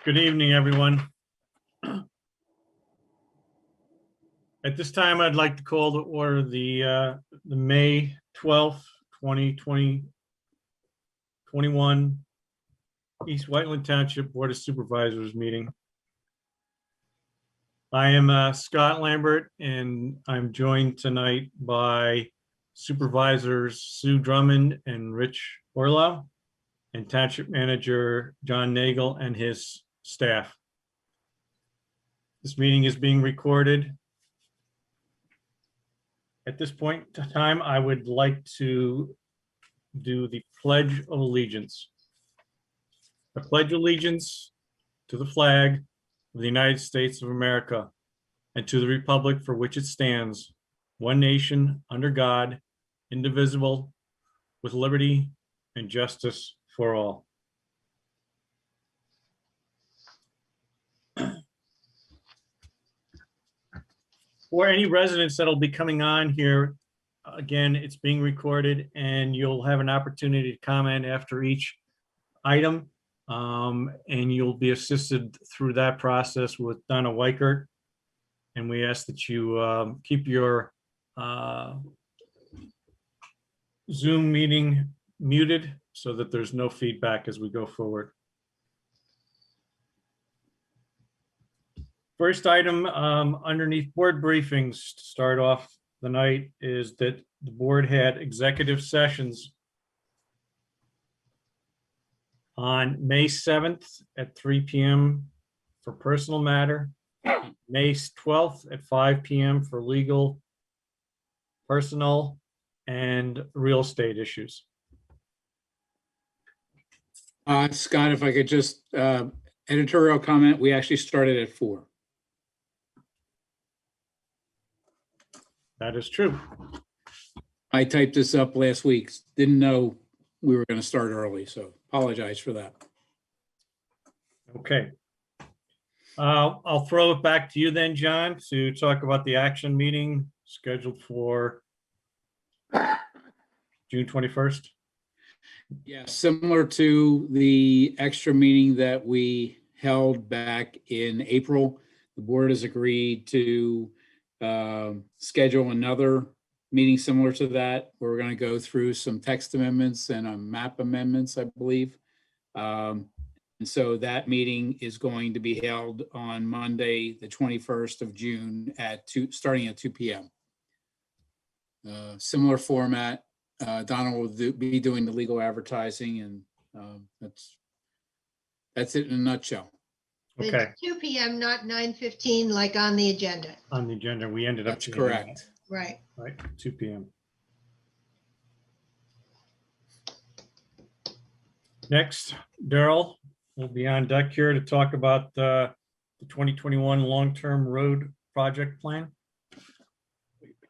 Good evening, everyone. At this time, I'd like to call to order the May 12th, 2021 East Whiteland Township Board of Supervisors meeting. I am Scott Lambert, and I'm joined tonight by Supervisors Sue Drummond and Rich Orlow, and Township Manager John Nagel and his staff. This meeting is being recorded. At this point in time, I would like to do the Pledge of Allegiance. I pledge allegiance to the flag of the United States of America and to the republic for which it stands, one nation, under God, indivisible, with liberty and justice for all. For any residents that'll be coming on here, again, it's being recorded and you'll have an opportunity to comment after each item. And you'll be assisted through that process with Donna Weichert. And we ask that you keep your Zoom meeting muted so that there's no feedback as we go forward. First item underneath board briefings to start off the night is that the board had executive sessions on May 7th at 3 p.m. for personal matter, May 12th at 5 p.m. for legal, personal, and real estate issues. Scott, if I could just editorial comment, we actually started at 4. That is true. I typed this up last week, didn't know we were going to start early, so apologize for that. Okay. I'll throw it back to you then, John, to talk about the action meeting scheduled for June 21st. Yeah, similar to the extra meeting that we held back in April, the board has agreed to schedule another meeting similar to that. We're going to go through some text amendments and map amendments, I believe. And so that meeting is going to be held on Monday, the 21st of June starting at 2 p.m. Similar format. Donna will be doing the legal advertising, and that's it in a nutshell. Okay. It's 2 p.m., not 9:15 like on the agenda. On the agenda, we ended up. That's correct. Right. Right, 2 p.m. Next, Daryl will be on deck here to talk about the 2021 long-term road project plan.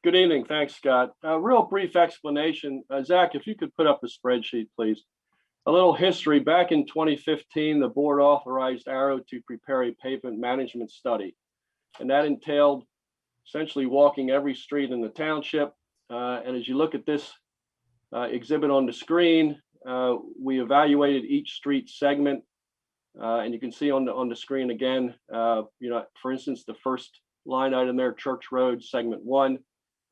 Good evening. Thanks, Scott. A real brief explanation. Zach, if you could put up a spreadsheet, please. A little history. Back in 2015, the board authorized Arrow to prepare a pavement management study. And that entailed essentially walking every street in the township. And as you look at this exhibit on the screen, we evaluated each street segment. And you can see on the screen again, for instance, the first line item there, Church Road, segment 1,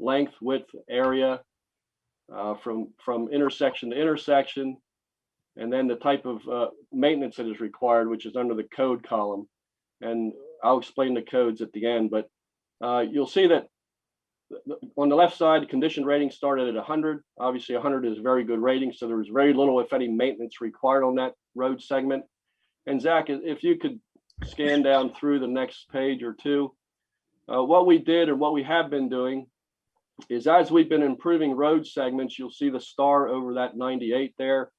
length, width, area, from intersection to intersection, and then the type of maintenance that is required, which is under the code column. And I'll explain the codes at the end, but you'll see that on the left side, the condition rating started at 100. Obviously 100 is a very good rating, so there was very little, if any, maintenance required on that road segment. And Zach, if you could scan down through the next page or two, what we did and what we have been doing is, as we've been improving road segments, you'll see the star over that 98 there,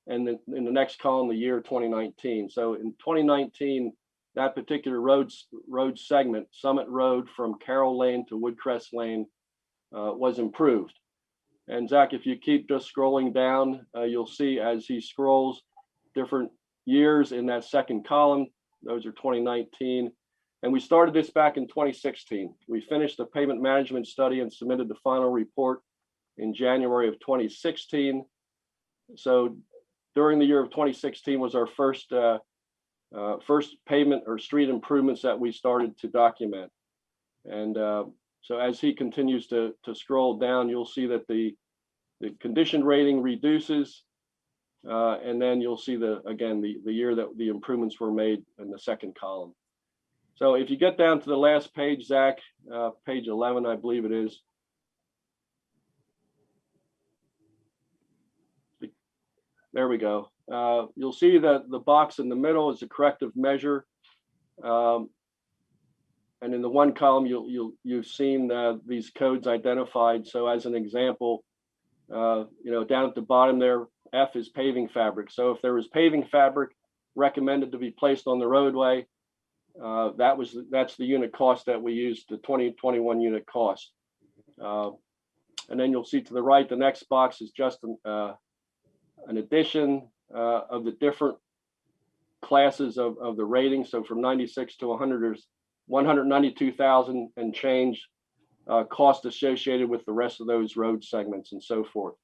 and then in the next column, the year 2019. So in 2019, that particular road segment, Summit Road from Carroll Lane to Woodcrest Lane, was improved. And Zach, if you keep just scrolling down, you'll see as he scrolls different years in that second column. Those are 2019. And we started this back in 2016. We finished the pavement management study and submitted the final report in January of 2016. So during the year of 2016 was our first first pavement or street improvements that we started to document. And so as he continues to scroll down, you'll see that the condition rating reduces. And then you'll see again, the year that the improvements were made in the second column. So if you get down to the last page, Zach, page 11, I believe it is. There we go. You'll see that the box in the middle is a corrective measure. And in the one column, you've seen these codes identified. So as an example, down at the bottom there, F is paving fabric. So if there was paving fabric recommended to be placed on the roadway, that's the unit cost that we used, the 2021 unit cost. And then you'll see to the right, the next box is just an addition of the different classes of the rating. So from 96 to 100, there's 192,000 and change cost associated with the rest of those road segments and so forth.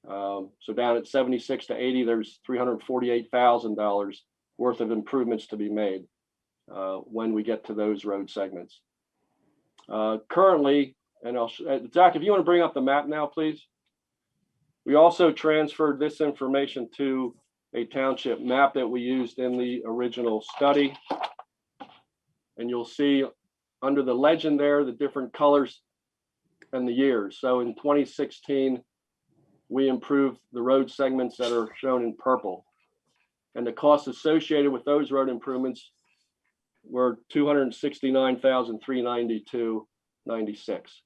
So down at 76 to 80, there's $348,000 worth of improvements to be made when we get to those road segments. Currently, and Zach, if you want to bring up the map now, please. We also transferred this information to a township map that we used in the original study. And you'll see under the legend there, the different colors and the years. So in 2016, we improved the road segments that are shown in purple. And the costs associated with those road improvements were $269,392.96.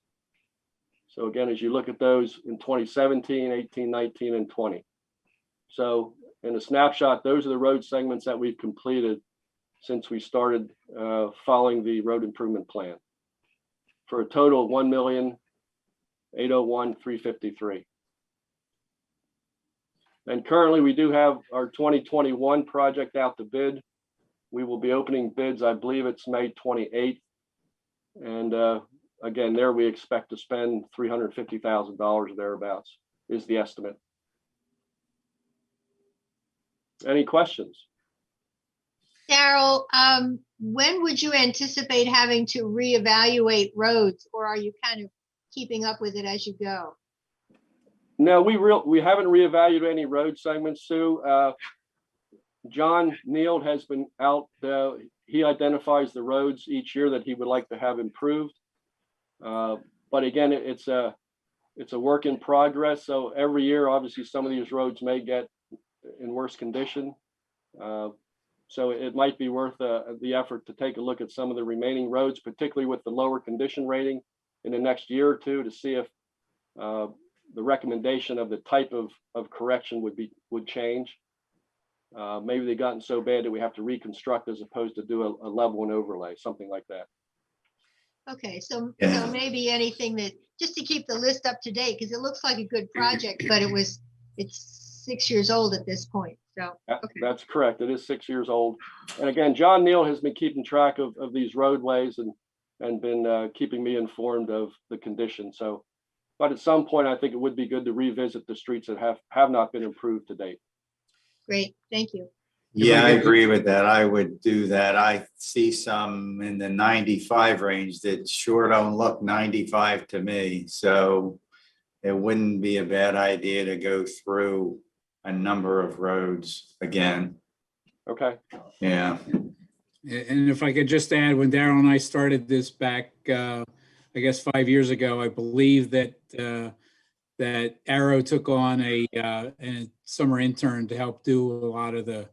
So again, as you look at those in 2017, 18, 19, and 20. So in a snapshot, those are the road segments that we've completed since we started following the road improvement plan for a total of $1,801,353. And currently we do have our 2021 project out to bid. We will be opening bids, I believe it's May 28th. And again, there we expect to spend $350,000 or thereabouts is the estimate. Any questions? Daryl, when would you anticipate having to reevaluate roads, or are you kind of keeping up with it as you go? No, we haven't reevaluated any road segments, Sue. John Neal has been out. He identifies the roads each year that he would like to have improved. But again, it's a work in progress. So every year, obviously, some of these roads may get in worse condition. So it might be worth the effort to take a look at some of the remaining roads, particularly with the lower condition rating in the next year or two, to see if the recommendation of the type of correction would change. Maybe they've gotten so bad that we have to reconstruct as opposed to do a level and overlay, something like that. Okay, so Yeah. maybe anything that, just to keep the list up to date, because it looks like a good project, but it's 6 years old at this point. So okay. That's correct. It is 6 years old. And again, John Neal has been keeping track of these roadways and been keeping me informed of the condition. So, but at some point, I think it would be good to revisit the streets that have not been improved to date. Great, thank you. Yeah, I agree with that. I would do that. I see some in the 95 range that sure don't look 95 to me. So it wouldn't be a bad idea to go through a number of roads again. Okay. Yeah. And if I could just add, when Daryl and I started this back, I guess 5 years ago, I believe that Arrow took on a summer intern to help do a lot of the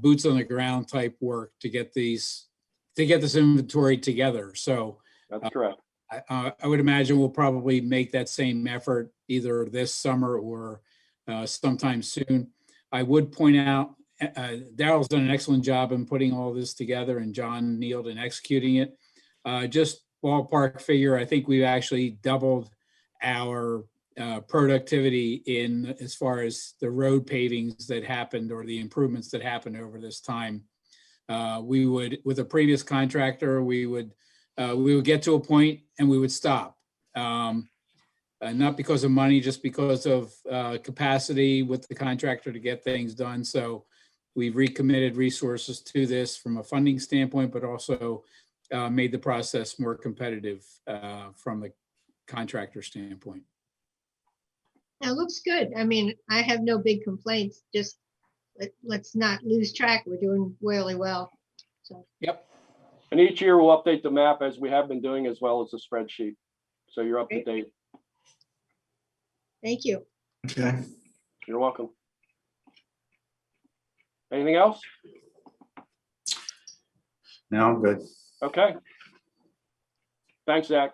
boots on the ground type work to get this inventory together. So That's correct. I would imagine we'll probably make that same effort either this summer or sometime soon. I would point out Daryl's done an excellent job in putting all this together, and John Neal in executing it. Just ballpark figure, I think we've actually doubled our productivity in as far as the road pavings that happened or the improvements that happened over this time. We would, with a previous contractor, we would get to a point and we would stop. Not because of money, just because of capacity with the contractor to get things done. So we've recommitted resources to this from a funding standpoint, but also made the process more competitive from the contractor standpoint. It looks good. I mean, I have no big complaints. Just let's not lose track. We're doing really well. So. Yep. And each year we'll update the map as we have been doing, as well as the spreadsheet. So you're up to date. Thank you. Okay. You're welcome. Anything else? No, I'm good. Okay. Thanks, Zach.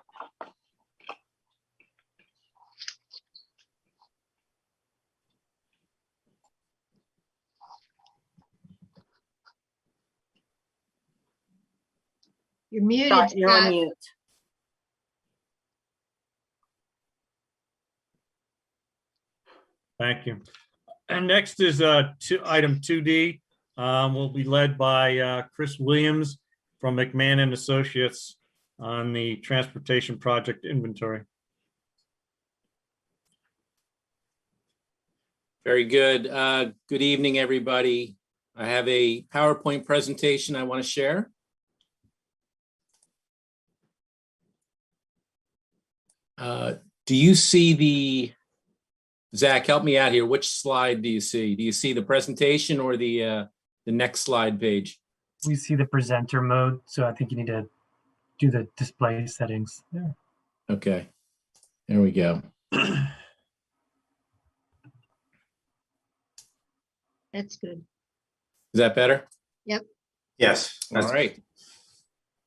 You're muted, Scott, you're on Scott. mute. Thank you. And next is item 2D. Will be led by Chris Williams from McMahon and Associates on the transportation project inventory. Very good. Good evening, everybody. I have a PowerPoint presentation I want to share. Do you see the, Zach, help me out here. Which slide do you see? Do you see the presentation or the next slide page? We see the presenter mode, so I think you need to do the display settings there. Okay, there we go. That's good. Is that better? Yes. All right.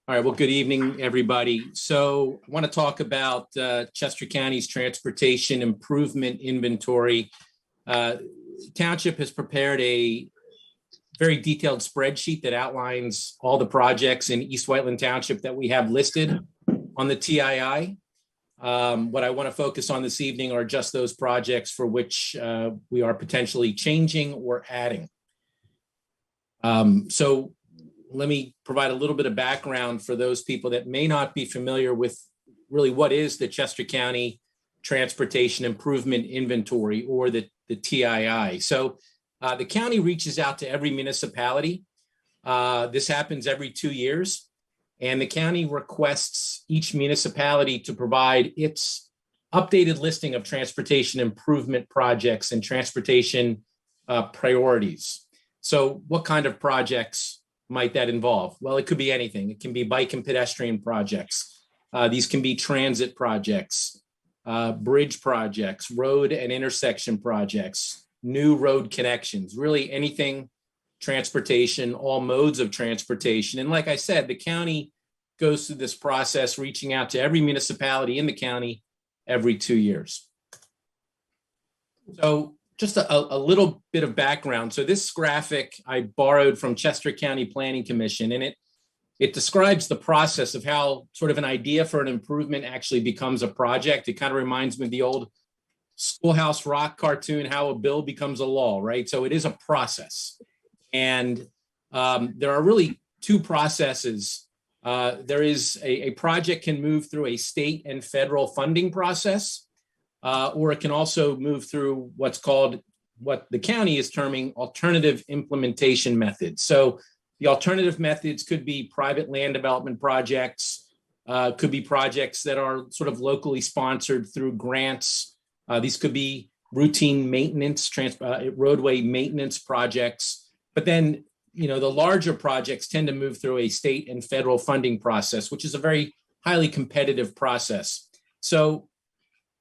All right, well, good evening, everybody. So I want to talk about Chester County's transportation improvement inventory. Township has prepared a very detailed spreadsheet that outlines all the projects in East Whiteland Township that we have listed on the TII. What I want to focus on this evening are just those projects for which we are potentially changing or adding. So let me provide a little bit of background for those people that may not be familiar with really what is the Chester County Transportation Improvement Inventory, or the TII. So the county reaches out to every municipality. This happens every 2 years, and the county requests each municipality to provide its updated listing of transportation improvement projects and transportation priorities. So what kind of projects might that involve? Well, it could be anything. It can be bike and pedestrian projects. These can be transit projects, bridge projects, road and intersection projects, new road connections, really anything transportation, all modes of transportation. And like I said, the county goes through this process, reaching out to every municipality in the county every 2 years. So just a little bit of background. So this graphic I borrowed from Chester County Planning Commission, and it describes the process of how sort of an idea for an improvement actually becomes a project. It kind of reminds me of the old Schoolhouse Rock cartoon, how a bill becomes a law, right? So it is a process. And there are really two processes. There is a project can move through a state and federal funding process, or it can also move through what's called, what the county is terming, alternative implementation methods. So the alternative methods could be private land development projects, could be projects that are sort of locally sponsored through grants. These could be routine maintenance, roadway maintenance projects. But then, you know, the larger projects tend to move through a state and federal funding process, which is a very highly competitive process. So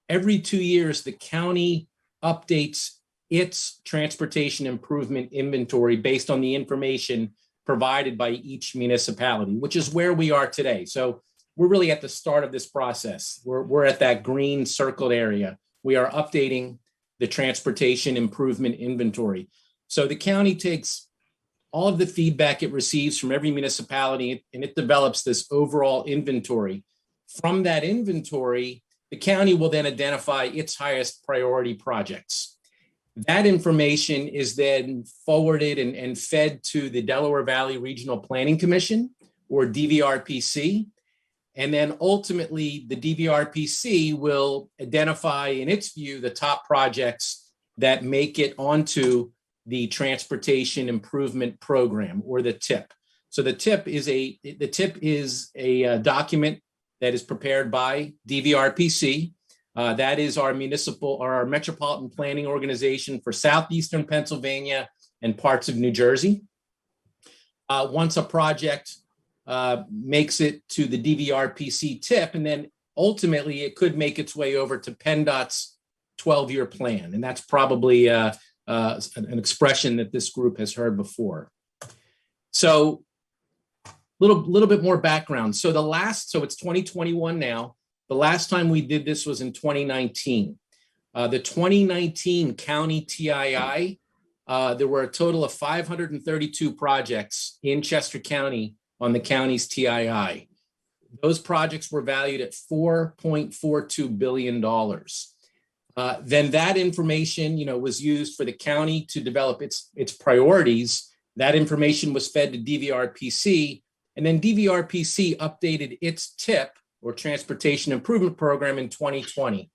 every 2 years, the county updates its transportation improvement inventory based on the information provided by each municipality, which is where we are today. So we're really at the start of this process. We're at that green circled area. We are updating the transportation improvement inventory. So the county takes all of the feedback it receives from every municipality, and it develops this overall inventory. From that inventory, the county will then identify its highest priority projects. That information is then forwarded and fed to the Delaware Valley Regional Planning Commission, or DVRPC. And then ultimately, the DVRPC will identify, in its view, the top projects that make it onto the Transportation Improvement Program, or the TIP. So the TIP is a document that is prepared by DVRPC. That is our our metropolitan planning organization for southeastern Pennsylvania and parts of New Jersey. Once a project makes it to the DVRPC TIP, and then ultimately it could make its way over to PennDOT's 12-year plan. And that's probably an expression that this group has heard before. So little bit more background. So it's 2021 now. The last time we did this was in 2019. The 2019 county TII, there were a total of 532 projects in Chester County on the county's TII. Those projects were valued at $4.42 billion. Then that information, was used for the county to develop its priorities. That information was fed to DVRPC, and then DVRPC updated its TIP, or Transportation Improvement Program, in 2020.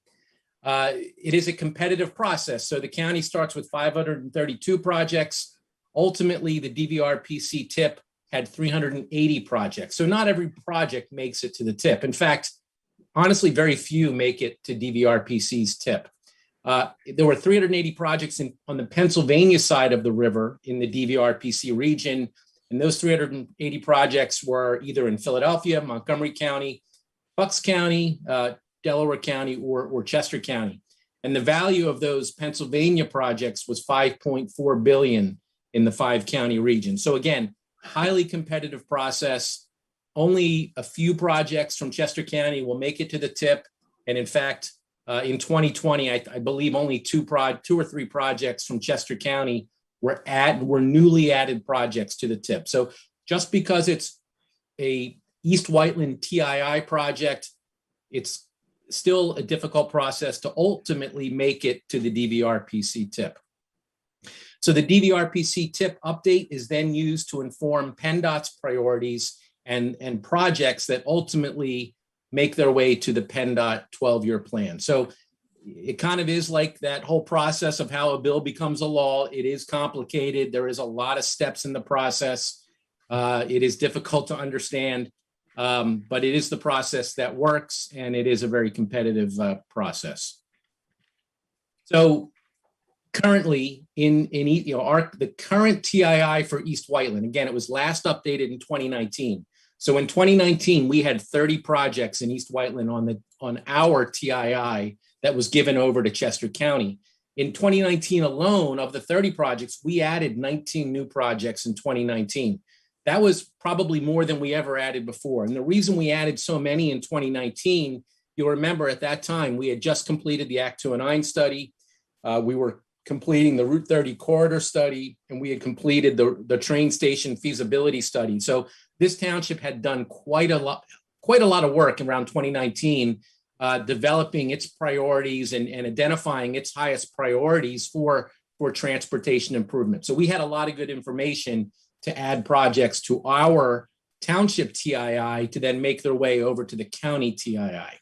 It is a competitive process. So the county starts with 532 projects. Ultimately, the DVRPC TIP had 380 projects. So not every project makes it to the TIP. In fact, honestly, very few make it to DVRPC's TIP. There were 380 projects on the Pennsylvania side of the river in the DVRPC region. And those 380 projects were either in Philadelphia, Montgomery County, Bucks County, Delaware County, or Chester County. And the value of those Pennsylvania projects was $5.4 billion in the 5-county region. So again, highly competitive process. Only a few projects from Chester County will make it to the TIP. And in fact, in 2020, I believe only two or three projects from Chester County were newly added projects to the TIP. So just because it's a East Whiteland TII project, it's still a difficult process to ultimately make it to the DVRPC TIP. So the DVRPC TIP update is then used to inform PennDOT's priorities and projects that ultimately make their way to the PennDOT 12-year plan. So it kind of is like that whole process of how a bill becomes a law. It is complicated. There is a lot of steps in the process. It is difficult to understand, but it is the process that works, and it is a very competitive process. So currently the current TII for East Whiteland, again, it was last updated in 2019. So in 2019, we had 30 projects in East Whiteland on our TII that was given over to Chester County. In 2019 alone, of the 30 projects, we added 19 new projects in 2019. That was probably more than we ever added before. And the reason we added so many in 2019, you'll remember at that time, we had just completed the Act 209 study. We were completing the Route 30 corridor study, and we had completed the train station feasibility study. So this township had done quite a lot of work around 2019, developing its priorities and identifying its highest priorities for transportation improvement. So we had a lot of good information to add projects to our township TII to then make their way over to the county TII.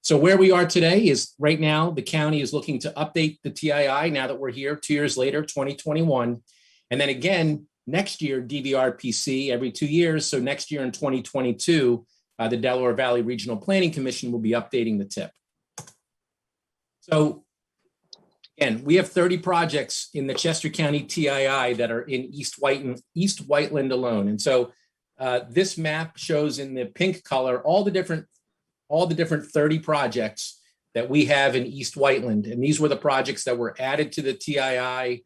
So where we are today is right now, the county is looking to update the TII now that we're here 2 years later, 2021. And then again, next year, DVRPC every 2 years. So next year in 2022, the Delaware Valley Regional Planning Commission will be updating the TIP. So again, we have 30 projects in the Chester County TII that are in East Whiteland alone. And so this map shows in the pink color all the different 30 projects that we have in East Whiteland. And these were the projects that were added to the TII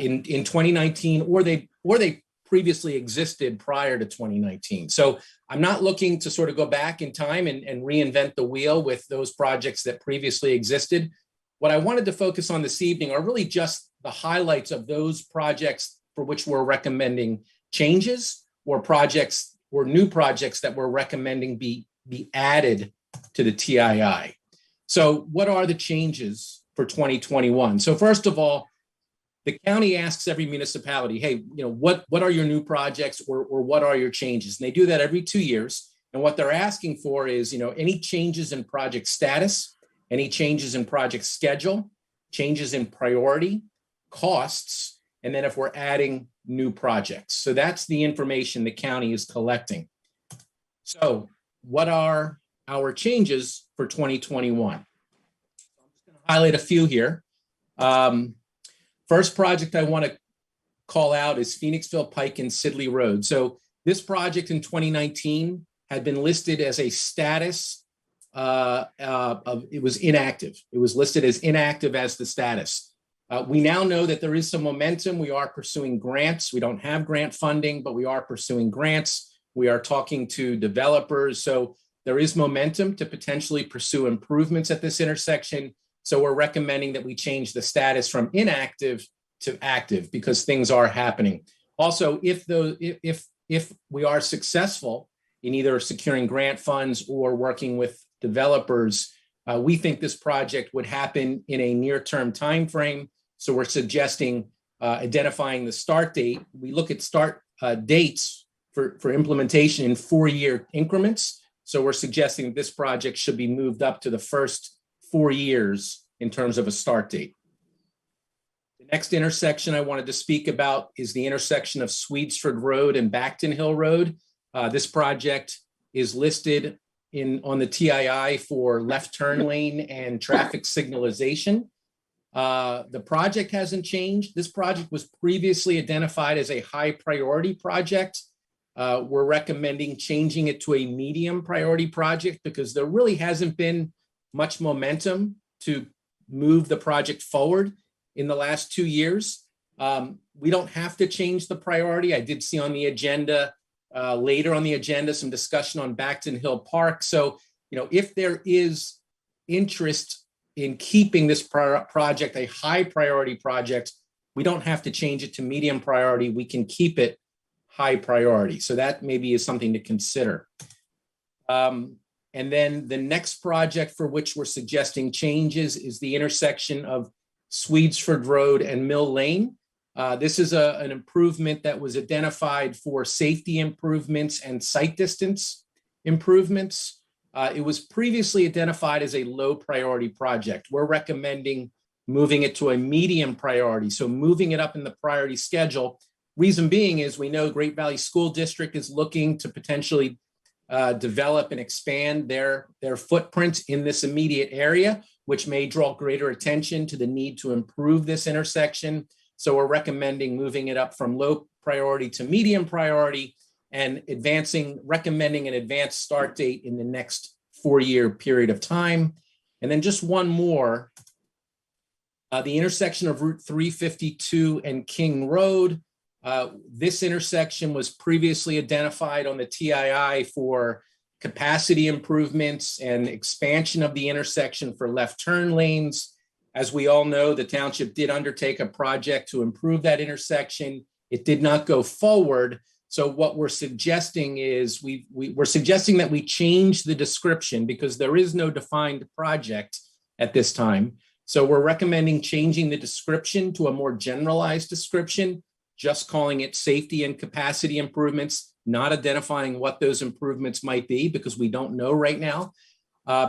in 2019, or they previously existed prior to 2019. So I'm not looking to sort of go back in time and reinvent the wheel with those projects that previously existed. What I wanted to focus on this evening are really just the highlights of those projects for which we're recommending changes, or projects or new projects that we're recommending be added to the TII. So what are the changes for 2021? So first of all, the county asks every municipality, hey, what are your new projects, or what are your changes? And they do that every 2 years. And what they're asking for is, any changes in project status, any changes in project schedule, changes in priority, costs, and then if we're adding new projects. So that's the information the county is collecting. So what are our changes for 2021? I'm just going to highlight a few here. First project I want to call out is Phoenixville Pike and Sidley Road. So this project in 2019 had been listed as a status it was inactive. It was listed as inactive as the status. We now know that there is some momentum. We are pursuing grants. We don't have grant funding, but we are pursuing grants. We are talking to developers. So there is momentum to potentially pursue improvements at this intersection. So we're recommending that we change the status from inactive to active because things are happening. Also, if we are successful in either securing grant funds or working with developers, we think this project would happen in a near-term time frame. So we're suggesting identifying the start date. We look at start dates for implementation in 4-year increments. So we're suggesting this project should be moved up to the first 4 years in terms of a start date. The next intersection I wanted to speak about is the intersection of Swedesford Road and Backton Hill Road. This project is listed on the TII for left turn lane and traffic signalization. The project hasn't changed. This project was previously identified as a high priority project. We're recommending changing it to a medium priority project because there really hasn't been much momentum to move the project forward in the last 2 years. We don't have to change the priority. I did see on the agenda, later on the agenda, some discussion on Backton Hill Park. So, if there is interest in keeping this project a high priority project, we don't have to change it to medium priority. We can keep it high priority. So that maybe is something to consider. And then the next project for which we're suggesting changes is the intersection of Swedesford Road and Mill Lane. This is an improvement that was identified for safety improvements and sight distance improvements. It was previously identified as a low priority project. We're recommending moving it to a medium priority, so moving it up in the priority schedule. Reason being is we know Great Valley School District is looking to potentially develop and expand their footprint in this immediate area, which may draw greater attention to the need to improve this intersection. So we're recommending moving it up from low priority to medium priority and recommending an advanced start date in the next 4-year period of time. And then just one more, the intersection of Route 352 and King Road. This intersection was previously identified on the TII for capacity improvements and expansion of the intersection for left turn lanes. As we all know, the township did undertake a project to improve that intersection. It did not go forward. So what we're suggesting is we're suggesting that we change the description because there is no defined project at this time. So we're recommending changing the description to a more generalized description, just calling it safety and capacity improvements, not identifying what those improvements might be because we don't know right now.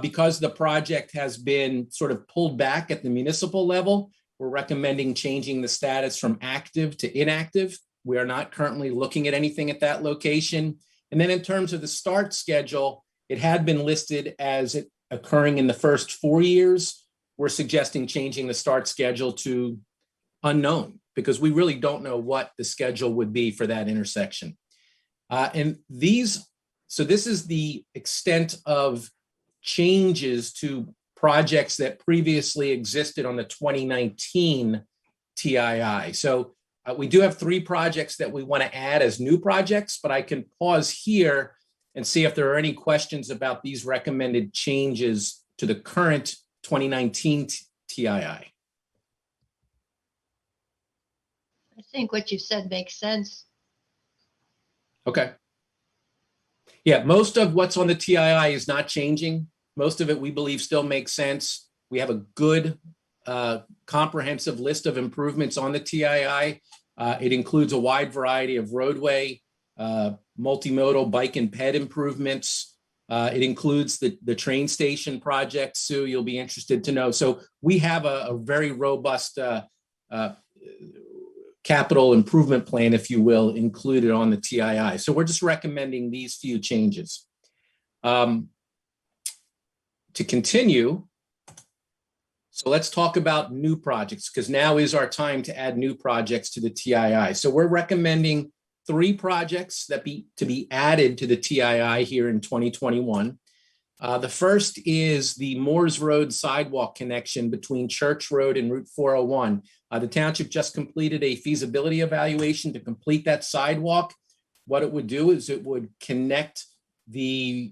Because the project has been sort of pulled back at the municipal level, we're recommending changing the status from active to inactive. We are not currently looking at anything at that location. And then in terms of the start schedule, it had been listed as it occurring in the first 4 years. We're suggesting changing the start schedule to unknown because we really don't know what the schedule would be for that intersection. So this is the extent of changes to projects that previously existed on the 2019 TII. So we do have 3 projects that we want to add as new projects, but I can pause here and see if there are any questions about these recommended changes to the current 2019 TII. I think what you said makes sense. Okay. Yeah, most of what's on the TII is not changing. Most of it we believe still makes sense. We have a good comprehensive list of improvements on the TII. It includes a wide variety of roadway, multimodal bike and ped improvements. It includes the train station project, Sue, you'll be interested to know. So we have a very robust capital improvement plan, if you will, included on the TII. So we're just recommending these few changes. To continue, so let's talk about new projects, because now is our time to add new projects to the TII. So we're recommending 3 projects to be added to the TII here in 2021. The first is the Moores Road sidewalk connection between Church Road and Route 401. The township just completed a feasibility evaluation to complete that sidewalk. What it would do is it would connect the,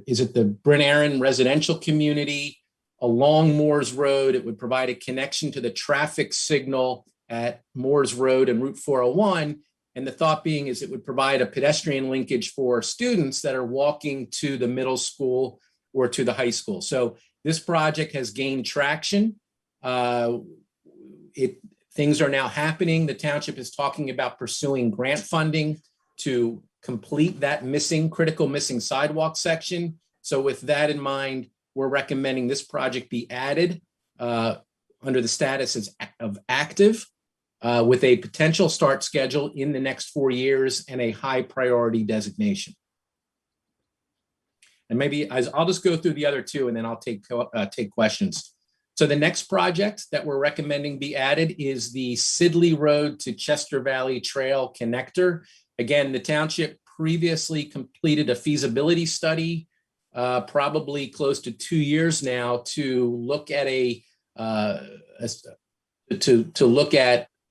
is it the Bryn Aaron residential community along Moores Road. It would provide a connection to the traffic signal at Moores Road and Route 401. And the thought being is it would provide a pedestrian linkage for students that are walking to the middle school or to the high school. So this project has gained traction. Things are now happening. The township is talking about pursuing grant funding to complete that critical missing sidewalk section. So with that in mind, we're recommending this project be added under the status of active, with a potential start schedule in the next 4 years and a high priority designation. And maybe I'll just go through the other 2 and then I'll take questions. So the next project that we're recommending be added is the Sidley Road to Chester Valley Trail connector. Again, the township previously completed a feasibility study, probably close to 2 years now, to look at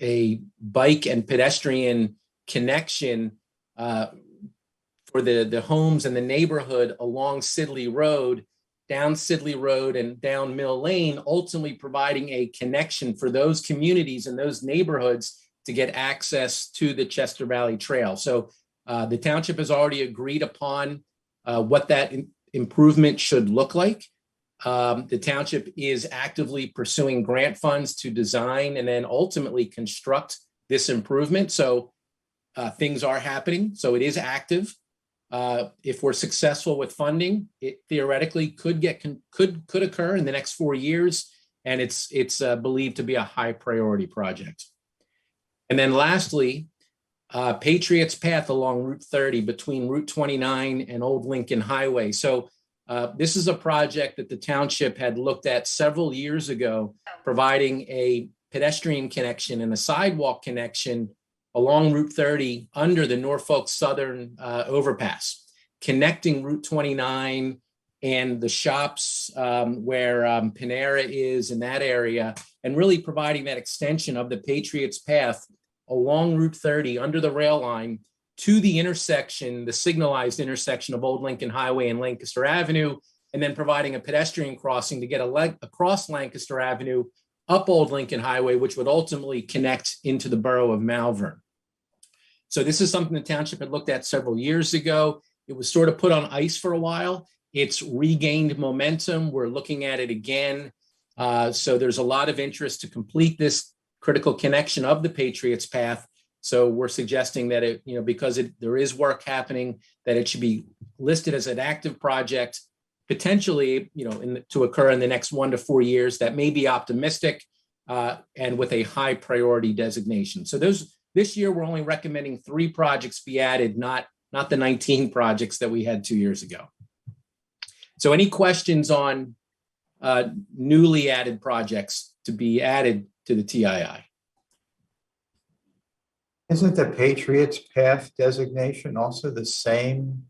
a bike and pedestrian connection for the homes and the neighborhood along Sidley Road, down Sidley Road and down Mill Lane, ultimately providing a connection for those communities and those neighborhoods to get access to the Chester Valley Trail. So the township has already agreed upon what that improvement should look like. The township is actively pursuing grant funds to design and then ultimately construct this improvement. So things are happening. So it is active. If we're successful with funding, it theoretically could occur in the next 4 years, and it's believed to be a high priority project. And then lastly, Patriots Path along Route 30 between Route 29 and Old Lincoln Highway. So this is a project that the township had looked at several years ago, providing a pedestrian connection and a sidewalk connection along Route 30 under the Norfolk Southern overpass, connecting Route 29 and the shops where Panera is in that area, and really providing that extension of the Patriots Path along Route 30 under the rail line to the intersection, the signalized intersection of Old Lincoln Highway and Lancaster Avenue, and then providing a pedestrian crossing to get across Lancaster Avenue up Old Lincoln Highway, which would ultimately connect into the borough of Malvern. So this is something the township had looked at several years ago. It was sort of put on ice for a while. It's regained momentum. We're looking at it again. So there's a lot of interest to complete this critical connection of the Patriots Path. So we're suggesting that it, because there is work happening, that it should be listed as an active project, potentially, to occur in the next 1 to 4 years. That may be optimistic, and with a high priority designation. So this year we're only recommending 3 projects be added, not the 19 projects that we had 2 years ago. So any questions on newly added projects to be added to the TII? Isn't the Patriots Path designation also the same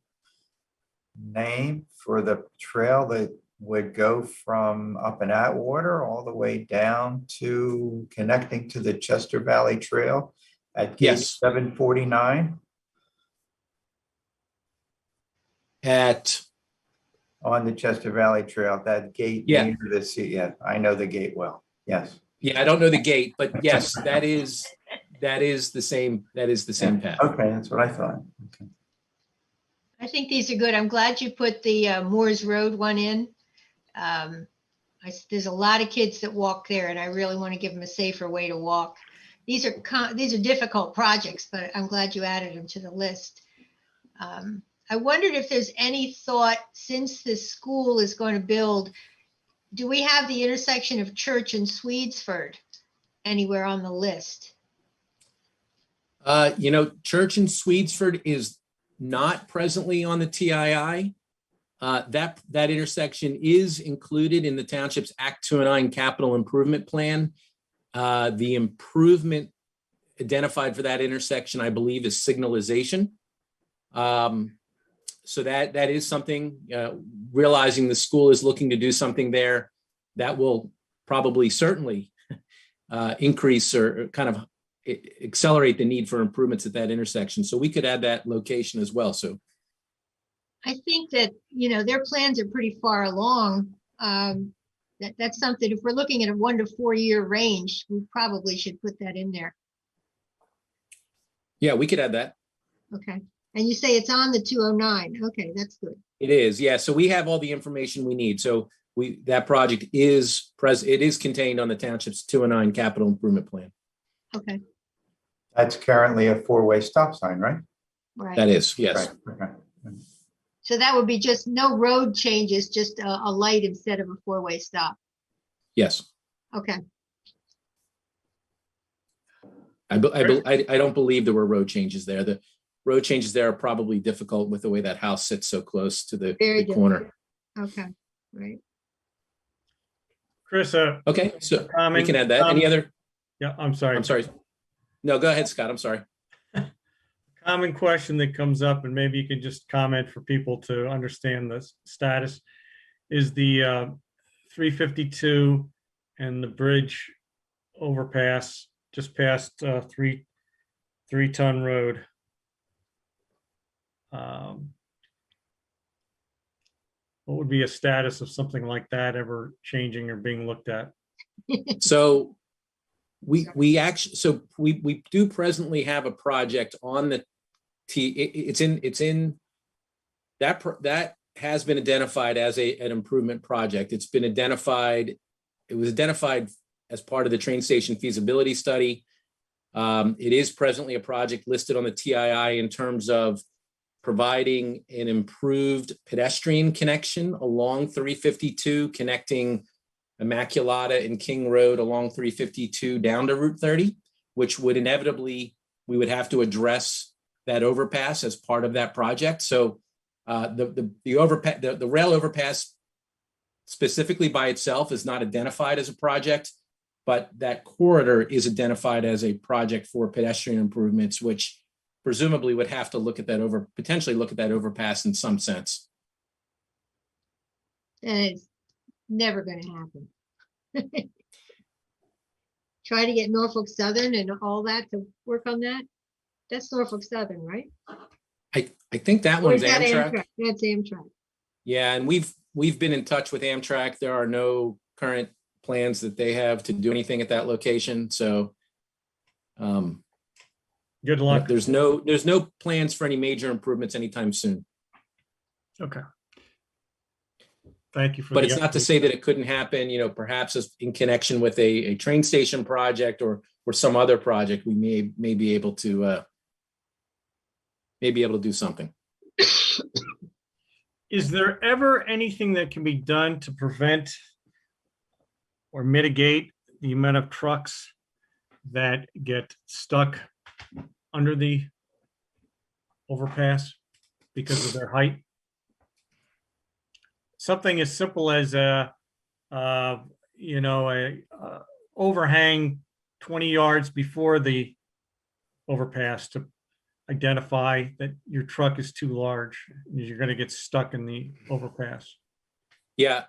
name for the trail that would go from up in Atwater all the way down to connecting to the Chester Valley Trail at gate 749? On the Chester Valley Trail, that gate near the sea. Yeah, I know the gate well. Yes. Yeah, I don't know the gate, but yes, that is the same. That is the same path. Okay, that's what I thought. Okay. I think these are good. I'm glad you put the Moores Road one in. There's a lot of kids that walk there, and I really want to give them a safer way to walk. These are difficult projects, but I'm glad you added them to the list. I wondered if there's any thought, since this school is going to build, do we have the intersection of Church and Swedesford anywhere on the list? Church and Swedesford is not presently on the TII. That intersection is included in the township's Act 209 capital improvement plan. The improvement identified for that intersection, I believe, is signalization. So that is something, realizing the school is looking to do something there, that will probably certainly increase or kind of accelerate the need for improvements at that intersection. So we could add that location as well. So I think that, their plans are pretty far along. That's something, if we're looking at a 1 to 4 year range, we probably should put that in there. yeah, we could add that. Okay. And you say it's on the 209. Okay, that's good. It is, yeah. So we have all the information we need. So that project is it is contained on the township's 209 capital improvement plan. Okay, That's currently a four-way stop sign, right? right. That is, yes. Right, okay. So that would be just no road changes, just a light instead of a 4-way stop. Yes. Okay, I don't believe there were road changes there. The road changes there are probably difficult with the way that house sits so close to the Very corner. okay, right. Chris, Okay, so we comment, can add that. Any other? yeah, I'm sorry. I'm sorry. No, go ahead, Scott. I'm sorry. Common question that comes up, and maybe you can just comment for people to understand the status, is the 352 and the bridge overpass just past 3-ton road. What would be a status of something like that ever changing or being looked at? So we do presently have a project on the it's in that has been identified as an improvement project. It's been identified. It was identified as part of the train station feasibility study. It is presently a project listed on the TII in terms of providing an improved pedestrian connection along 352, connecting Immaculata and King Road along 352 down to Route 30, which would inevitably, we would have to address that overpass as part of that project. So the rail overpass specifically by itself is not identified as a project, but that corridor is identified as a project for pedestrian improvements, which presumably would have to potentially look at that overpass in some sense. And it's never going to happen. Try to get Norfolk Southern and all that to work on that. That's Norfolk Southern, right? I think that Or one's is that Amtrak. That's Amtrak. Yeah, and we've been in touch with Amtrak. There are no current plans that they have to do anything at that location. So Good luck. there's no plans for any major improvements anytime soon. Okay. Thank you for. But the it's not to update. say that it couldn't happen, perhaps as in connection with a train station project or some other project, we may be able to do something. Is there ever anything that can be done to prevent or mitigate the amount of trucks that get stuck under the overpass because of their height? Something as simple as a overhang 20 yards before the overpass to identify that your truck is too large and you're going to get stuck in the overpass. Yeah,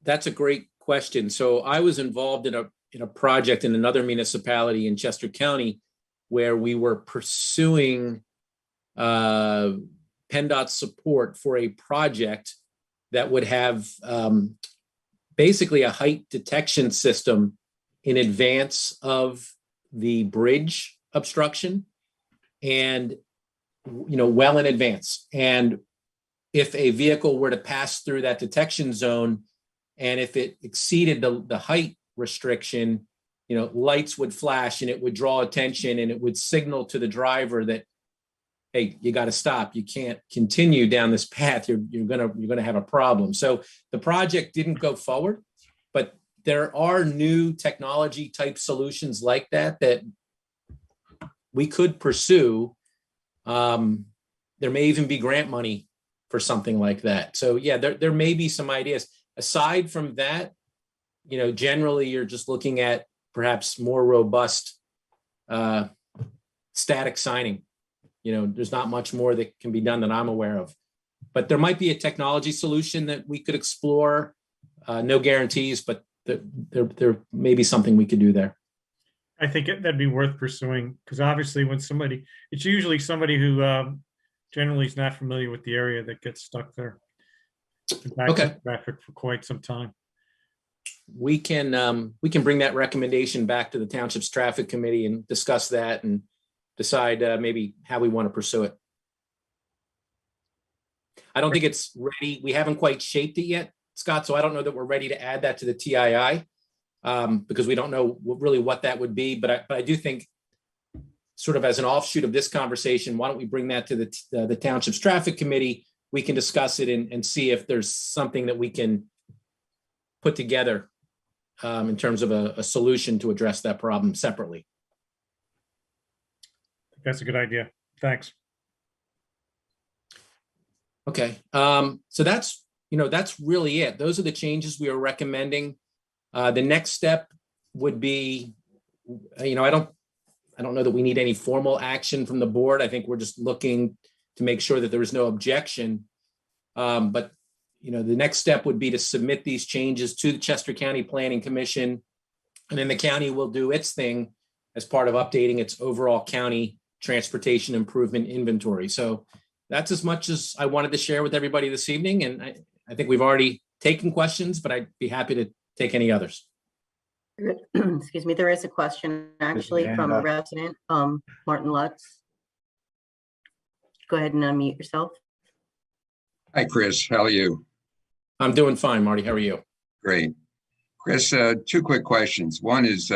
that's a great question. So I was involved in a project in another municipality in Chester County where we were pursuing PennDOT support for a project that would have basically a height detection system in advance of the bridge obstruction and, well in advance. And if a vehicle were to pass through that detection zone, and if it exceeded the height restriction, lights would flash and it would draw attention and it would signal to the driver that, hey, you got to stop. You can't continue down this path. You're gonna have a problem. So the project didn't go forward, but there are new technology type solutions like that we could pursue. There may even be grant money for something like that. So yeah, there may be some ideas. Aside from that, generally you're just looking at perhaps more robust static signing. There's not much more that can be done that I'm aware of. But there might be a technology solution that we could explore. No guarantees, but there may be something we could do there. I think that'd be worth pursuing, because obviously it's usually somebody who generally is not familiar with the area that gets stuck there. Okay. Traffic for quite some time. We can bring that recommendation back to the township's traffic committee and discuss that and decide maybe how we want to pursue it. I don't think it's ready. We haven't quite shaped it yet, Scott, so I don't know that we're ready to add that to the TII because we don't know really what that would be. But I do think, sort of as an offshoot of this conversation, why don't we bring that to the township's traffic committee? We can discuss it and see if there's something that we can put together in terms of a solution to address that problem separately. That's a good idea. Thanks. Okay, so that's really it. Those are the changes we are recommending. The next step would be, I don't know that we need any formal action from the board. I think we're just looking to make sure that there is no objection. But the next step would be to submit these changes to the Chester County Planning Commission, and then the county will do its thing as part of updating its overall county transportation improvement inventory. So that's as much as I wanted to share with everybody this evening. And I think we've already taken questions, but I'd be happy to take any others. Excuse me, there is a question actually from a resident, Martin Lutz. Go ahead and unmute yourself. Hi, Chris. How are you? I'm doing fine, Marty. How are you? Great. Chris, two quick questions. One is,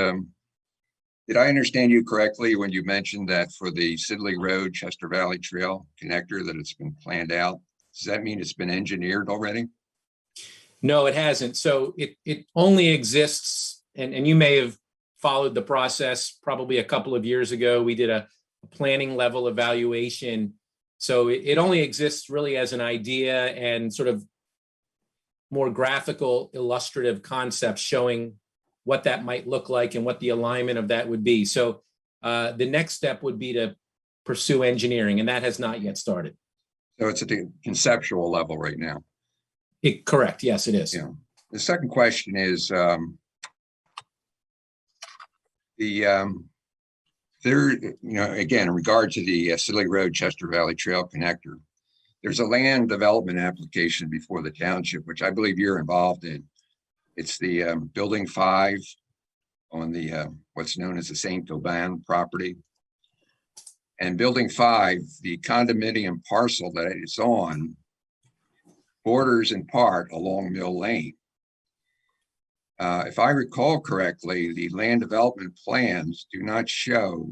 did I understand you correctly when you mentioned that for the Sidley Road, Chester Valley Trail connector, that it's been planned out? Does that mean it's been engineered already? No, it hasn't. So it only exists, and you may have followed the process probably a couple of years ago. We did a planning level evaluation. So it only exists really as an idea and sort of more graphical, illustrative concepts showing what that might look like and what the alignment of that would be. So the next step would be to pursue engineering, and that has not yet started. So it's at the conceptual level right now. Correct. Yes, it is. Yeah. The second question is again, in regard to the Sidley Road Chester Valley Trail connector, there's a land development application before the township, which I believe you're involved in. It's the Building 5 on the what's known as the St. Aubin property. And Building 5, the condominium parcel that it's on, borders in part along Mill Lane. If I recall correctly, the land development plans do not show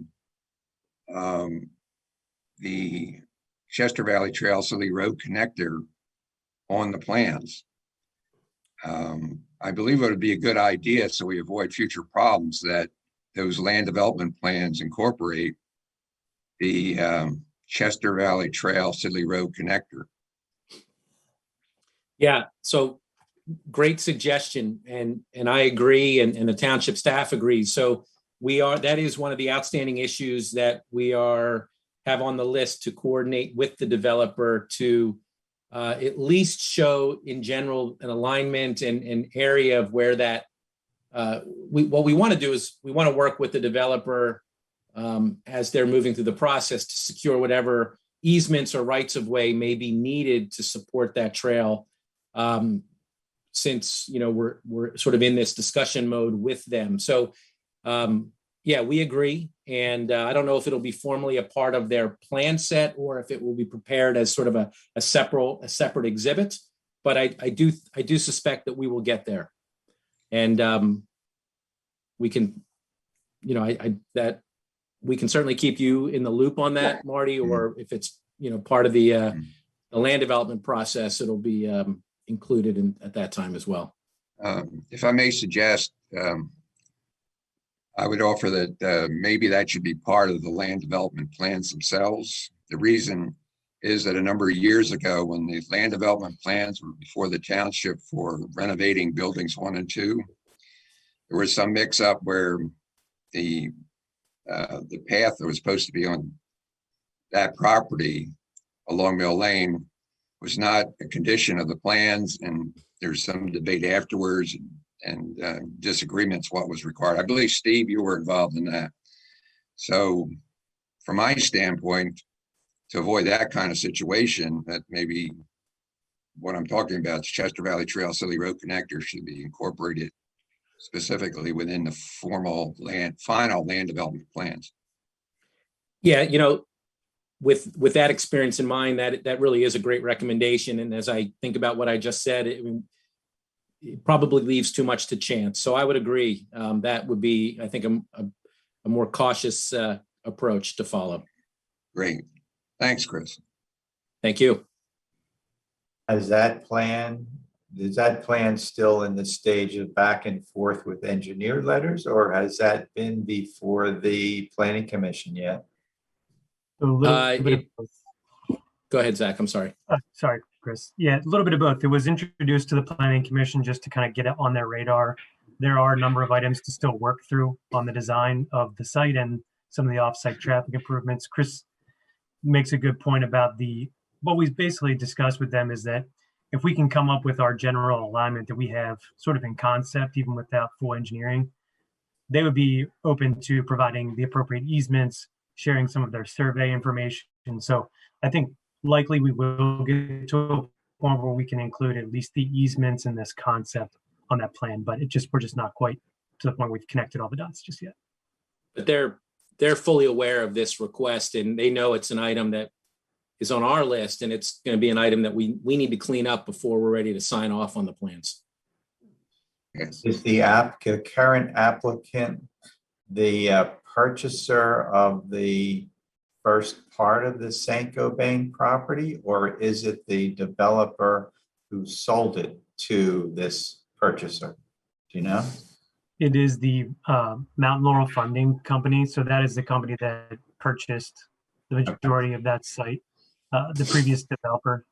the Chester Valley Trail Sidley Road connector on the plans. I believe it would be a good idea, so we avoid future problems, that those land development plans incorporate the Chester Valley Trail Sidley Road connector. Yeah, so great suggestion, and I agree, and the township staff agrees. So that is one of the outstanding issues that we have on the list to coordinate with the developer to at least show in general an alignment and an area of where that what we want to do is we want to work with the developer as they're moving through the process to secure whatever easements or rights of way may be needed to support that trail. Since we're sort of in this discussion mode with them. So yeah, we agree. And I don't know if it'll be formally a part of their plan set or if it will be prepared as sort of a separate exhibit. But I do suspect that we will get there. And we can, that we can certainly keep you in the loop on that, Marty, or if it's, part of the land development process, it'll be included at that time as well. If I may suggest, I would offer that maybe that should be part of the land development plans themselves. The reason is that a number of years ago, when the land development plans were before the township for renovating buildings 1 and 2, there was some mix up where the path that was supposed to be on that property along Mill Lane was not a condition of the plans, and there's some debate afterwards and disagreements what was required. I believe, Steve, you were involved in that. So from my standpoint, to avoid that kind of situation, that maybe what I'm talking about, Chester Valley Trail Silly Road Connector, should be incorporated specifically within the final land development plans. Yeah, you know, with that experience in mind, that really is a great recommendation. And as I think about what I just said, it probably leaves too much to chance. So I would agree. That would be, I think, a more cautious approach to follow. Great. Thanks, Chris. Thank you. Is that plan still in the stage of back and forth with engineer letters, or has that been before the planning commission yet? So a little bit of both. Go ahead, Zach. I'm sorry. Sorry, Chris. Yeah, a little bit of both. It was introduced to the planning commission just to kind of get it on their radar. There are a number of items to still work through on the design of the site and some of the off-site traffic improvements. Chris makes a good point about what we basically discussed with them is that if we can come up with our general alignment that we have sort of in concept, even without full engineering, they would be open to providing the appropriate easements, sharing some of their survey information. So I think likely we will get to a point where we can include at least the easements in this concept on that plan, but we're just not quite to the point we've connected all the dots just yet. But they're fully aware of this request, and they know it's an item that is on our list, and it's going to be an item that we need to clean up before we're ready to sign off on the plans. Yes. Is the current applicant the purchaser of the first part of the Saint Gobain property, or is it the developer who sold it to this purchaser? Do you know? It is the Mountain Laurel Funding Company. So that is the company that purchased the majority of that site. The previous developer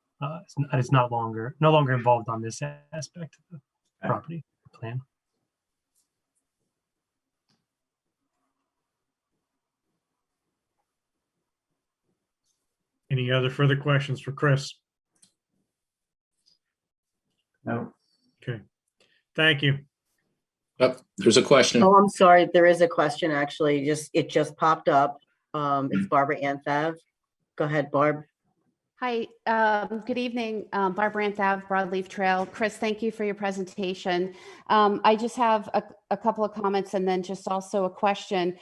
is no longer involved on this aspect of the property plan. Any other further questions for Chris? No. Okay, thank you. Oh, there's a question. Oh, I'm sorry. There is a question, actually. It just popped up. It's Barbara Anthav. Go ahead, Barb. Hi, good evening. Barbara Anthav, Broadleaf Trail. Chris, thank you for your presentation. I just have a couple of comments and then just also a question.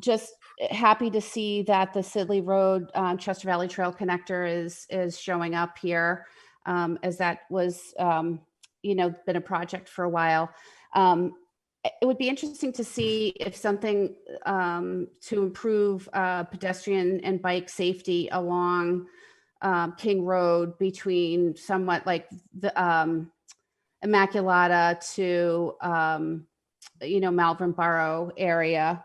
Just happy to see that the Sidley Road Chester Valley Trail connector is showing up here, as that was, been a project for a while. It would be interesting to see if something to improve pedestrian and bike safety along King Road between somewhat like the Immaculata to Malvern Borough area.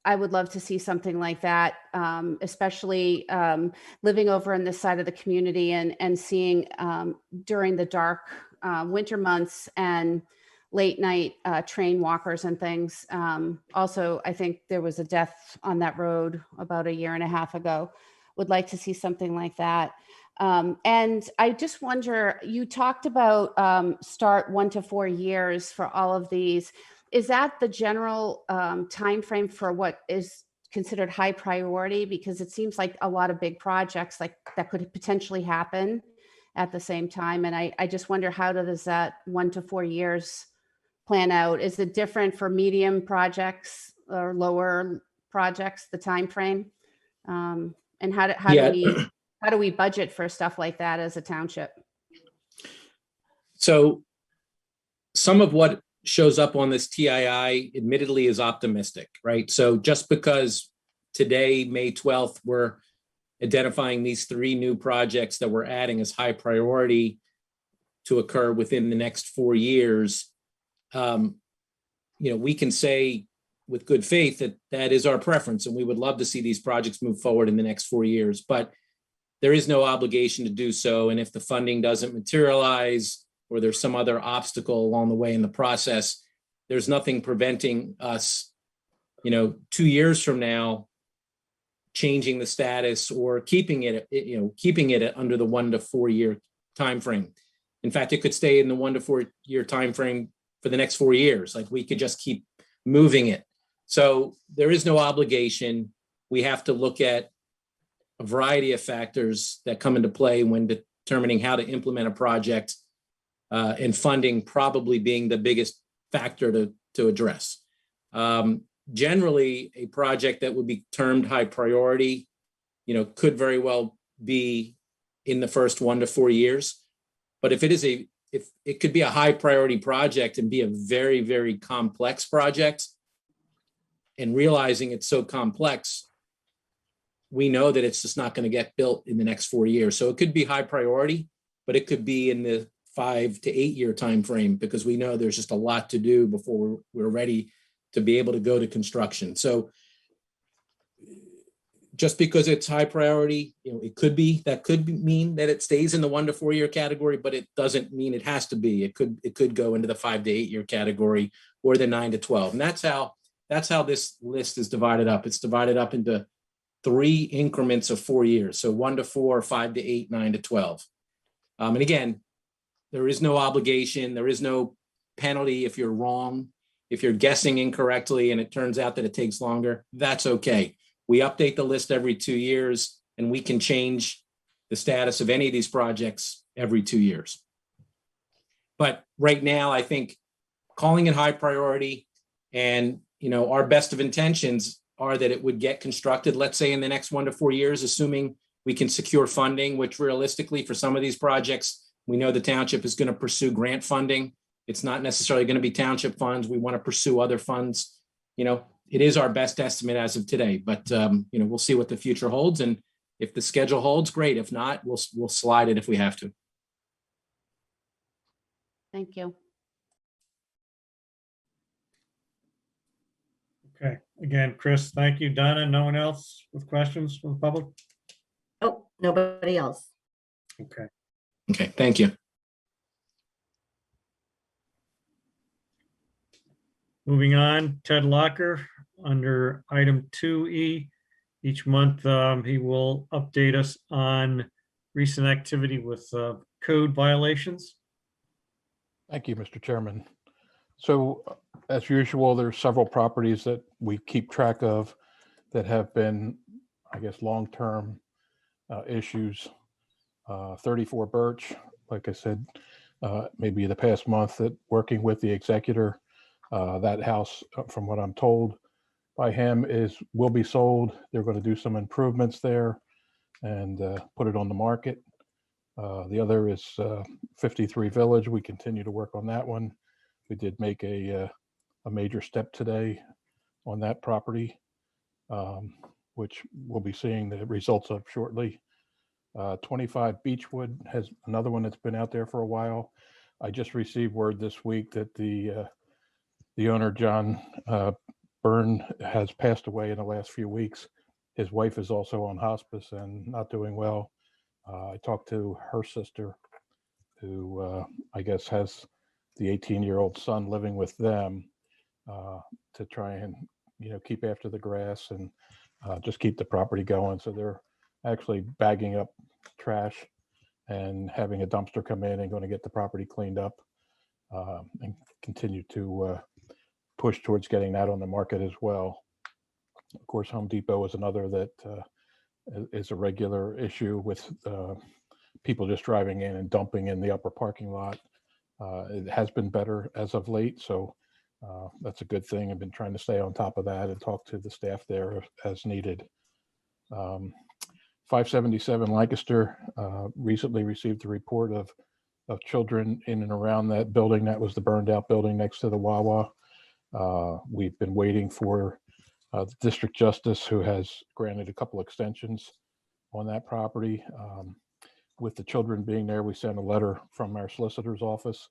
I would love to see something like that, especially living over on this side of the community and seeing during the dark winter months and late night train walkers and things. Also, I think there was a death on that road about 1.5 years ago. Would like to see something like that. And I just wonder, you talked about start 1 to 4 years for all of these. Is that the general timeframe for what is considered high priority? Because it seems like a lot of big projects like that could potentially happen at the same time. And I just wonder, how does that 1 to 4 years plan out? Is it different for medium projects or lower projects, the timeframe? And how do we budget for stuff like that as a township? So some of what shows up on this TII admittedly is optimistic, right? So just because today, May 12th, we're identifying these 3 new projects that we're adding as high priority to occur within the next 4 years, we can say with good faith that that is our preference, and we would love to see these projects move forward in the next 4 years, but there is no obligation to do so. And if the funding doesn't materialize, or there's some other obstacle along the way in the process, there's nothing preventing us, 2 years from now, changing the status or keeping it under the 1 to 4 year timeframe. In fact, it could stay in the 1 to 4 year timeframe for the next 4 years. Like, we could just keep moving it. So there is no obligation. We have to look at a variety of factors that come into play when determining how to implement a project, and funding probably being the biggest factor to address. Generally, a project that would be termed high priority, could very well be in the first 1 to 4 years. But if it could be a high priority project and be a very, very complex project, and realizing it's so complex, we know that it's just not going to get built in the next 4 years. So it could be high priority, but it could be in the 5 to 8 year time frame, because we know there's just a lot to do before we're ready to be able to go to construction. So just because it's high priority, it could mean that it stays in the 1 to 4 year category, but it doesn't mean it has to be. It could go into the 5 to 8 year category, or the 9 to 12. And that's how this list is divided up. It's divided up into 3 increments of 4 years. So 1 to 4, 5 to 8, 9 to 12. And again, there is no obligation. There is no penalty if you're wrong. If you're guessing incorrectly and it turns out that it takes longer, that's okay. We update the list every 2 years, and we can change the status of any of these projects every 2 years. But right now, I think calling it high priority, and our best of intentions are that it would get constructed, let's say in the next 1 to 4 years, assuming we can secure funding, which realistically for some of these projects, we know the township is going to pursue grant funding. It's not necessarily going to be township funds. We want to pursue other funds. It is our best estimate as of today, but we'll see what the future holds. And if the schedule holds, great. If not, we'll slide it if we have to. Thank you. Okay, again, Chris, thank you. Donna, no one else with questions from the public? Oh, nobody else. Okay. Okay, thank you. Moving on, Ted Locker, under item 2E. Each month, he will update us on recent activity with code violations. Thank you, Mr. Chairman. So as usual, there's several properties that we keep track of that have been, I guess, long-term issues. 34 Birch, like I said, maybe the past month, that working with the executor, that house, from what I'm told by him, will be sold. They're going to do some improvements there and put it on the market. The other is 53 Village. We continue to work on that one. We did make a major step today on that property, which we'll be seeing the results of shortly. 25 Beechwood has another one that's been out there for a while. I just received word this week that the owner, John Byrne, has passed away in the last few weeks. His wife is also on hospice and not doing well. I talked to her sister, who I guess has the 18-year-old son living with them, to try and keep after the grass and just keep the property going. So they're actually bagging up trash and having a dumpster come in and going to get the property cleaned up, and continue to push towards getting that on the market as well. Of course, Home Depot is another that is a regular issue with people just driving in and dumping in the upper parking lot. It has been better as of late, so that's a good thing. I've been trying to stay on top of that and talk to the staff there as needed. 577 Lancaster recently received a report of children in and around that building. That was the burned out building next to the Wawa. We've been waiting for the district justice, who has granted a couple extensions on that property. With the children being there, we sent a letter from our solicitor's office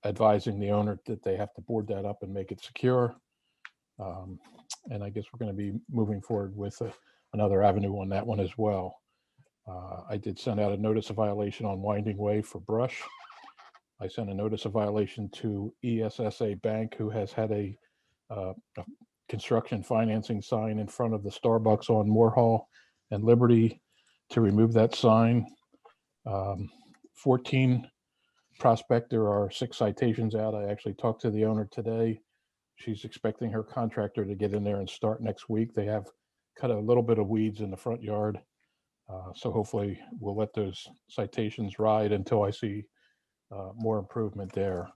advising the owner that they have to board that up and make it secure. And I guess we're going to be moving forward with another avenue on that one as well. I did send out a notice of violation on Winding Way for brush. I sent a notice of violation to ESSA Bank, who has had a construction financing sign in front of the Starbucks on Moore Hall and Liberty, to remove that sign. 14 Prospect, there are 6 citations out. I actually talked to the owner today. She's expecting her contractor to get in there and start next week. They have cut a little bit of weeds in the front yard. So hopefully we'll let those citations ride until I see more improvement there.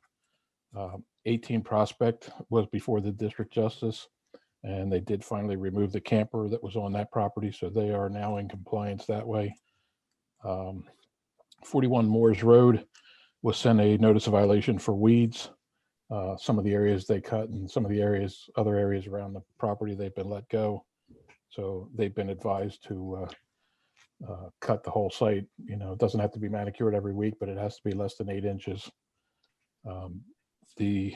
18 Prospect was before the district justice, and they did finally remove the camper that was on that property. So they are now in compliance that way. 41 Moores Road was sent a notice of violation for weeds. Some of the areas they cut and some of the other areas around the property, they've been let go. So they've been advised to cut the whole site. You know, it doesn't have to be manicured every week, but it has to be less than 8 inches. The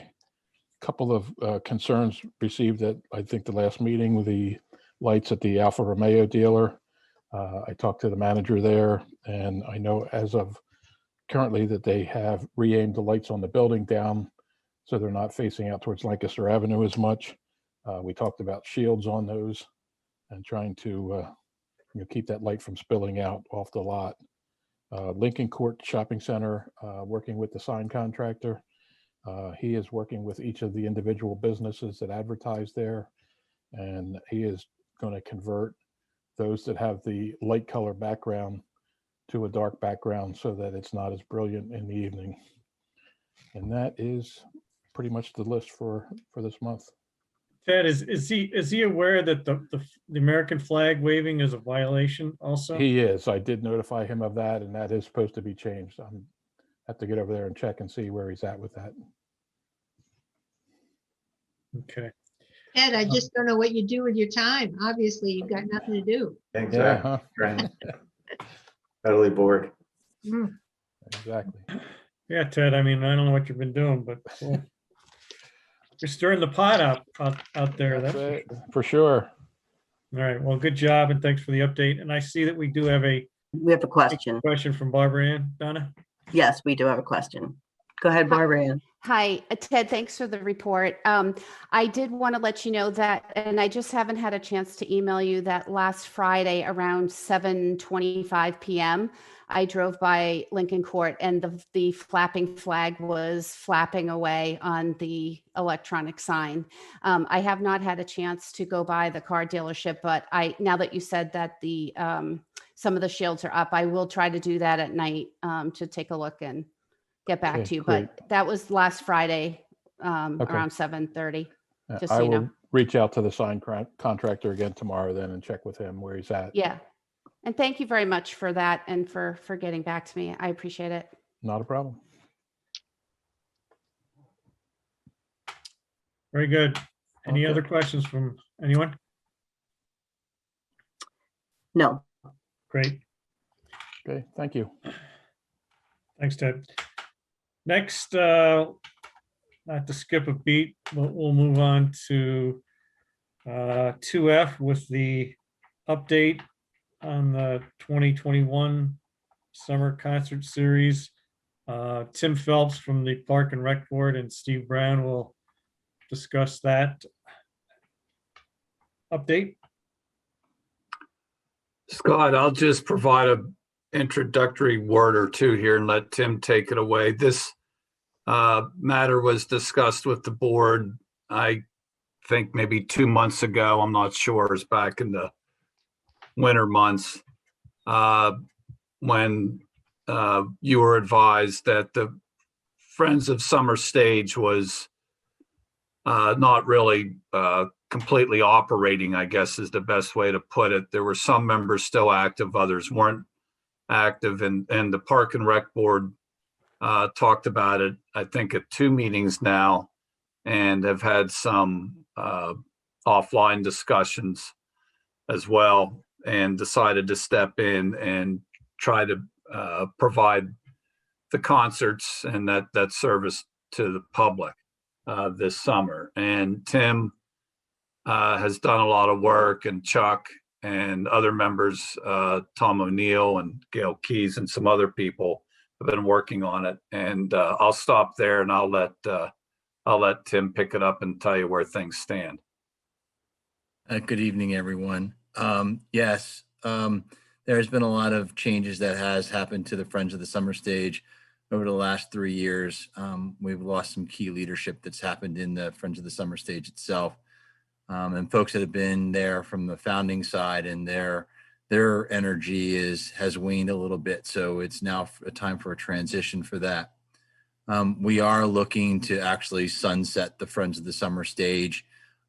couple of concerns received at, I think, the last meeting with the lights at the Alfa Romeo dealer. I talked to the manager there, and I know as of currently that they have re-aimed the lights on the building down so they're not facing out towards Lancaster Avenue as much. We talked about shields on those and trying to keep that light from spilling out off the lot. Lincoln Court Shopping Center, working with the sign contractor. He is working with each of the individual businesses that advertise there, and he is going to convert those that have the light color background to a dark background so that it's not as brilliant in the evening. And that is pretty much the list for this month. Ted, is he aware that the American flag waving is a violation also? He is. I did notify him of that, and that is supposed to be changed. I have to get over there and check and see where he's at with that. Okay. Ed, I just don't know what you do with your time. Obviously, you've got nothing to do. Exactly. Right. Totally bored. Mm. Exactly. Yeah, Ted, I mean, I don't know what you've been doing, but well, you're stirring the pot out there. That's for it, sure. for sure. All right. Well, good job, and thanks for the update. And I see that we do have a We have a question. question from Barbara Ann. Donna? Yes, we do have a question. Go ahead, Barbara Ann. Hi, Ted, thanks for the report. I did want to let you know that, and I just haven't had a chance to email you, that last Friday around 7:25 p.m., I drove by Lincoln Court and the flapping flag was flapping away on the electronic sign. I have not had a chance to go by the car dealership, but now that you said that some of the shields are up, I will try to do that at night to take a look and get back Okay, to you. great. But that was last Friday Okay. around 7:30. Just I so you will know. reach out to the sign contractor again tomorrow then and check with him where he's at. Yeah. And thank you very much for that and for getting back to me. I appreciate it. Not a problem. Very good. Any Okay. other questions from anyone? No. Great. Okay, thank you. Thanks, Ted. Next, not to skip a beat, we'll move on to 2F with the update on the 2021 Summer Concert Series. Tim Phelps from the Park and Rec Board and Steve Brown will discuss that update. Scott, I'll just provide an introductory word or two here and let Tim take it away. This matter was discussed with the board, I think maybe 2 months ago. I'm not sure. It's back in the winter months when you were advised that the Friends of Summer Stage was not really completely operating, I guess is the best way to put it. There were some members still active, others weren't active, and the Park and Rec Board talked about it, I think, at 2 meetings now, and have had some offline discussions as well, and decided to step in and try to provide the concerts and that service to the public this summer. And Tim has done a lot of work, and Chuck and other members, Tom O'Neill and Gail Keys and some other people have been working on it. And I'll stop there and I'll let Tim pick it up and tell you where things stand. Good evening, everyone. Yes, there's been a lot of changes that has happened to the Friends of the Summer Stage over the last 3 years. We've lost some key leadership that's happened in the Friends of the Summer Stage itself. And folks that have been there from the founding side, and their energy has waned a little bit. So it's now a time for a transition for that. We are looking to actually sunset the Friends of the Summer Stage.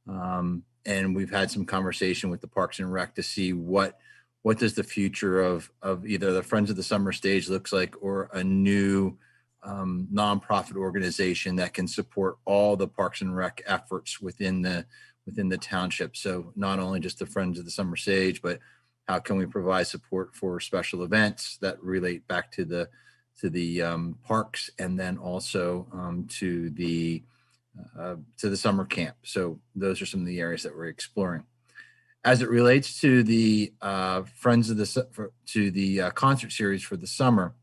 And we've had some conversation with the Parks and Rec to see what does the future of either the Friends of the Summer Stage looks like, or a new nonprofit organization that can support all the Parks and Rec efforts within the township. So not only just the Friends of the Summer Stage, but how can we provide support for special events that relate back to the parks, and then also to the summer camp. So those are some of the areas that we're exploring. As it relates to the concert series for the summer,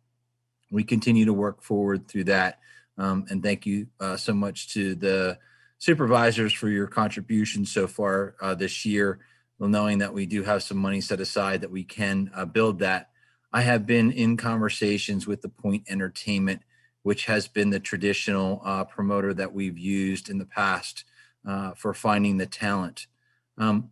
we continue to work forward through that. And thank you so much to the supervisors for your contributions so far this year. Well, knowing that we do have some money set aside that we can build that. I have been in conversations with the Point Entertainment, which has been the traditional promoter that we've used in the past for finding the talent.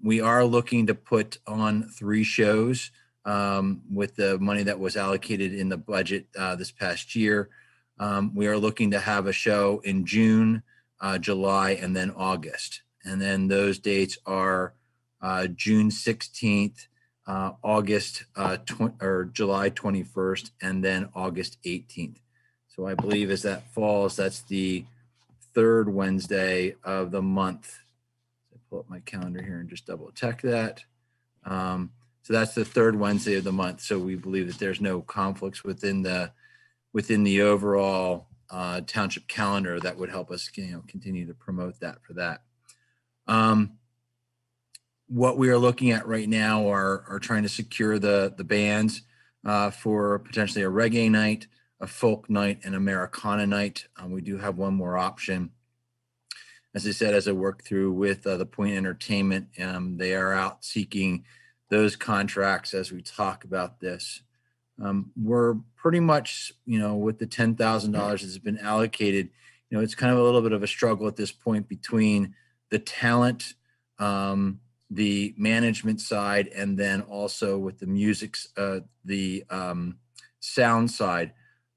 We are looking to put on 3 shows with the money that was allocated in the budget this past year. We are looking to have a show in June, July, and then August. And then those dates are June 16th, July 21st, and then August 18th. So I believe as that falls, that's the 3rd Wednesday of the month. So pull up my calendar here and just double check that. So that's the 3rd Wednesday of the month. So we believe that there's no conflicts within the overall township calendar that would help us, continue to promote that for that. What we are looking at right now are trying to secure the bands for potentially a reggae night, a folk night, and Americana night. We do have one more option. As I said, as I work through with the Point Entertainment, they are out seeking those contracts as we talk about this. We're pretty much, with the $10,000 that's been allocated, it's kind of a little bit of a struggle at this point between the talent, the management side, and then also with the music, the sound side.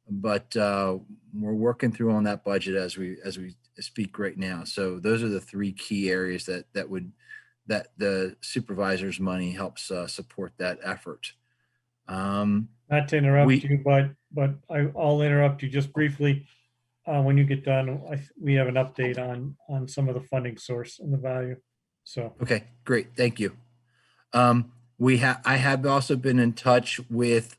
But we're working through on that budget as we speak right now. So those are the 3 key areas that the supervisor's money helps support that effort. Not to interrupt you, but I'll interrupt you just briefly. When you get done, we have an update on some of the funding source and the value. So okay, great, thank you. I have also been in touch with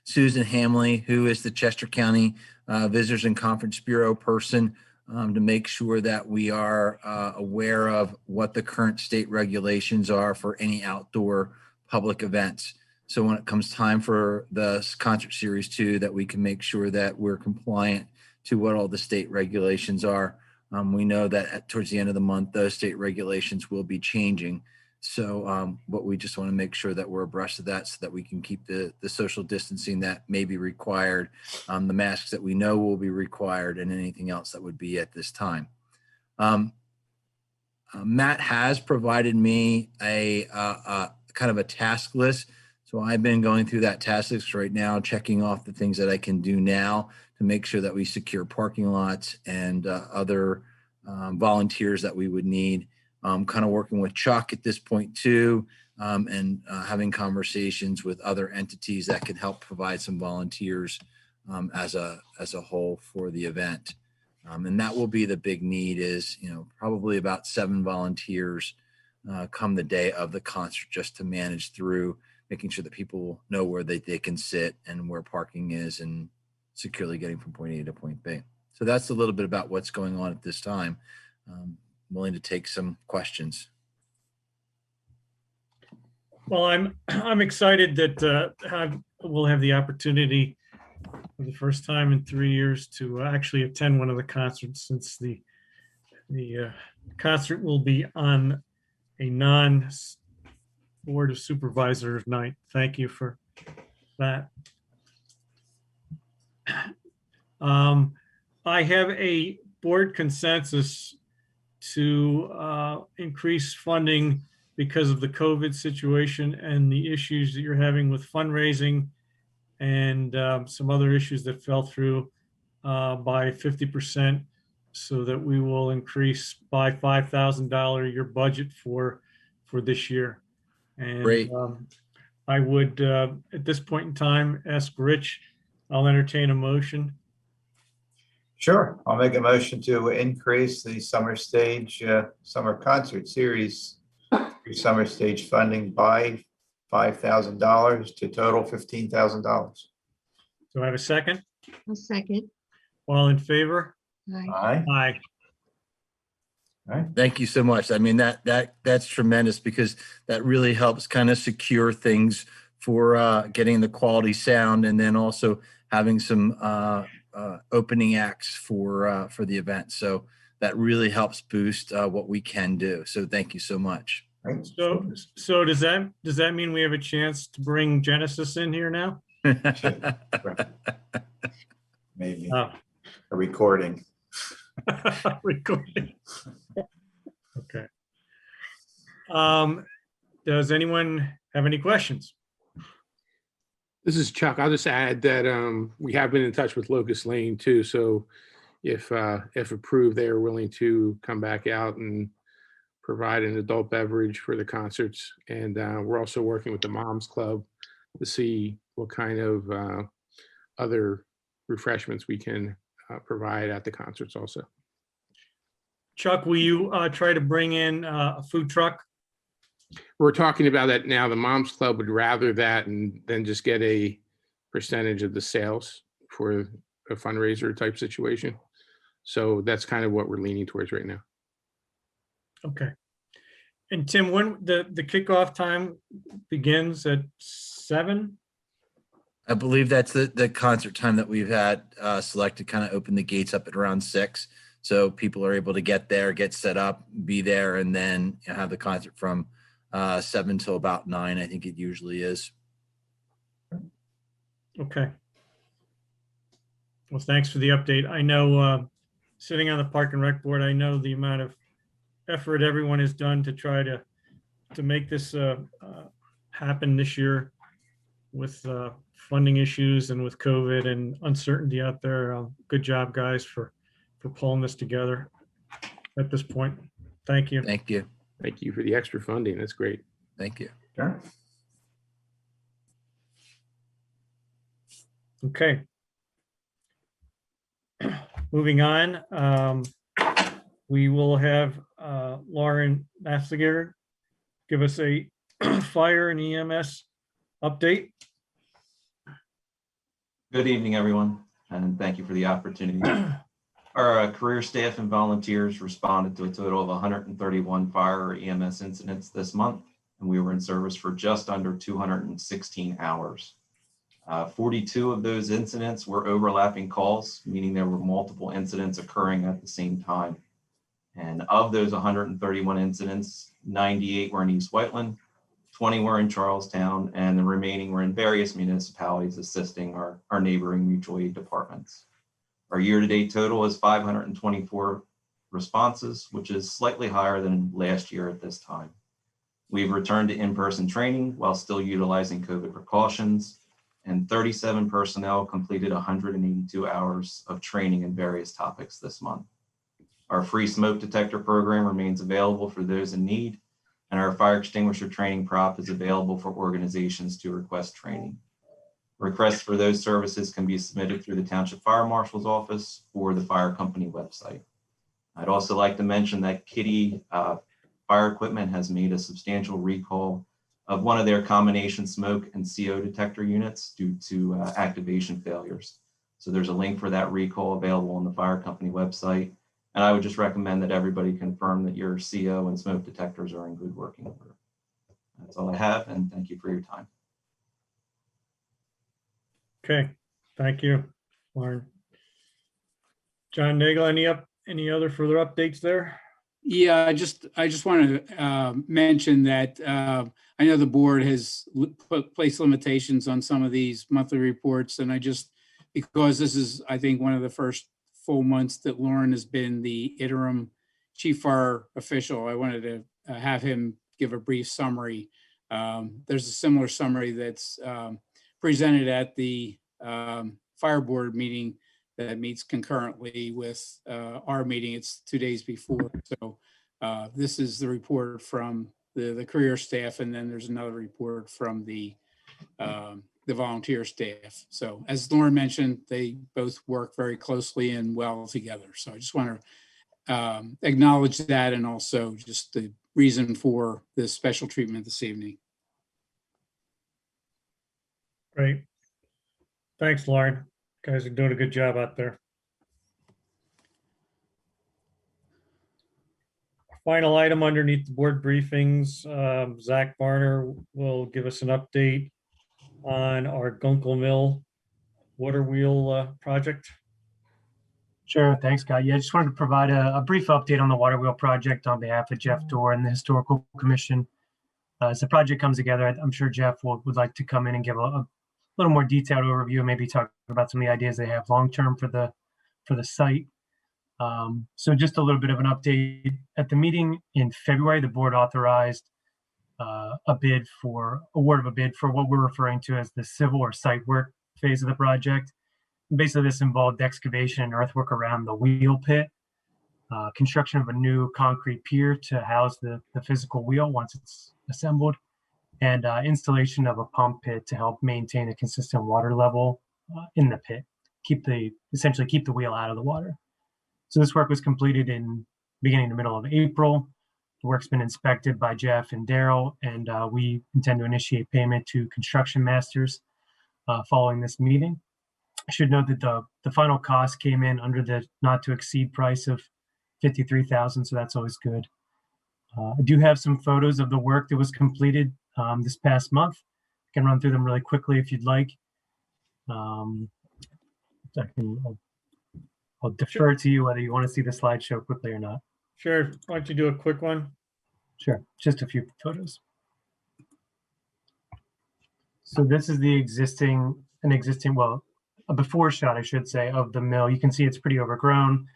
Susan Hamley, who is the Chester County Visitors and Conference Bureau person, to make sure that we are aware of what the current state regulations are for any outdoor public events. So when it comes time for the concert series 2, that we can make sure that we're compliant to what all the state regulations are. We know that towards the end of the month, those state regulations will be changing. So but we just want to make sure that we're abreast of that so that we can keep the social distancing that may be required, the masks that we know will be required, and anything else that would be at this time. Matt has provided me a kind of a task list. So I've been going through that task list right now, checking off the things that I can do now to make sure that we secure parking lots and other volunteers that we would need. Kind of working with Chuck at this point too, and having conversations with other entities that can help provide some volunteers as a whole for the event. And that will be the big need is, probably about 7 volunteers come the day of the concert just to manage through making sure that people know where they can sit and where parking is and securely getting from point A to point B. So that's a little bit about what's going on at this time. Willing to take some questions. Well, I'm excited that we'll have the opportunity for the first time in 3 years to actually attend one of the concerts, since the concert will be on a non-Board of Supervisors night. Thank you for that. I have a board consensus to increase funding because of the COVID situation and the issues that you're having with fundraising and some other issues that fell through by 50%, so that we will increase by $5,000 your budget for this year. And Great. I would, at this point in time, ask Rich, I'll entertain a motion. Sure, I'll make a motion to increase the summer stage, summer concert series, summer stage funding by $5,000 to total $15,000. Do I have a second? A second. All in favor? Aye. Aye. Aye. Thank you so much. I mean, that's tremendous, because that really helps kind of secure things for getting the quality sound, and then also having some opening acts for the event. So that really helps boost what we can do. So thank you so much. Right. So does that mean we have a chance to bring Genesis in here now? Maybe Oh. a recording. Recording. Okay. Does anyone have any questions? This is Chuck. I'll just add that we have been in touch with Locust Lane too. So if approved, they are willing to come back out and provide an adult beverage for the concerts. And we're also working with the Moms Club to see what kind of other refreshments we can provide at the concerts also. Chuck, will you try to bring in a food truck? We're talking about that now. The Moms Club would rather that and then just get a percentage of the sales for a fundraiser type situation. So that's kind of what we're leaning towards right now. Okay. And Tim, when the kickoff time begins at 7? I believe that's the concert time that we've had selected, kind of open the gates up at around 6. So people are able to get there, get set up, be there, and then have the concert from 7 till about 9, I think it usually is. Okay. Well, thanks for the update. I know, sitting on the Park and Rec Board, I know the amount of effort everyone has done to try to make this happen this year with funding issues and with COVID and uncertainty out there. Good job, guys, for pulling this together at this point. Thank you. Thank you. Thank you for the extra funding. That's great. Thank you. Sure. Okay. Moving on, we will have Lauren Massiger give us a fire and EMS update. Good evening, everyone, and thank you for the opportunity. Our career staff and volunteers responded to a total of 131 fire or EMS incidents this month, and we were in service for just under 216 hours. 42 of those incidents were overlapping calls, meaning there were multiple incidents occurring at the same time. And of those 131 incidents, 98 were in East Whiteland, 20 were in Charlestown, and the remaining were in various municipalities assisting our neighboring mutual aid departments. Our year-to-date total is 524 responses, which is slightly higher than last year at this time. We've returned to in-person training while still utilizing COVID precautions, and 37 personnel completed 182 hours of training in various topics this month. Our free smoke detector program remains available for those in need, and our fire extinguisher training prop is available for organizations to request training. Requests for those services can be submitted through the Township Fire Marshal's office or the fire company website. I'd also like to mention that Kitty Fire Equipment has made a substantial recall of one of their combination smoke and CO detector units due to activation failures. So there's a link for that recall available on the fire company website. And I would just recommend that everybody confirm that your CO and smoke detectors are in good working order. That's all I have, and thank you for your time. Okay, thank you, Lauren. John Nagel, any other further updates there? Yeah, I just want to mention that I know the board has placed limitations on some of these monthly reports, and because this is, I think, one of the first full months that Lauren has been the interim chief fire official, I wanted to have him give a brief summary. There's a similar summary that's presented at the fire board meeting that meets concurrently with our meeting. It's 2 days before. So this is the report from the career staff, and then there's another report from the volunteer staff. So as Lauren mentioned, they both work very closely and well together. So I just want to acknowledge that, and also just the reason for this special treatment this evening. Great. Thanks, Lauren. Guys are doing a good job out there. Final item underneath the board briefings, Zach Barner will give us an update on our Gunkel Mill water wheel project. Sure, thanks, Scott. Yeah, I just wanted to provide a brief update on the water wheel project on behalf of Jeff Dorr and the Historical Commission. As the project comes together, I'm sure Jeff would like to come in and give a little more detailed overview, maybe talk about some of the ideas they have long-term for the site. So just a little bit of an update. At the meeting in February, the board authorized award of a bid for what we're referring to as the civil or site work phase of the project. Basically, this involved excavation and earthwork around the wheel pit, construction of a new concrete pier to house the physical wheel once it's assembled, and installation of a pump pit to help maintain a consistent water level in the pit, essentially keep the wheel out of the water. So this work was completed in beginning to middle of April. The work's been inspected by Jeff and Daryl, and we intend to initiate payment to construction masters following this meeting. I should note that the final cost came in under the not to exceed price of $53,000, so that's always good. I do have some photos of the work that was completed this past month. I can run through them really quickly if you'd like. I'll defer to you whether you want to see the slideshow quickly or not. Sure. Why don't you do a quick one? Sure, just a few photos. So this is the a before shot, I should say, of the mill. You can see it's pretty overgrown.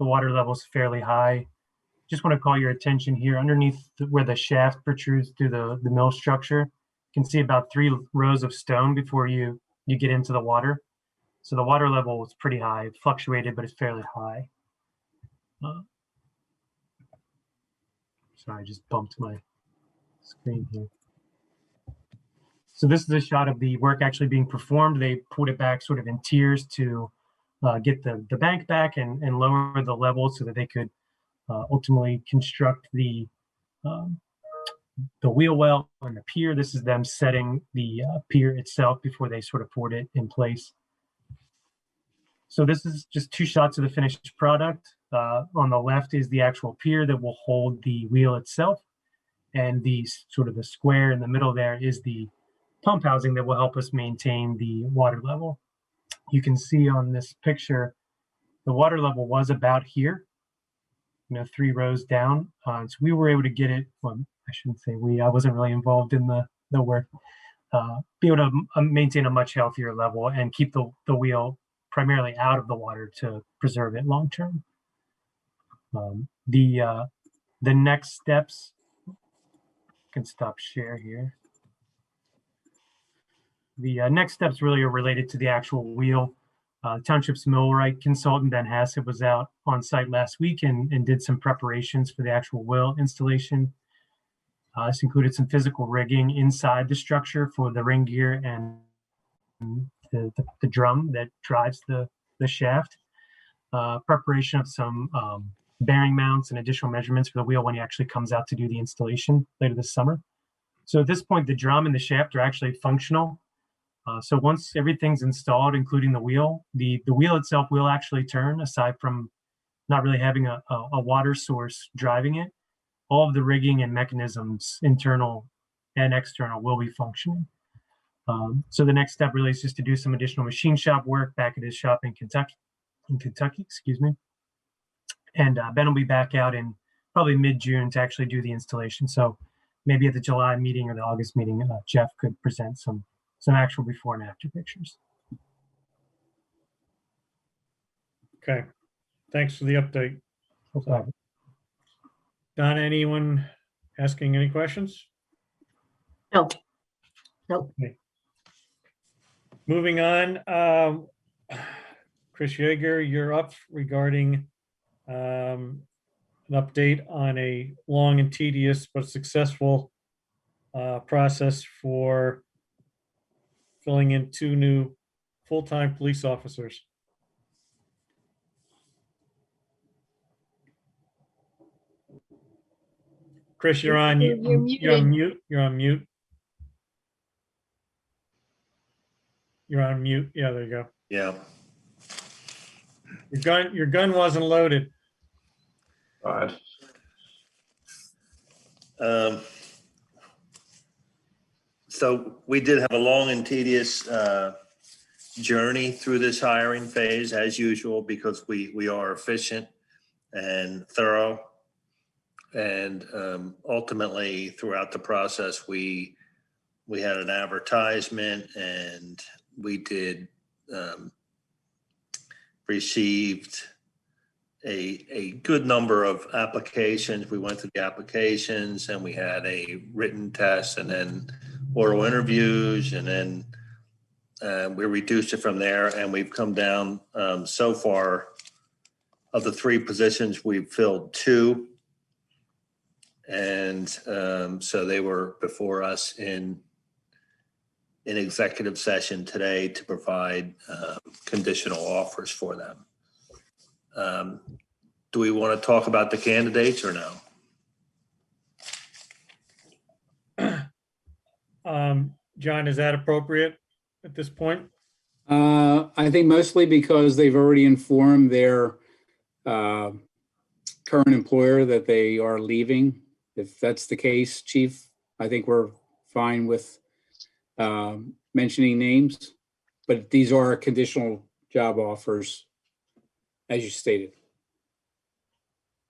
The water level is fairly high. Just want to call your attention here underneath where the shaft protrudes through the mill structure. You can see about 3 rows of stone before you get into the water. So the water level is pretty high. It fluctuated, but it's fairly high. Sorry, I just bumped my screen here. So this is a shot of the work actually being performed. They pulled it back sort of in tiers to get the bank back and lower the level so that they could ultimately construct the wheel well and the pier. This is them setting the pier itself before they sort of poured it in place. So this is just 2 shots of the finished product. On the left is the actual pier that will hold the wheel itself. And the sort of the square in the middle there is the pump housing that will help us maintain the water level. You can see on this picture, the water level was about here, 3 rows down. So we were able to get it, well, I shouldn't say we, I wasn't really involved in the work, be able to maintain a much healthier level and keep the wheel primarily out of the water to preserve it long term. The next steps, I can stop share here. The next steps really are related to the actual wheel. Township's millwright consultant, Ben Hassett, was out on site last week and did some preparations for the actual wheel installation. This included some physical rigging inside the structure for the ring gear and the drum that drives the shaft. Preparation of some bearing mounts and additional measurements for the wheel when he actually comes out to do the installation later this summer. So at this point, the drum and the shaft are actually functional. So once everything's installed, including the wheel itself will actually turn, aside from not really having a water source driving it. All of the rigging and mechanisms, internal and external, will be functioning. So the next step really is just to do some additional machine shop work back at his shop in Kentucky, excuse me. And Ben will be back out in probably mid-June to actually do the installation. So maybe at the July meeting or the August meeting, Jeff could present some actual before and after pictures. Okay, thanks for the update. Okay. Donna, anyone asking any questions? No. Nope. Okay. Moving on, Chris Yeager, you're up regarding an update on a long and tedious but successful process for filling in 2 new full-time police officers. Chris, you're on. You're You're on muted. mute. You're on mute. You're on mute. Yeah, there you go. Yeah. Your gun wasn't loaded. God. So we did have a long and tedious journey through this hiring phase, as usual, because we are efficient and thorough. And ultimately, throughout the process, we had an advertisement, and we did received a good number of applications. We went through the applications, and we had a written test, and then oral interviews, and then we reduced it from there. And we've come down so far, of the 3 positions, we've filled 2. And so they were before us in executive session today to provide conditional offers for them. Do we want to talk about the candidates or no? John, is that appropriate at this point? I think mostly because they've already informed their current employer that they are leaving. If that's the case, Chief, I think we're fine with mentioning names, but these are conditional job offers, as you stated.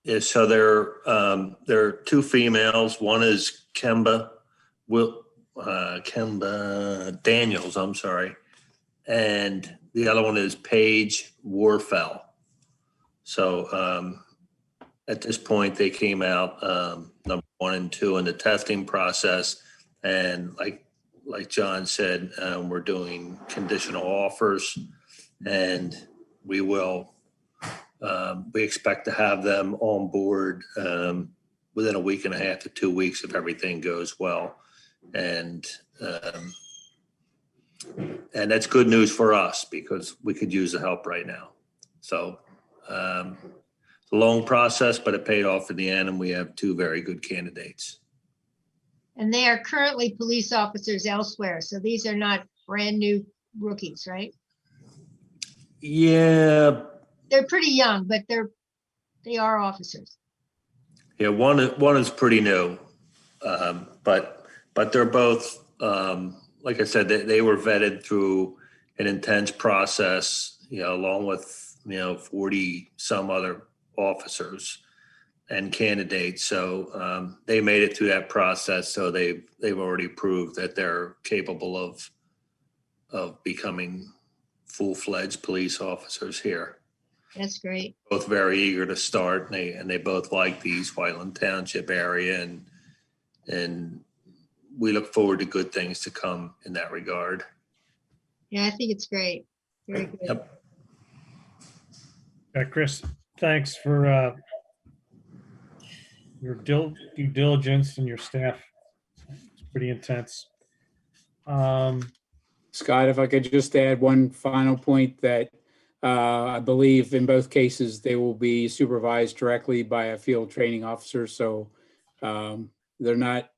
Yeah, so there are 2 females. One is Kemba Daniels, I'm sorry, and the other one is Paige Warfell. So at this point, they came out number 1 and 2 in the testing process, and like John said, we're doing conditional offers, and we expect to have them on board within a week and a half to 2 weeks if everything goes well, and that's good news for us because we could use the help right now. So. It's a long process, but it paid off in the end, and we have 2 very good candidates. And they are currently police officers elsewhere, so these are not brand new rookies, right? Yeah. They're pretty young, but they are officers. Yeah, one is pretty new, but they're both, like I said, they were vetted through an intense process, along with 40 some other officers and candidates. So they made it through that process. So they've already proved that they're capable of becoming full-fledged police officers here. That's great. Both very eager to start, and they both like the East Whiteland Township area, and we look forward to good things to come in that regard. Yeah, I think it's great. Very good. Yep. Chris, thanks for your due diligence and your staff. It's pretty intense. Scott, if I could just add one final point that I believe in both cases, they will be supervised directly by a field training officer. So they're not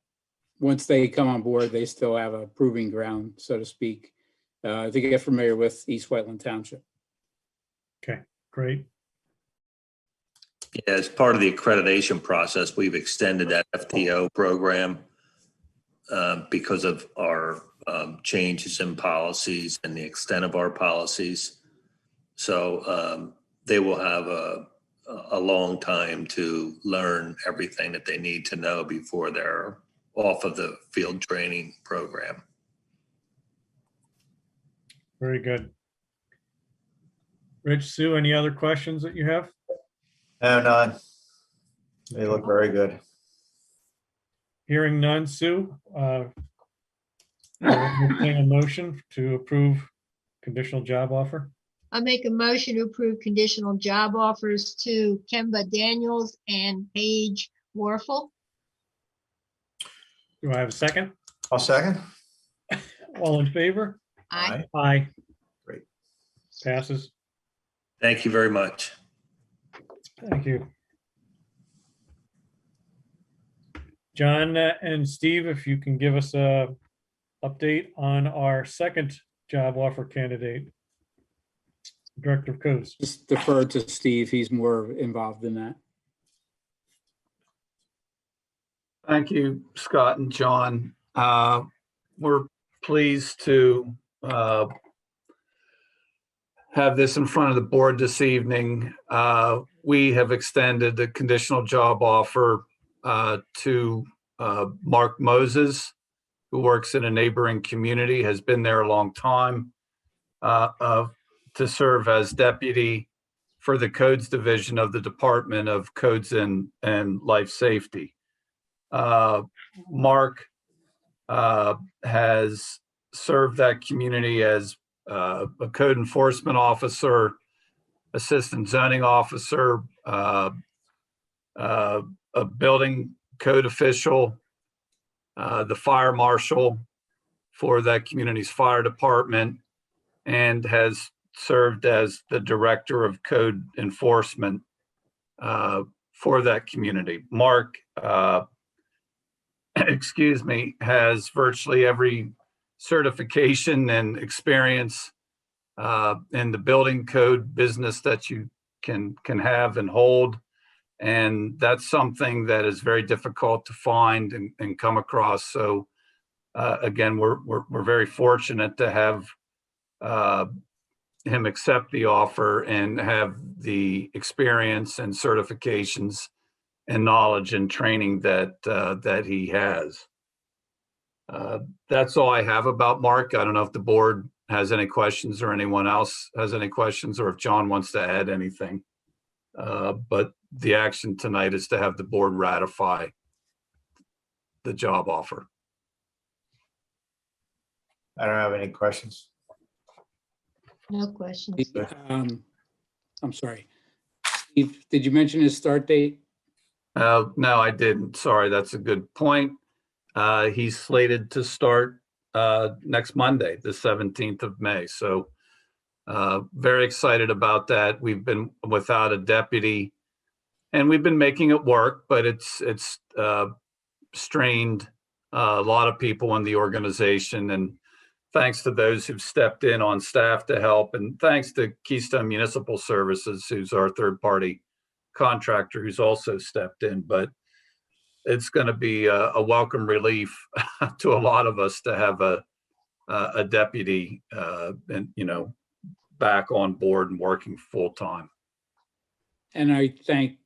once they come on board, they still have a proving ground, so to speak, to get familiar with East Whiteland Township. Okay, great. Yeah, as part of the accreditation process, we've extended that FTO program because of our changes in policies and the extent of our policies. So they will have a long time to learn everything that they need to know before they're off of the field training program. Very good. Rich, Sue, any other questions that you have? No, none. They look very good. Hearing none, Sue, I'll entertain a motion to approve conditional job offer. I'll make a motion to approve conditional job offers to Kemba Daniels and Paige Warfel. Do I have a second? I'll second. All in favor? Aye. Aye. Great. Passes. Thank you very much. Thank you. John and Steve, if you can give us a update on our second job offer candidate, Director of Codes. Just defer to Steve. He's more involved in that. Thank you, Scott and John. We're pleased to have this in front of the board this evening. We have extended the conditional job offer to Mark Moses, who works in a neighboring community, has been there a long time, to serve as deputy for the Codes Division of the Department of Codes and Life Safety. Mark has served that community as a code enforcement officer, assistant zoning officer, a building code official, the fire marshal for that community's fire department, and has served as the director of code enforcement for that community. Mark, excuse me, has virtually every certification and experience in the building code business that you can have and hold. And that's something that is very difficult to find and come across. So again, we're very fortunate to have him accept the offer and have the experience and certifications and knowledge and training that he has. That's all I have about Mark. I don't know if the board has any questions or anyone else has any questions, or if John wants to add anything. But the action tonight is to have the board ratify the job offer. I don't have any questions. No questions. I'm sorry. Steve, did you mention his start date? No, I didn't. Sorry, that's a good point. He's slated to start next Monday, the 17th of May. So very excited about that. We've been without a deputy and we've been making it work, but it's strained a lot of people in the organization. And thanks to those who've stepped in on staff to help, and thanks to Keystone Municipal Services, who's our third-party contractor, who's also stepped in. But it's going to be a welcome relief to a lot of us to have a deputy, and back on board and working full time. And I thank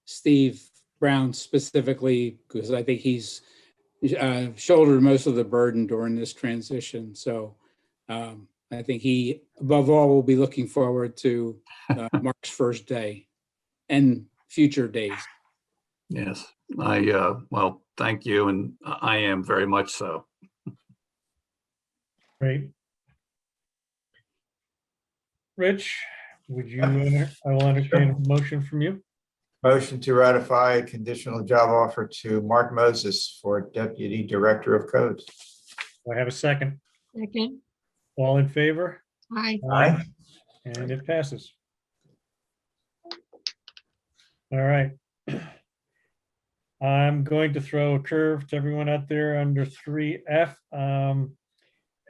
Steve Brown specifically, because I think he's shouldered most of the burden during this transition. So I think he, above all, will be looking forward to Mark's first day and future days. Yes, well, thank you. And I am very much so. Great. Rich, would you, I will entertain a motion from you. Motion to ratify a conditional job offer to Mark Moses for Deputy Director of Codes. Do I have a second? Second. All in favor? Aye. Aye. And it passes. All right. I'm going to throw a curve to everyone out there under 3F.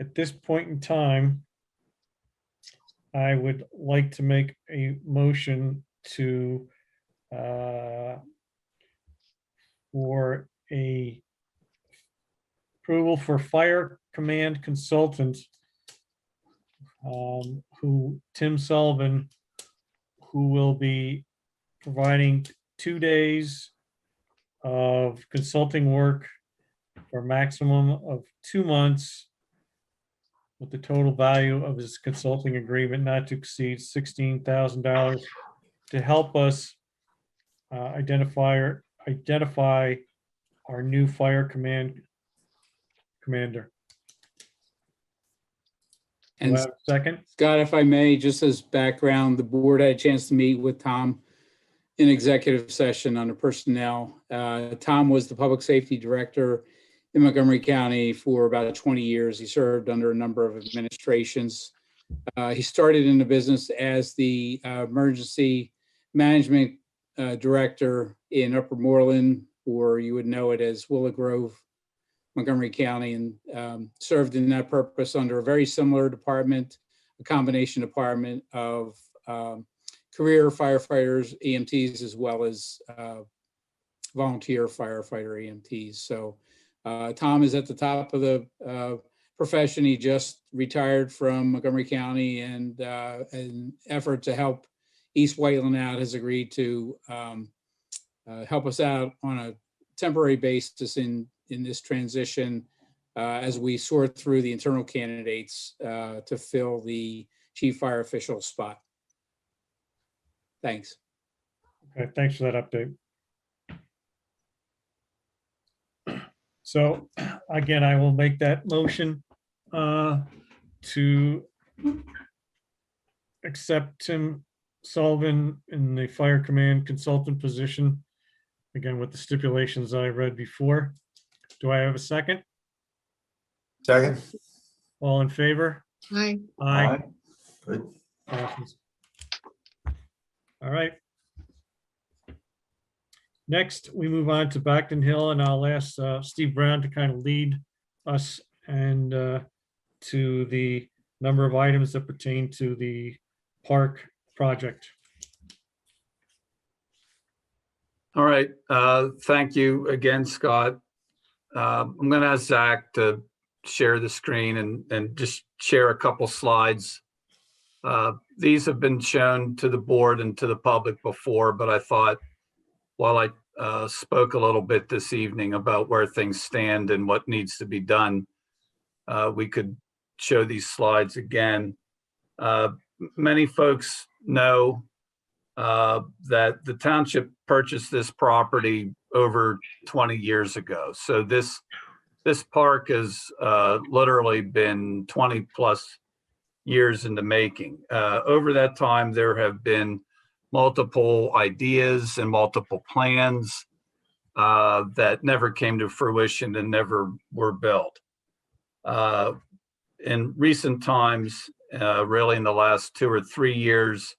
At this point in time, I would like to make a motion to for a approval for fire command consultant, who Tim Sullivan, who will be providing 2 days of consulting work for a maximum of 2 months, with the total value of his consulting agreement not to exceed $16,000, to help us identify our new fire commander. Do And I have a second? Scott, if I may, just as background, the board had a chance to meet with Tom in executive session on the personnel. Tom was the public safety director in Montgomery County for about 20 years. He served under a number of administrations. He started in the business as the emergency management director in Upper Moreland, or you would know it as Willow Grove, Montgomery County, and served in that purpose under a very similar department, a combination department of career firefighters, EMTs, as well as volunteer firefighter EMTs. So Tom is at the top of the profession. He just retired from Montgomery County, and an effort to help East Whiteland out, has agreed to help us out on a temporary basis in this transition as we sort through the internal candidates to fill the chief fire official spot. Thanks. Okay, thanks for that update. So again, I will make that motion to accept Tim Sullivan in the fire command consultant position, again, with the stipulations I read before. Do I have a second? Second. All in favor? Aye. Aye. Good. Passes. All right. Next, we move on to Backton Hill, and I'll ask Steve Brown to kind of lead us and to the number of items that pertain to the park project. All right, thank you again, Scott. I'm going to ask Zach to share the screen and just share a couple slides. These have been shown to the board and to the public before, but I thought while I spoke a little bit this evening about where things stand and what needs to be done, we could show these slides again. Many folks know that the township purchased this property over 20 years ago. So this park has literally been 20 plus years in the making. Over that time, there have been multiple ideas and multiple plans that never came to fruition and never were built. In recent times, really in the last 2 or 3 years,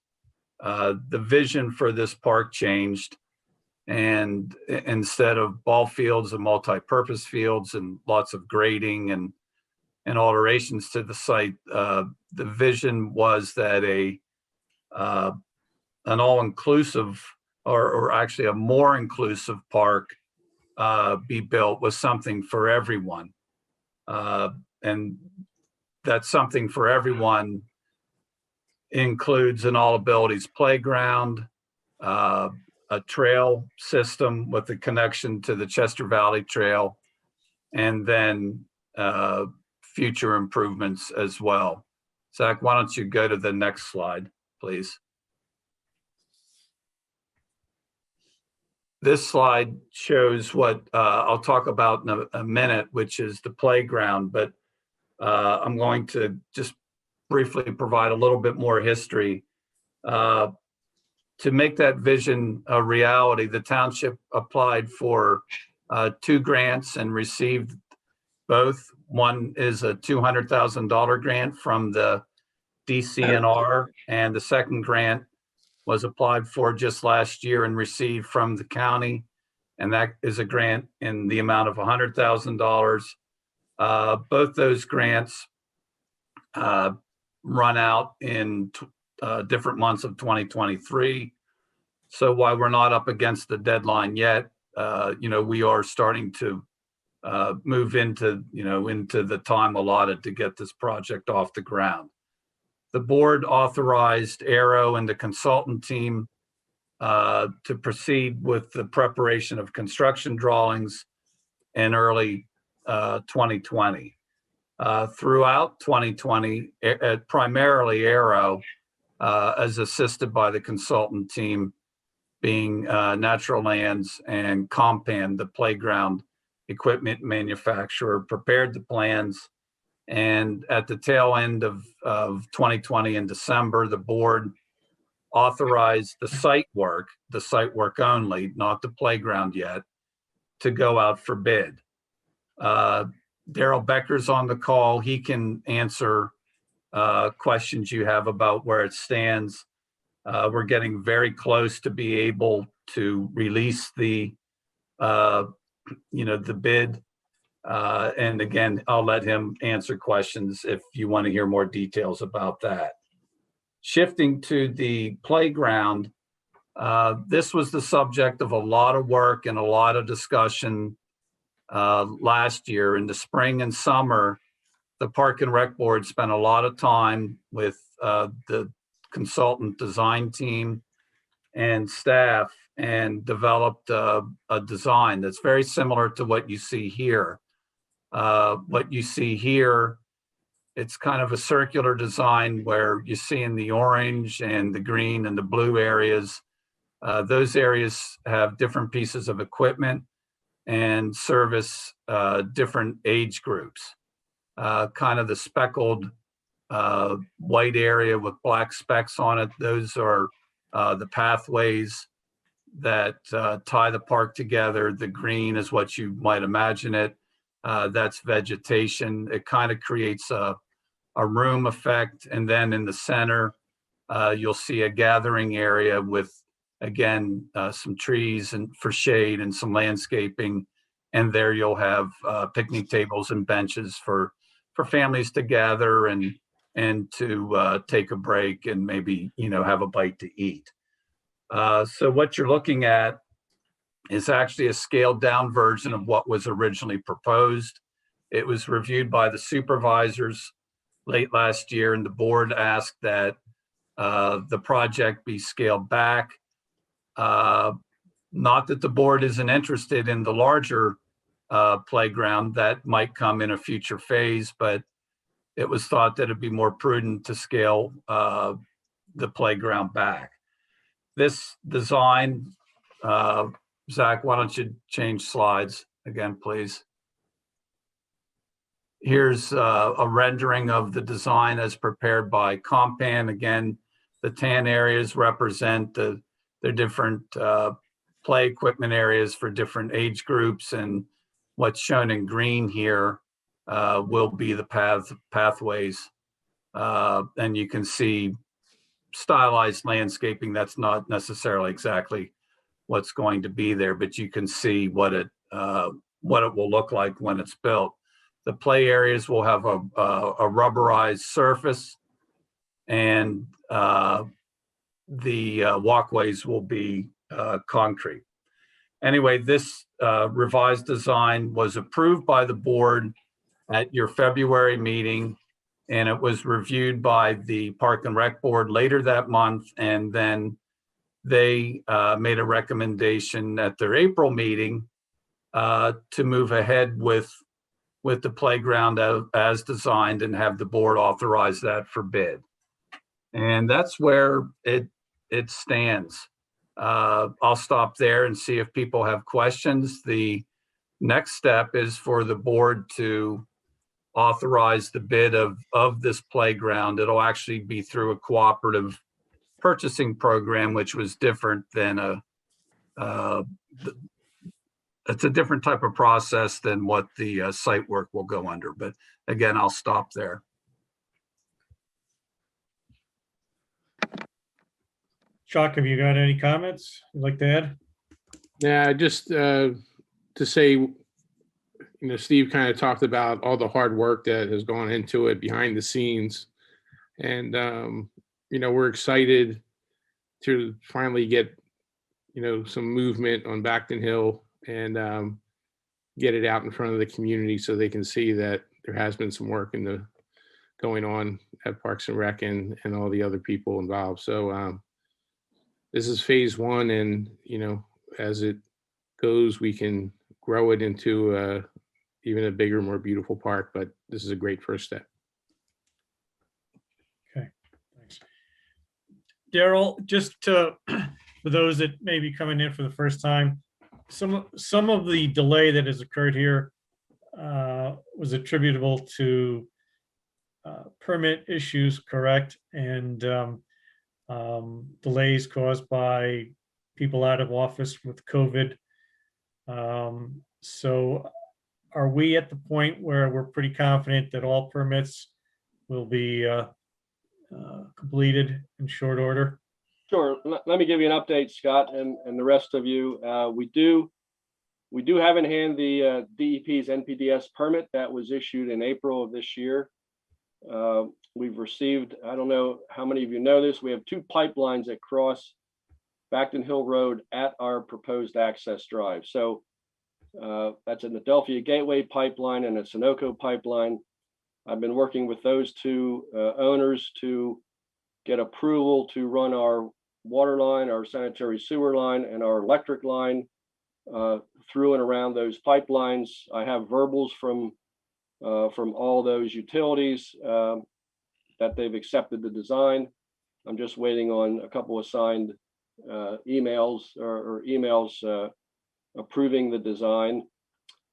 the vision for this park changed. And instead of ball fields and multi-purpose fields and lots of grading and alterations to the site, the vision was that an all-inclusive or actually a more inclusive park be built with something for everyone. And that something for everyone includes an all abilities playground, a trail system with a connection to the Chester Valley Trail, and then future improvements as well. Zach, why don't you go to the next slide, please? This slide shows what I'll talk about in a minute, which is the playground, but I'm going to just briefly provide a little bit more history. To make that vision a reality, the township applied for 2 grants and received both. One is a $200,000 grant from the DCNR, and the second grant was applied for just last year and received from the county and that is a grant in the amount of $100,000. Both those grants run out in different months of 2023. So while we're not up against the deadline yet, we are starting to move into the time allotted to get this project off the ground. The board authorized Aero and the consultant team to proceed with the preparation of construction drawings in early 2020. Throughout 2020, primarily Aero, as assisted by the consultant team, being Natural Lands and Compan, the playground equipment manufacturer, prepared the plans. And at the tail end of 2020 in December, the board authorized the site work only, not the playground yet, to go out for bid. Daryl Becker's on the call. He can answer questions you have about where it stands. We're getting very close to be able to release the bid. And again, I'll let him answer questions if you want to hear more details about that. Shifting to the playground, this was the subject of a lot of work and a lot of discussion last year. In the spring and summer, the Park and Rec Board spent a lot of time with the consultant design team and staff and developed a design that's very similar to what you see here. What you see here, it's kind of a circular design where you see in the orange and the green and the blue areas. Those areas have different pieces of equipment and service different age groups. Kind of the speckled white area with black specks on it, those are the pathways that tie the park together. The green is what you might imagine it. That's vegetation. It kind of creates a room effect. And then in the center, you'll see a gathering area with, again, some trees and for shade and some landscaping. And there you'll have picnic tables and benches for families to gather and to take a break and maybe, have a bite to eat. So what you're looking at is actually a scaled down version of what was originally proposed. It was reviewed by the supervisors late last year, and the board asked that the project be scaled back. Not that the board isn't interested in the larger playground that might come in a future phase, but it was thought that it'd be more prudent to scale the playground back. This design, Zach, why don't you change slides again, please? Here's a rendering of the design as prepared by Compan. Again, the tan areas represent the different play equipment areas for different age groups, and what's shown in green here will be the pathways. And you can see stylized landscaping. That's not necessarily exactly what's going to be there, but you can see what it will look like when it's built. The play areas will have a rubberized surface, and the walkways will be concrete. Anyway, this revised design was approved by the board at your February meeting, and it was reviewed by the Park and Rec Board later that month, and then they made a recommendation at their April meeting to move ahead with the playground as designed and have the board authorize that for bid. And that's where it stands. I'll stop there and see if people have questions. The next step is for the board to authorize the bid of this playground. It'll actually be through a cooperative purchasing program, which was different than it's a different type of process than what the site work will go under. But again, I'll stop there. Chuck, have you got any comments you'd like to add? Yeah, just to say, Steve kind of talked about all the hard work that has gone into it behind the scenes. And, we're excited to finally get, some movement on Backton Hill and get it out in front of the community so they can see that there has been some work going on at Parks and Rec and all the other people involved. So this is phase one, and, as it goes, we can grow it into even a bigger, more beautiful park, but this is a great first step. Okay, thanks. Daryl, just to, for those that may be coming in for the first time, some of the delay that has occurred here was attributable to permit issues, correct? And delays caused by people out of office with COVID. So are we at the point where we're pretty confident that all permits will be completed in short order? Sure. Let me give you an update, Scott, and the rest of you. We do have in hand the DEP's NPDS permit that was issued in April of this year. We've received, I don't know how many of you know this, we have 2 pipelines that cross Backton Hill Road at our proposed access drive. So that's an Adelphia Gateway pipeline and a Sunoco pipeline. I've been working with those 2 owners to get approval to run our water line, our sanitary sewer line, and our electric line through and around those pipelines. I have verbals from all those utilities that they've accepted the design. I'm just waiting on a couple of signed emails or emails approving the design.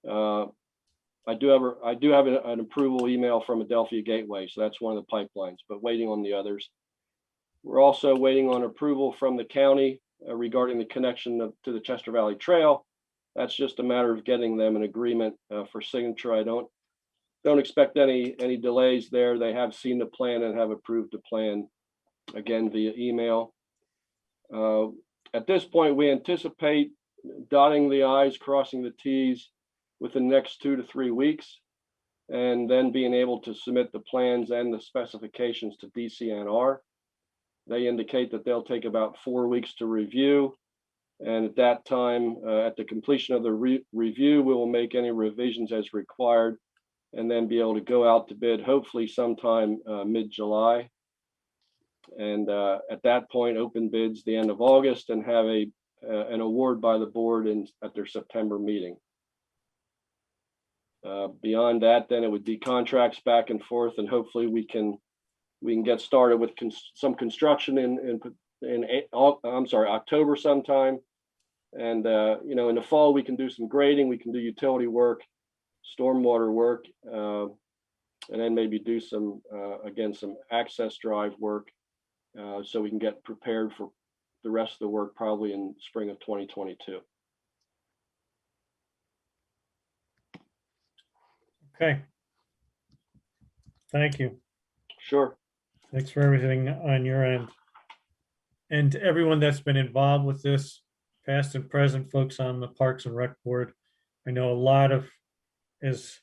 I do have an approval email from Adelphia Gateway, so that's one of the pipelines, but waiting on the others. We're also waiting on approval from the county regarding the connection to the Chester Valley Trail. That's just a matter of getting them an agreement for signature. I don't expect any delays there. They have seen the plan and have approved the plan, again, via email. At this point, we anticipate dotting the i's, crossing the t's within the next 2 to 3 weeks, and then being able to submit the plans and the specifications to DCNR. They indicate that they'll take about 4 weeks to review. And at that time, at the completion of the review, we will make any revisions as required and then be able to go out to bid, hopefully sometime mid-July. And at that point, open bids the end of August and have an award by the board at their September meeting. Beyond that, then it would be contracts back and forth, and hopefully we can get started with some construction in October sometime. And in the fall, we can do some grading, we can do utility work, stormwater work, and then maybe do some access drive work, so we can get prepared for the rest of the work probably in spring of 2022. Okay. Thank you. Sure. Thanks for everything on your end. And to everyone that's been involved with this, past and present folks on the Parks and Rec Board. I know a lot of, as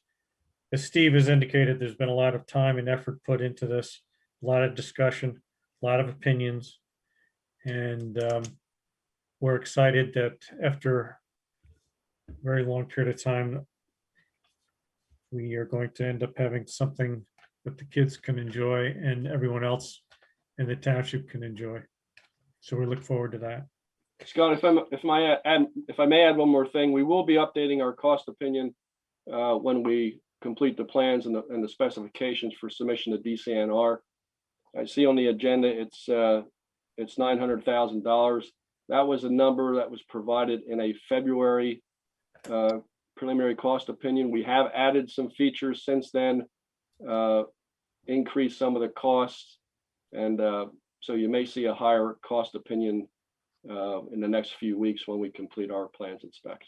Steve has indicated, there's been a lot of time and effort put into this, a lot of discussion, a lot of opinions. And we're excited that after a very long period of time, we are going to end up having something that the kids can enjoy and everyone else in the township can enjoy. So we look forward to that. Scott, if I may add one more thing, we will be updating our cost opinion when we complete the plans and the specifications for submission to DCNR. I see on the agenda it's $900,000. That was a number that was provided in a February preliminary cost opinion. We have added some features since then, increased some of the costs, and so you may see a higher cost opinion in the next few weeks when we complete our plans and specs.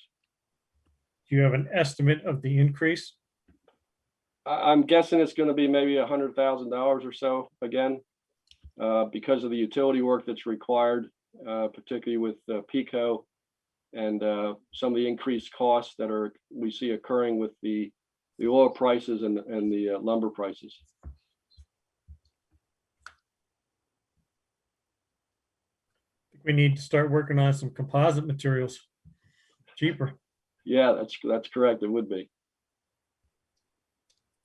Do you have an estimate of the increase? I'm guessing it's going to be maybe $100,000 or so again, because of the utility work that's required, particularly with PICO and some of the increased costs that we see occurring with the oil prices and the lumber prices. We need to start working on some composite materials. Cheaper. Yeah, that's correct. It would be.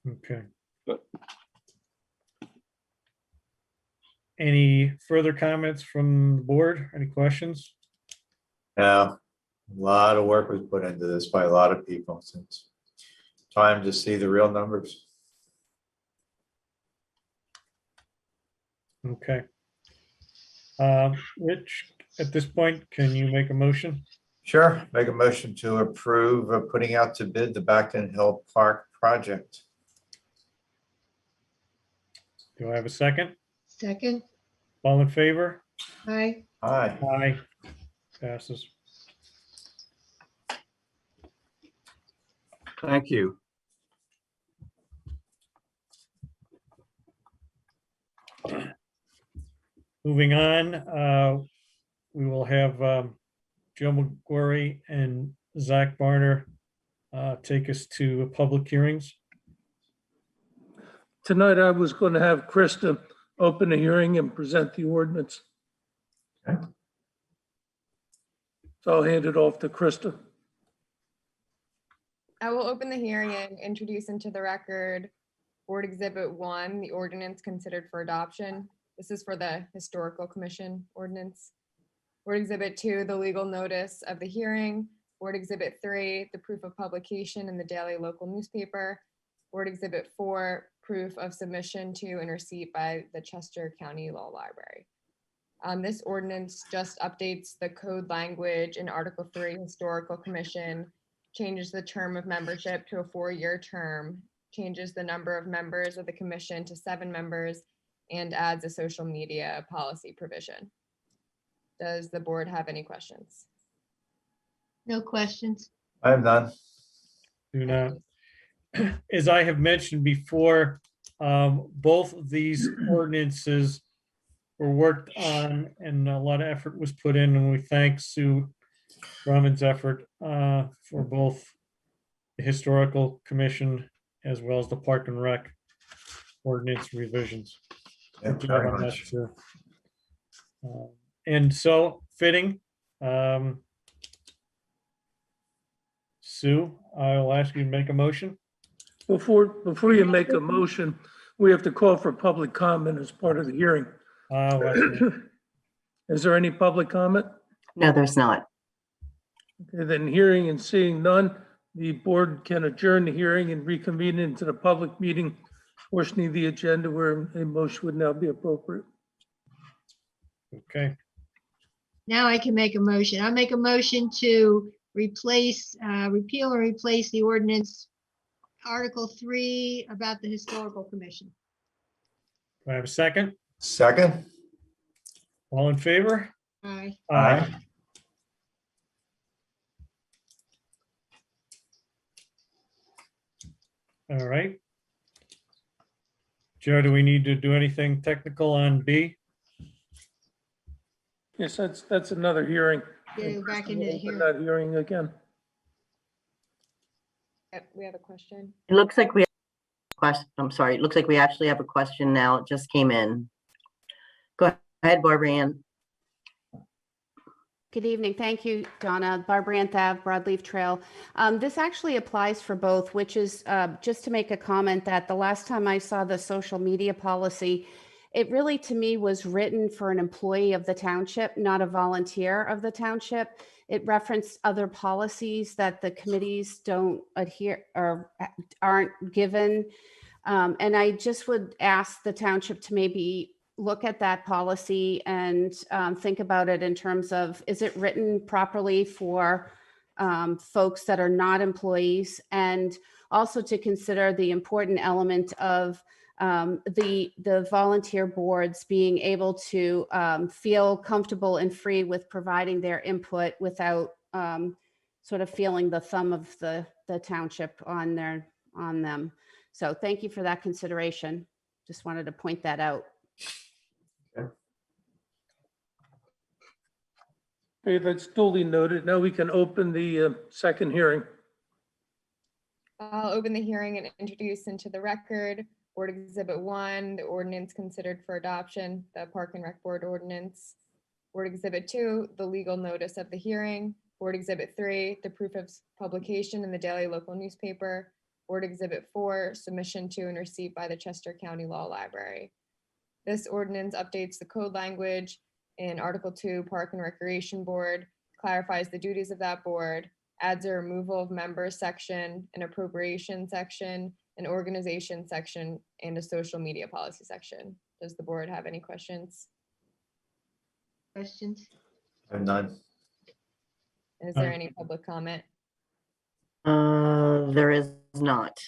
Okay. But any further comments from the board? Any questions? Yeah, a lot of work was put into this by a lot of people since time to see the real numbers. Okay. Rich, at this point, can you make a motion? Sure, make a motion to approve of putting out to bid the Backton Hill Park project. Do I have a second? Second, All in favor? aye. Aye. Aye. Passes. Thank you. Moving on, we will have Joe McGuire and Zach Barner take us to public hearings. Tonight, I was going to have Krista open a hearing and present the ordinance. Okay. So I'll hand it off to Krista. I will open the hearing and introduce into the record Board Exhibit 1, the ordinance considered for adoption. This is for the Historical Commission ordinance. Board Exhibit 2, the legal notice of the hearing. Board Exhibit 3, the proof of publication in the daily local newspaper. Board Exhibit 4, proof of submission to and receipt by the Chester County Law Library. This ordinance just updates the code language in Article 3 Historical Commission, changes the term of membership to a 4-year term, changes the number of members of the commission to 7 members, and adds a social media policy provision. Does the board have any questions? No questions. I have none. Do not. As I have mentioned before, both of these ordinances were worked on and a lot of effort was put in, and we thank Sue Drummond's effort for both the Historical Commission as well as the Park and Rec ordinance revisions. Yeah, Good job very on that, much. Sue. And so fitting, Sue, I'll ask you to make a motion. Before you make a motion, we have to call for public comment as part of the hearing. That's right. Is there any public comment? No, there's not. Okay, then hearing and seeing none, the board can adjourn the hearing and reconvene into the public meeting portion of the agenda where a motion would now be appropriate. Okay. Now I can make a motion. I'll make a motion to replace, repeal and replace the ordinance, Article 3 about the Historical Commission. Do I have a second? Second? All in favor? Aye. Aye. All right. Joe, do we need to do anything technical on B? Yes, that's another hearing. Yeah, go back into the Open hearing. that hearing again. Yep, we have a question. It looks like we have a question. I'm sorry. It looks like we actually have a question now. It just came in. Go ahead, Barbara Ann. Good evening. Thank you, Donna. Barbara Ann Thav, Broadleaf Trail. This actually applies for both, which is just to make a comment that the last time I saw the social media policy, it really to me was written for an employee of the township, not a volunteer of the township. It referenced other policies that the committees don't adhere or aren't given. And I just would ask the township to maybe look at that policy and think about it in terms of, is it written properly for folks that are not employees? And also to consider the important element of the volunteer boards being able to feel comfortable and free with providing their input without sort of feeling the thumb of the township on them. So thank you for that consideration. Just wanted to point that out. Okay, that's duly noted. Now we can open the second hearing. I'll open the hearing and introduce into the record Board Exhibit 1, the ordinance considered for adoption, the Park and Rec Board ordinance. Board Exhibit 2, the legal notice of the hearing. Board Exhibit 3, the proof of publication in the daily local newspaper. Board Exhibit 4, submission to and receipt by the Chester County Law Library. This ordinance updates the code language in Article 2, Park and Recreation Board, clarifies the duties of that board, adds a removal of members section, an appropriation section, an organization section, and a social media policy section. Does the board have any questions? Questions? I'm none. Is there any public comment? There is not.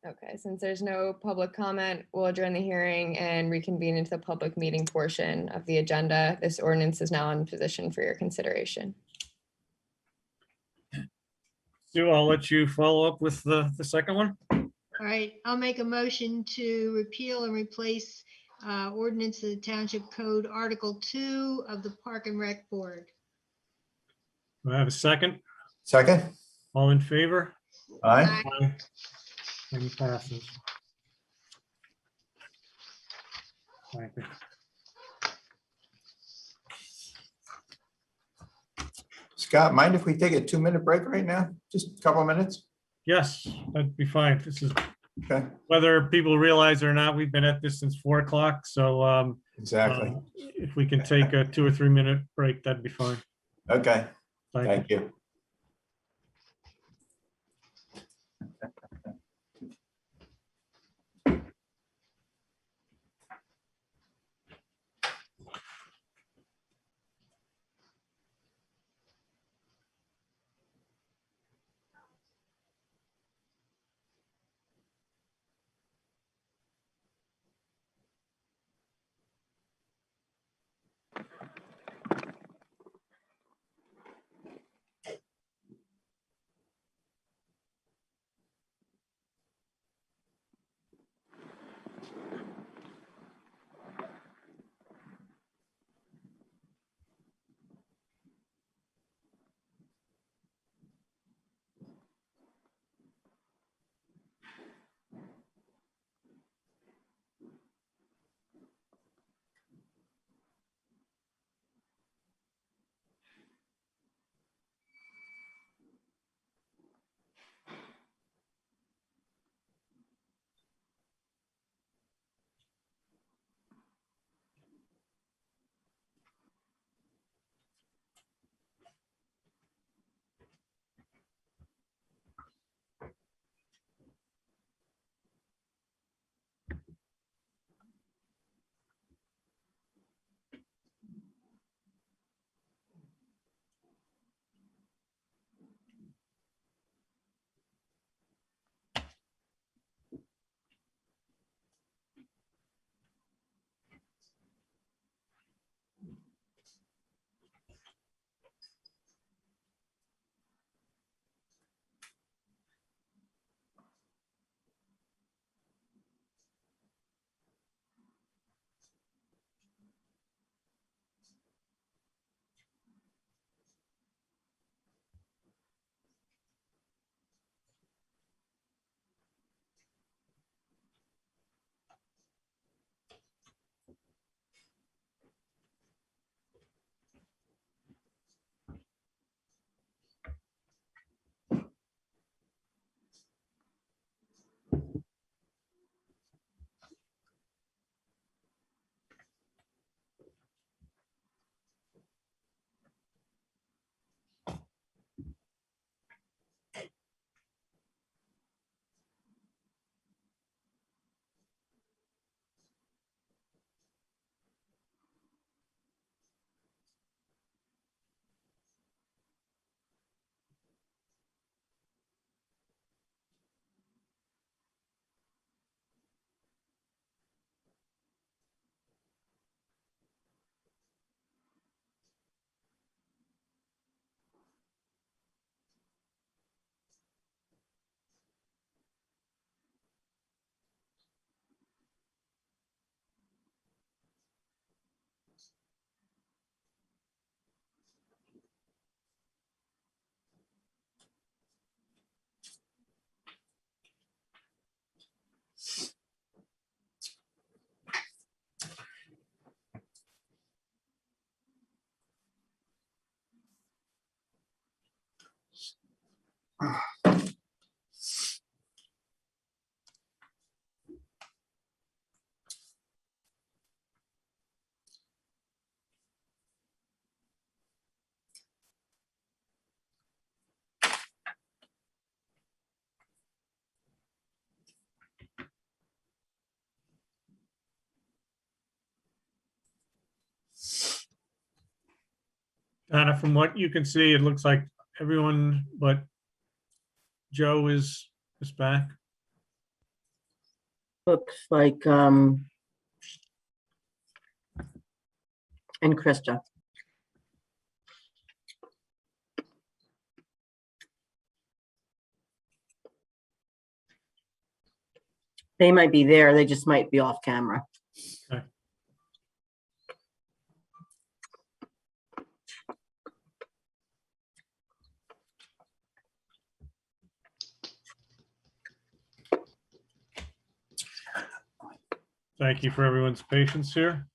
Okay, since there's no public comment, we'll adjourn the hearing and reconvene into the public meeting portion of the agenda. This ordinance is now in position for your consideration. Sue, I'll let you follow up with the second one. All right, I'll make a motion to repeal and replace ordinance of the Township Code, Article 2 of the Park and Rec Board. Do I have a second? Second? All in favor? Aye. Aye. Any passes? Thank you. Scott, mind if we take a 2-minute break right now? Just a couple of minutes? Yes, that'd be fine. This is, Okay, whether people realize it or not, we've been at this since 4 o'clock. So exactly. if we can take a 2 or 3 minute break, that'd be fine. Okay, Thank you. thank you. Donna, from what you can see, it looks like everyone but Joe is back. Looks like, and Krista. They might be there, they just might be off camera. Okay. Thank you for everyone's patience here.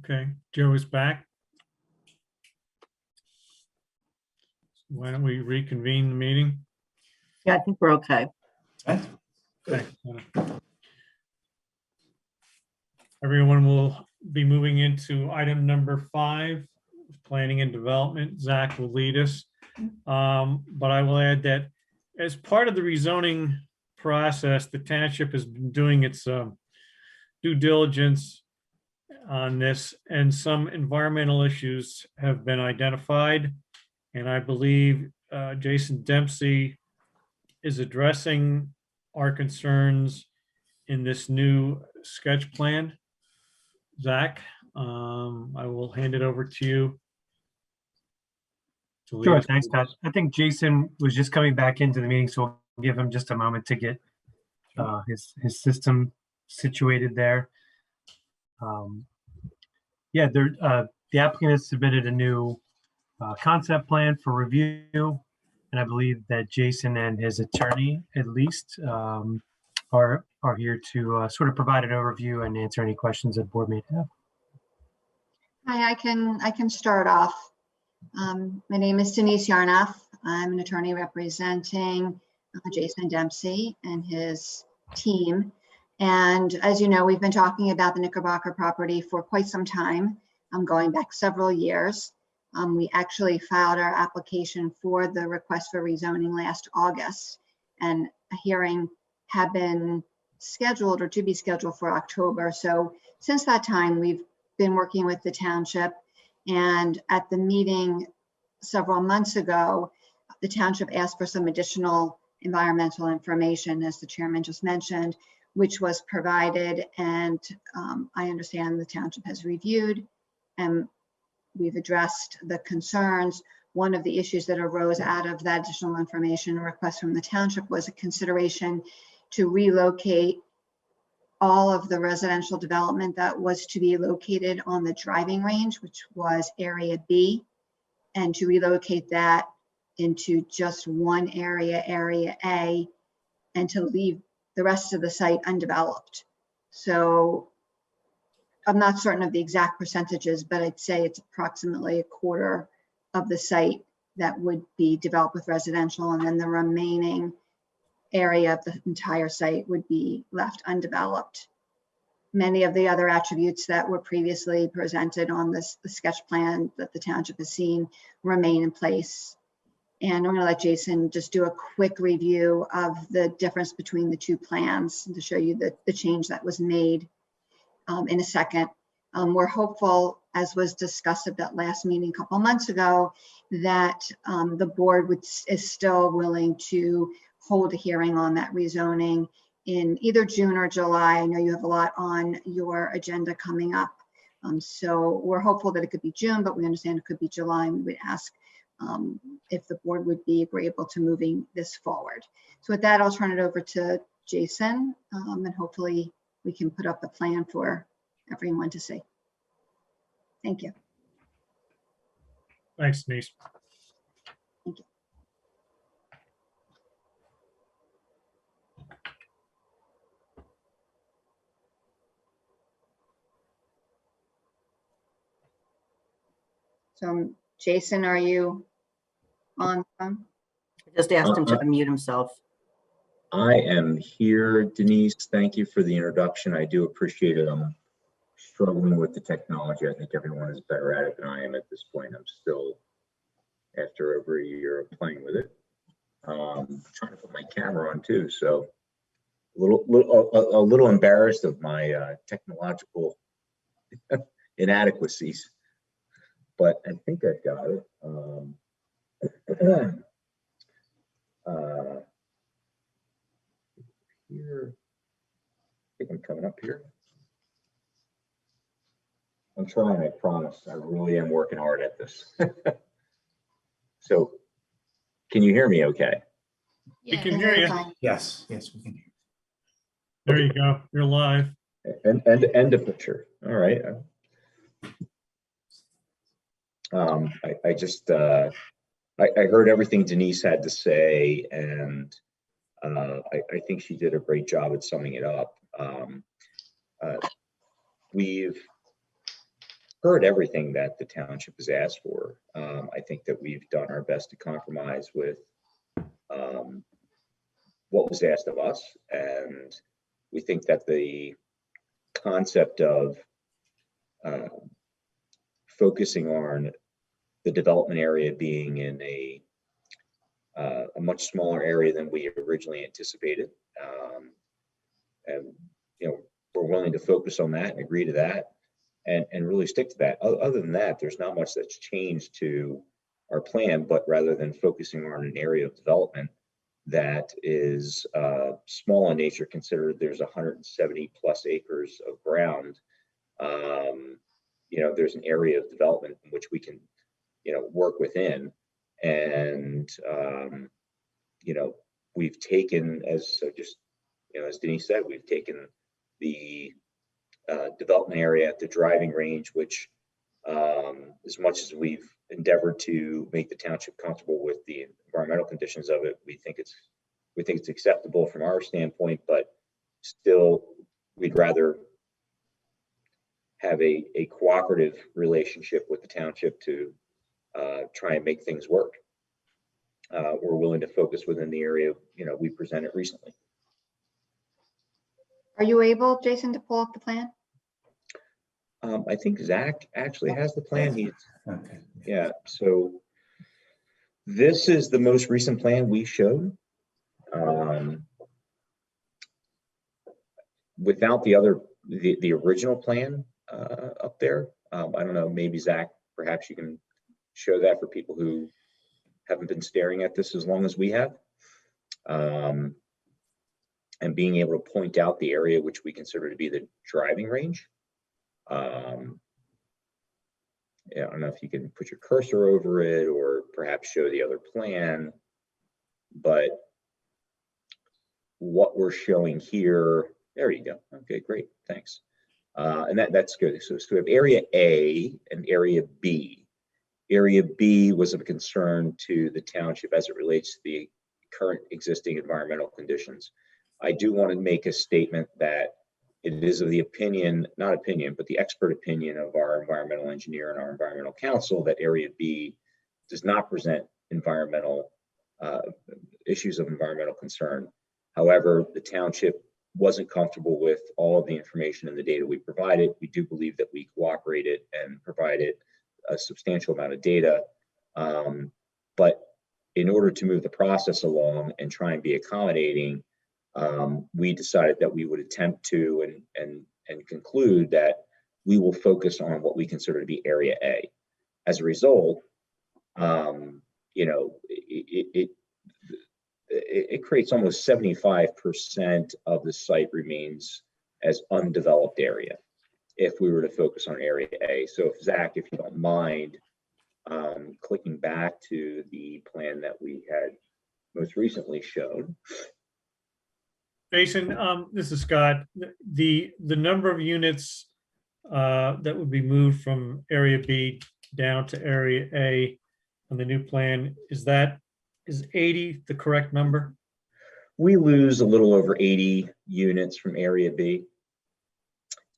Okay, Joe is back. Why don't we reconvene the meeting? Yeah, I think we're okay. Okay. Everyone will be moving into item number 5, planning and development. Zach will lead us. But I will add that as part of the rezoning process, the township has been doing its due diligence on this, and some environmental issues have been identified. And I believe Jason Dempsey is addressing our concerns in this new sketch plan. Zach, I will hand it over to you. to lead Sure, us thanks, through Pat. this. I think Jason was just coming back into the meeting, so we'll give him just a moment to get his system situated there. Yeah, the applicant has submitted a new concept plan for review, And I believe that Jason and his attorney, at least, are here to sort of provide an overview and answer any questions that the board may have. Hi, I can start off. My name is Denise Yarnoff. I'm an attorney representing Jason Dempsey and his team. And as you know, we've been talking about the Knickerbocker property for quite some time, going back several years. We actually filed our application for the request for rezoning last August, and a hearing had been scheduled or to be scheduled for October. So since that time, we've been working with the township, and at the meeting several months ago, the township asked for some additional environmental information, as the chairman just mentioned, which was provided, and I understand the township has reviewed and we've addressed the concerns. One of the issues that arose out of that additional information request from the township was a consideration to relocate all of the residential development that was to be located on the driving range, which was Area B, and to relocate that into just one area, Area A, and to leave the rest of the site undeveloped. So I'm not certain of the exact percentages, but I'd say it's approximately a quarter of the site that would be developed with residential, and then the remaining area of the entire site would be left undeveloped. Many of the other attributes that were previously presented on the sketch plan that the township has seen remain in place. And I'm going to let Jason just do a quick review of the difference between the two plans to show you the change that was made in a second. We're hopeful, as was discussed at that last meeting a couple months ago, that the board is still willing to hold a hearing on that rezoning in either June or July. I know you have a lot on your agenda coming up. So we're hopeful that it could be June, but we understand it could be July, and we would ask if the board would be agreeable to moving this forward. So with that, I'll turn it over to Jason, and hopefully we can put up a plan for everyone to see. Thank you. Thanks, Denise. Thank you. So Jason, are you on? Just asked him to unmute himself. I am here, Denise. Thank you for the introduction. I do appreciate it. I'm struggling with the technology. I think everyone is better at it than I am at this point. I'm still, after over a year of playing with it, trying to put my camera on too. So a little embarrassed of my technological inadequacies, but I think I've got it. Here, I think I'm coming up here. I'm trying, I promise. I really am working hard at this. So, can you hear me okay? We can hear you. Yes, we can hear you. There you go. You're live. End of picture. All right. I just, I heard everything Denise had to say, and I think she did a great job at summing it up. We've heard everything that the township has asked for. I think that we've done our best to compromise with what was asked of us, and we think that the concept of focusing on the development area being in a much smaller area than we originally anticipated, and we're willing to focus on that and agree to that, and really stick to that. Other than that, there's not much that's changed to our plan, but rather than focusing on an area of development that is small in nature, considered there's 170 plus acres of ground, there's an area of development in which we can work within. And we've taken, as Denise said, we've taken the development area at the driving range, which as much as we've endeavored to make the township comfortable with the environmental conditions of it. We think it's acceptable from our standpoint, but still, we'd rather have a cooperative relationship with the township to try and make things work. We're willing to focus within the area, we presented recently. Are you able, Jason, to pull up the plan? I think Zach actually has the plan. Okay. Yeah, so this is the most recent plan we showed. Without the original plan up there. I don't know, maybe Zach, perhaps you can show that for people who haven't been staring at this as long as we have. And being able to point out the area which we consider to be the driving range. Yeah, I don't know if you can put your cursor over it or perhaps show the other plan, but what we're showing here, there you go. Okay, great, thanks. And that's good. So we have area A and area B. Area B was of concern to the township as it relates to the current existing environmental conditions. I do want to make a statement that it is of the opinion, not opinion, but the expert opinion of our environmental engineer and our environmental counsel that area B does not present environmental issues of environmental concern. However, the township wasn't comfortable with all of the information and the data we provided. We do believe that we cooperated and provided a substantial amount of data. But in order to move the process along and try and be accommodating, we decided that we would attempt to and conclude that we will focus on what we consider to be area A. As a result, it creates almost 75% of the site remains as undeveloped area if we were to focus on area A. So if Zach, if you don't mind, clicking back to the plan that we had most recently showed. Jason, this is Scott. The number of units that would be moved from area B down to area A on the new plan, is 80 the correct number? We lose a little over 80 units from area B.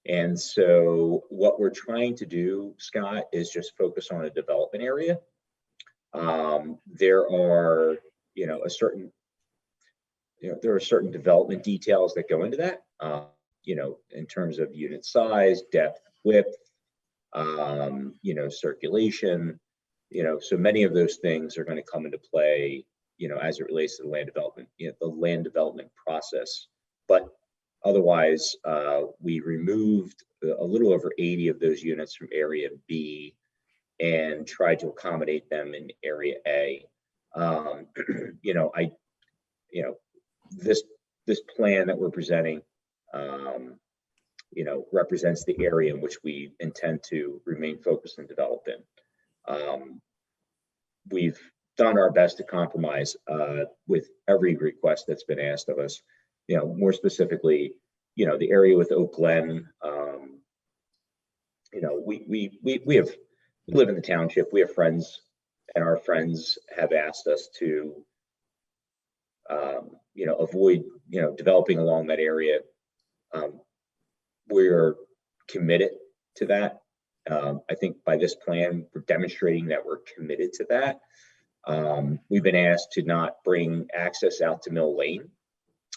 And so what we're trying to do, Scott, is just focus on a development area. There are, there are certain development details that go into that, in terms of unit size, depth, width, circulation, so many of those things are going to come into play, as it relates to the land development, the land development process. But otherwise, we removed a little over 80 of those units from area B and tried to accommodate them in area A. This plan that we're presenting, represents the area in which we intend to remain focused and develop in. We've done our best to compromise with every request that's been asked of us. More specifically, the area with Oak Glen. We live in the township. We have friends, and our friends have asked us to, avoid, developing along that area. We're committed to that. I think by this plan, we're demonstrating that we're committed to that. We've been asked to not bring access out to Mill Lane.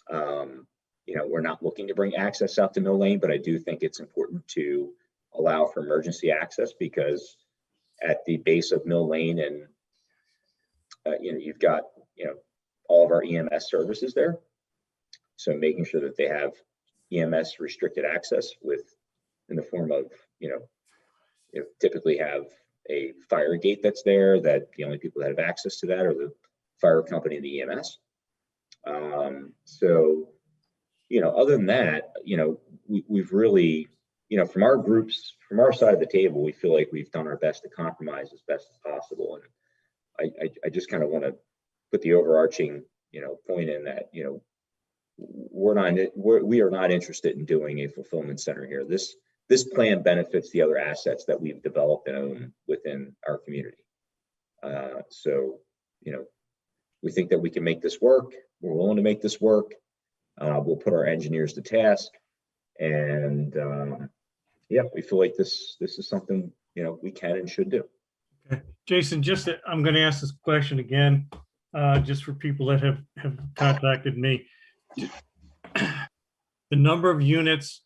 We're not looking to bring access out to Mill Lane, but I do think it's important to allow for emergency access because at the base of Mill Lane and, you've got, all of our EMS services there. So making sure that they have EMS restricted access in the form of, typically have a fire gate that's there that the only people that have access to that are the fire company and the EMS. So, other than that, we've really, from our groups, from our side of the table, we feel like we've done our best to compromise as best as possible. And I just kind of want to put the overarching, point in that, we are not interested in doing a fulfillment center here. This plan benefits the other assets that we've developed and own within our community. So, we think that we can make this work. We're willing to make this work. We'll put our engineers to task, and yeah, we feel like this is something we can and should do. Okay. Jason, I'm going to ask this question again, just for people that have contacted me. The number of units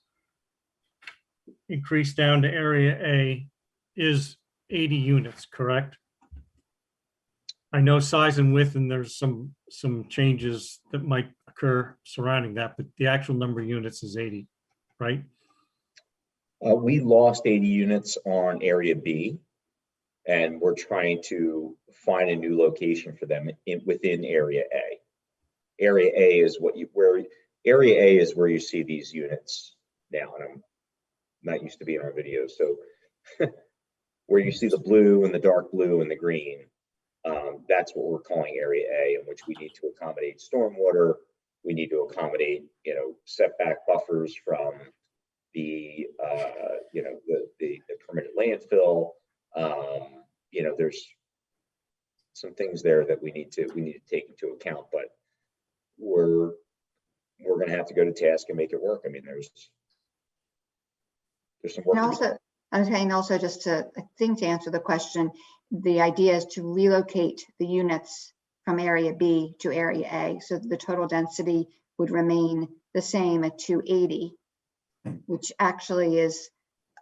increased down to Area A is 80 units, correct? I know size and width, and there's some changes that might occur surrounding that, but the actual number of units is 80, right? We lost 80 units on Area B, and we're trying to find a new location for them within Area A. Area A is Area A is where you see these units now, and I'm not used to being on videos, so where you see the blue and the dark blue and the green, that's what we're calling Area A, in which we need to accommodate stormwater. We need to accommodate, setback buffers from the permanent landfill. There's some things there that we need to take into account, but we're going to have to go to task and make it work. I mean, there's some work. And also just to answer the question, the idea is to relocate the units from Area B to Area A, so the total density would remain the same at 280, which actually is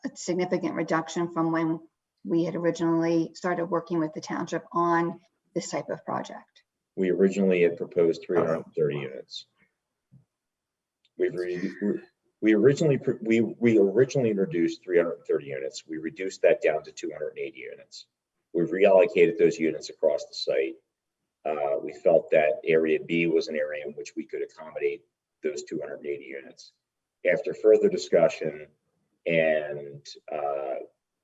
a significant reduction from when we had originally started working with the township on this type of project. We originally had proposed 330 units. We originally introduced 330 units. We reduced that down to 280 units. We've reallocated those units across the site. We felt that Area B was an area in which we could accommodate those 280 units. After further discussion and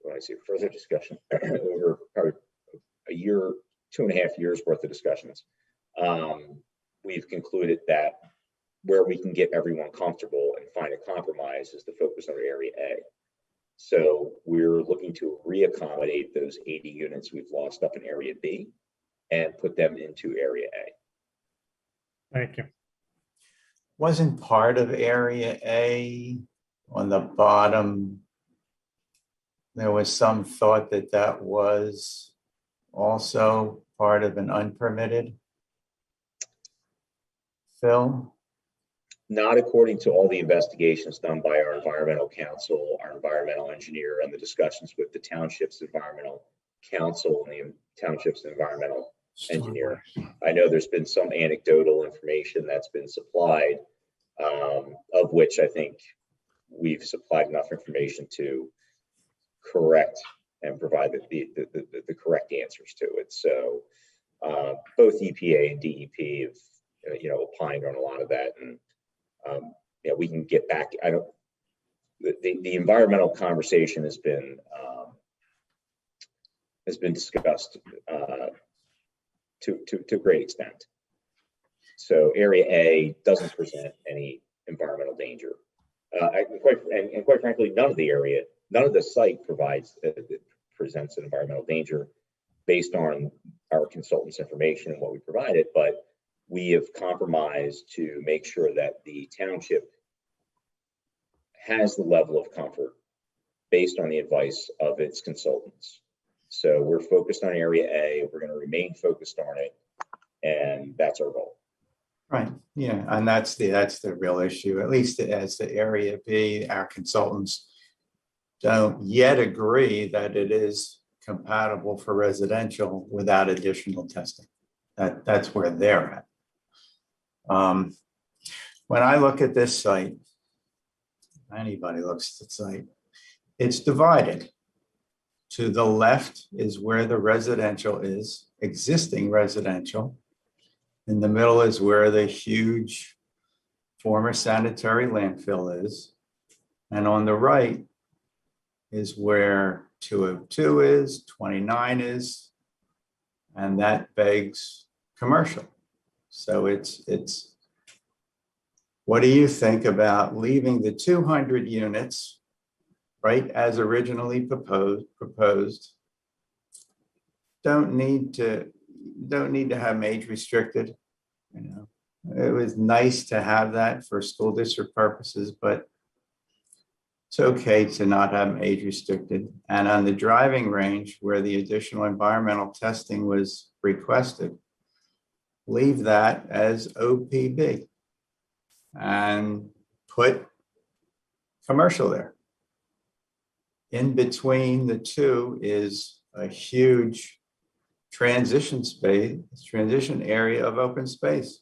when I say further discussion, over probably a year, 2.5 years worth of discussions, we've concluded that where we can get everyone comfortable and find a compromise is to focus on Area A. So we're looking to reaccommodate those 80 units we've lost up in Area B and put them into Area A. Thank you. Wasn't part of Area A on the bottom, there was some thought that that was also part of an unpermitted fill? Not according to all the investigations done by our environmental counsel, our environmental engineer, and the discussions with the township's environmental council and the township's environmental engineer. I know there's been some anecdotal information that's been supplied, of which I think we've supplied enough information to correct and provide the correct answers to it. So both EPA and DEP have opined on a lot of that, and we can get back. The environmental conversation has been discussed to a great extent. So Area A doesn't present any environmental danger. Quite frankly, none of the site presents an environmental danger based on our consultant's information and what we provided, but we have compromised to make sure that the township has the level of comfort based on the advice of its consultants. So we're focused on Area A. We're going to remain focused on it, and that's our goal. Right. Yeah, and that's the real issue. At least as the Area B, our consultants don't yet agree that it is compatible for residential without additional testing. That's where they're at. When I look at this site, anybody looks at the site, it's divided. To the left is where the residential is, existing residential. In the middle is where the huge former sanitary landfill is. And on the right is where 202 is, 29 is, and that begs commercial. So it's what do you think about leaving the 200 units, right, as originally proposed? don't need to have age restricted. You know, it was nice to have that for school district purposes, but it's okay to not have them age restricted. And on the driving range where the additional environmental testing was requested, leave that as OPB and put commercial there. In between the two is a huge transition area of open space.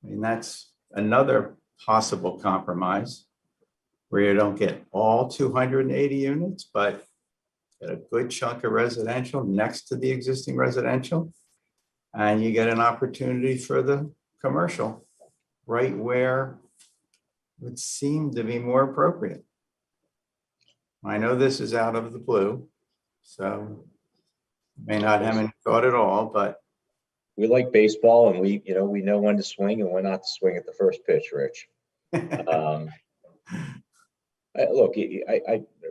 I mean, that's another possible compromise where you don't get all 280 units, but get a good chunk of residential next to the existing residential. And you get an opportunity for the commercial right where it would seem to be more appropriate. I know this is out of the blue, so may not have any thought at all, but We like baseball, and we know when to swing and when not to swing at the first pitch, Rich. Look,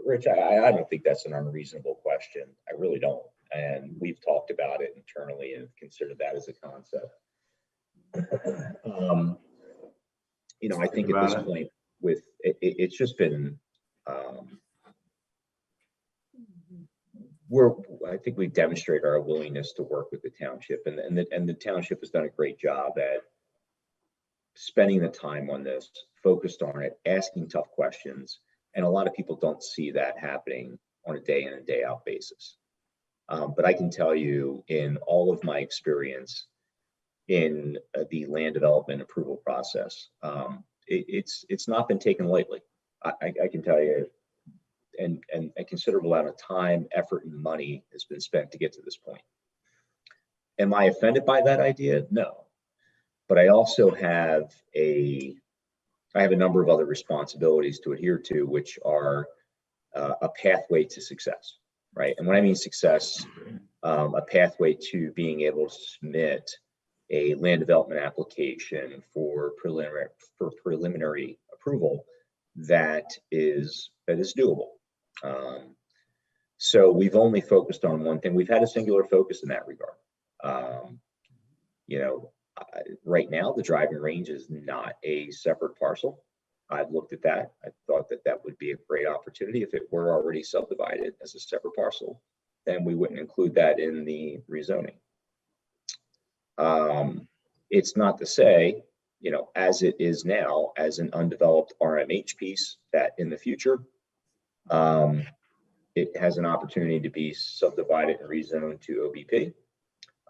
Rich, I don't think that's an unreasonable question. I really don't. And we've talked about it internally and considered that as a concept. I think at this point, with it's just been, I think we've demonstrated our willingness to work with the township, and the township has done a great job at spending the time on this, focused on it, asking tough questions. And a lot of people don't see that happening on a day in and day out basis. But I can tell you, in all of my experience in the land development approval process, it's not been taken lightly. I can tell you, and a considerable amount of time, effort, and money has been spent to get to this point. Am I offended by that idea? No. But I also have a number of other responsibilities to adhere to, which are a pathway to success, right? And when I mean success, a pathway to being able to submit a land development application for preliminary approval that is doable. So we've only focused on one thing. We've had a singular focus in that regard. Right now, the driving range is not a separate parcel. I've looked at that. I thought that would be a great opportunity. If it were already subdivided as a separate parcel, then we wouldn't include that in the rezoning. It's not to say, as it is now, as an undeveloped RMH piece, that in the future, it has an opportunity to be subdivided and rezoned to OBP.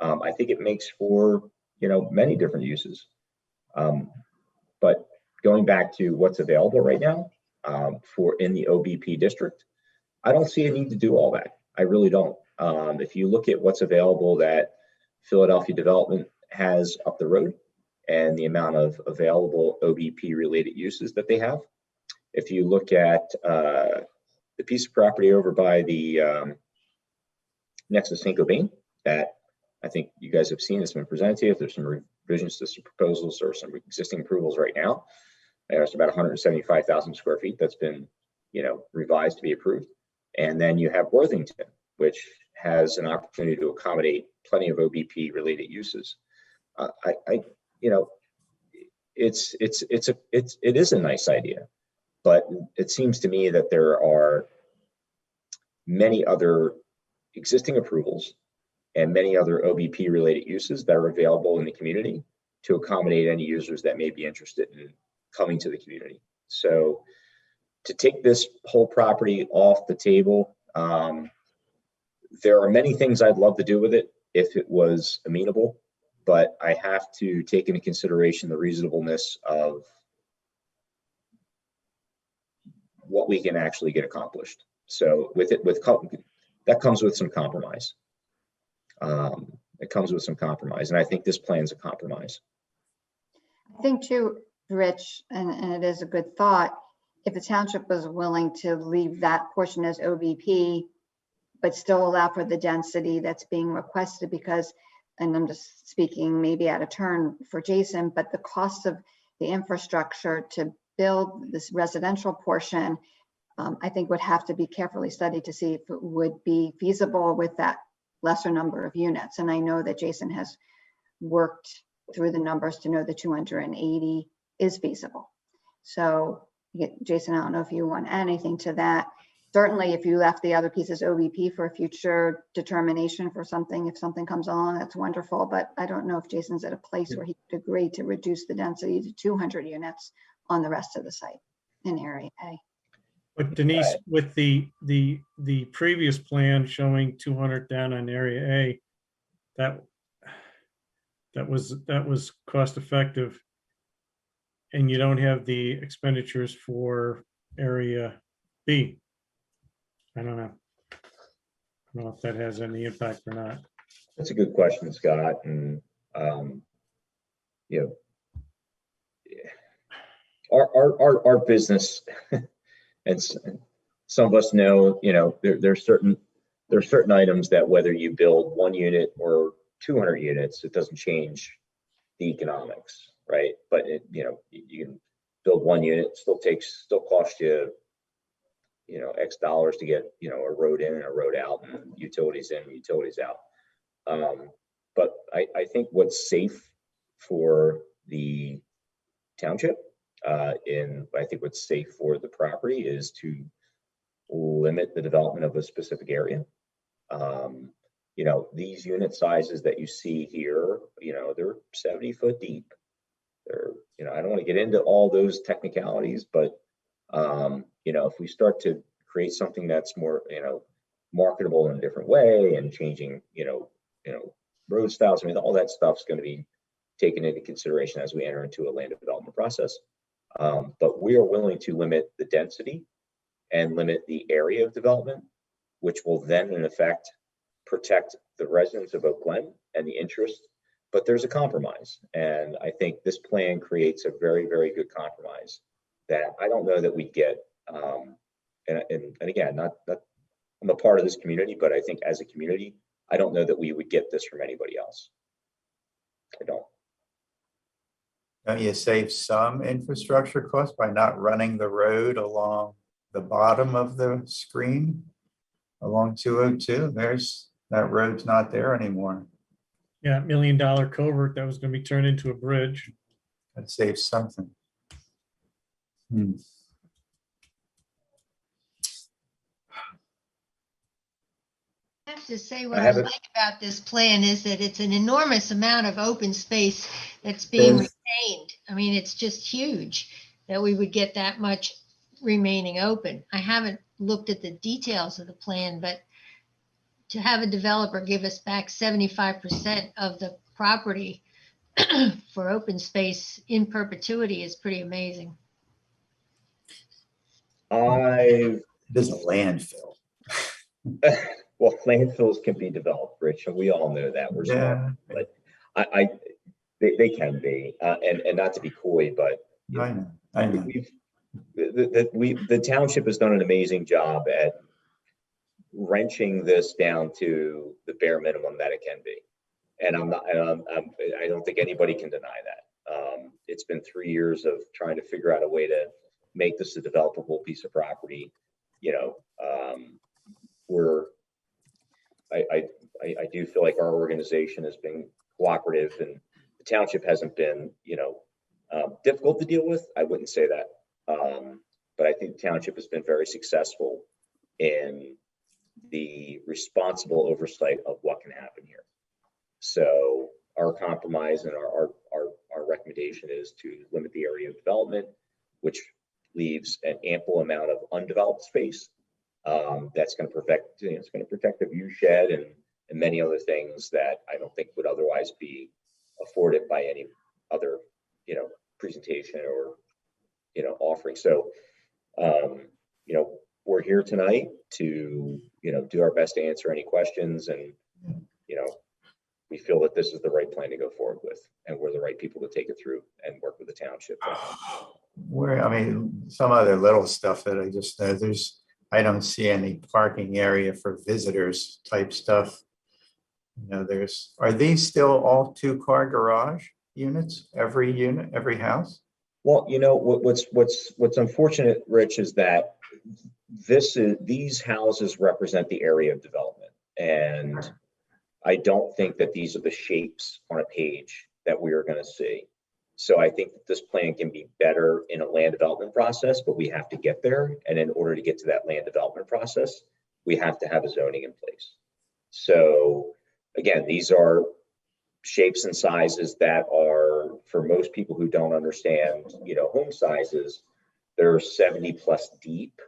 I think it makes for many different uses. But going back to what's available right now for in the OBP district, I don't see a need to do all that. I really don't. If you look at what's available that Philadelphia Development has up the road and the amount of available OBP related uses that they have, if you look at the piece of property over by the next to St. Gobain that I think you guys have seen, it's been presented to you. If there's some revisions to some proposals or some existing approvals right now, there's about 175,000 square feet that's been, revised to be approved. And then you have Worthington, which has an opportunity to accommodate plenty of OBP related uses. It is a nice idea, but it seems to me that there are many other existing approvals and many other OBP related uses that are available in the community to accommodate any users that may be interested in coming to the community. So to take this whole property off the table, there are many things I'd love to do with it if it was amenable, but I have to take into consideration the reasonableness of what we can actually get accomplished. So that comes with some compromise. It comes with some compromise, and I think this plan's a compromise. I think too, Rich, and it is a good thought, if the township was willing to leave that portion as OBP, but still allow for the density that's being requested, because, and I'm just speaking maybe out of turn for Jason, but the cost of the infrastructure to build this residential portion, I think would have to be carefully studied to see if it would be feasible with that lesser number of units. And I know that Jason has worked through the numbers to know the 280 is feasible. So Jason, I don't know if you want anything to that. Certainly, if you left the other pieces OBP for a future determination for something, if something comes along, that's wonderful. But I don't know if Jason's at a place where he could agree to reduce the density to 200 units on the rest of the site in Area A. But Denise, with the previous plan showing 200 down on Area A, that was cost effective, and you don't have the expenditures for Area B. I don't know. I don't know if that has any impact or not. That's a good question, Scott. And you know, our business, and some of us know, you know, there's certain items that whether you build 1 unit or 200 units, it doesn't change the economics, right? But you know, you can build 1 unit, still cost you, you know, X dollars to get, you know, a road in and a road out, and utilities in, utilities out. But I think what's safe for the township, I think what's safe for the property is to limit the development of a specific area. You know, these unit sizes that you see here, you know, they're 70 foot deep. They're, you know, I don't want to get into all those technicalities, but you know, if we start to create something that's more, you know, marketable in a different way and changing, you know, road styles, I mean, all that stuff's going to be taken into consideration as we enter into a land development process. But we are willing to limit the density and limit the area of development, which will then in effect protect the residents of Oak Glen and the interest. But there's a compromise. And I think this plan creates a very, very good compromise that I don't know that we get. And again, not I'm a part of this community, but I think as a community, I don't know that we would get this from anybody else. I don't. Don't you save some infrastructure costs by not running the road along the bottom of the screen along 202? That road's not there anymore. Yeah, $1 million culvert that was going to be turned into a bridge. That saves something. I have to say, what I like about this plan is that it's an enormous amount of open space that's being retained. I mean, it's just huge that we would get that much remaining open. I haven't looked at the details of the plan, but to have a developer give us back 75% of the property for open space in perpetuity is pretty amazing. There's a landfill. Well, landfills can be developed, Rich, and we all know that. We're smart, but they can be, and not to be coy, but I know. The township has done an amazing job at wrenching this down to the bare minimum that it can be, and I don't think anybody can deny that. It's been 3 years of trying to figure out a way to make this a developable piece of property. You know, I do feel like our organization has been cooperative, and the township hasn't been, you know, difficult to deal with. I wouldn't say that, but I think the township has been very successful in the responsible oversight of what can happen here. So our compromise and our recommendation is to limit the area of development, which leaves an ample amount of undeveloped space. That's going to protect, you know, it's going to protect the view shed and many other things that I don't think would otherwise be afforded by any other, you know, presentation or, you know, offering. So, you know, we're here tonight to, you know, do our best to answer any questions, and, you know, we feel that this is the right plan to go forward with, and we're the right people to take it through and work with the township. I mean, some other little stuff that I just know, I don't see any parking area for visitors type stuff. You know, are these still all 2-car garage units, every unit, every house? Well, you know, what's unfortunate, Rich, is that these houses represent the area of development, and I don't think that these are the shapes on a page that we are going to see. So I think that this plan can be better in a land development process, but we have to get there. And in order to get to that land development process, we have to have a zoning in place. So again, these are shapes and sizes that are, for most people who don't understand, home sizes, they're 70 plus deep,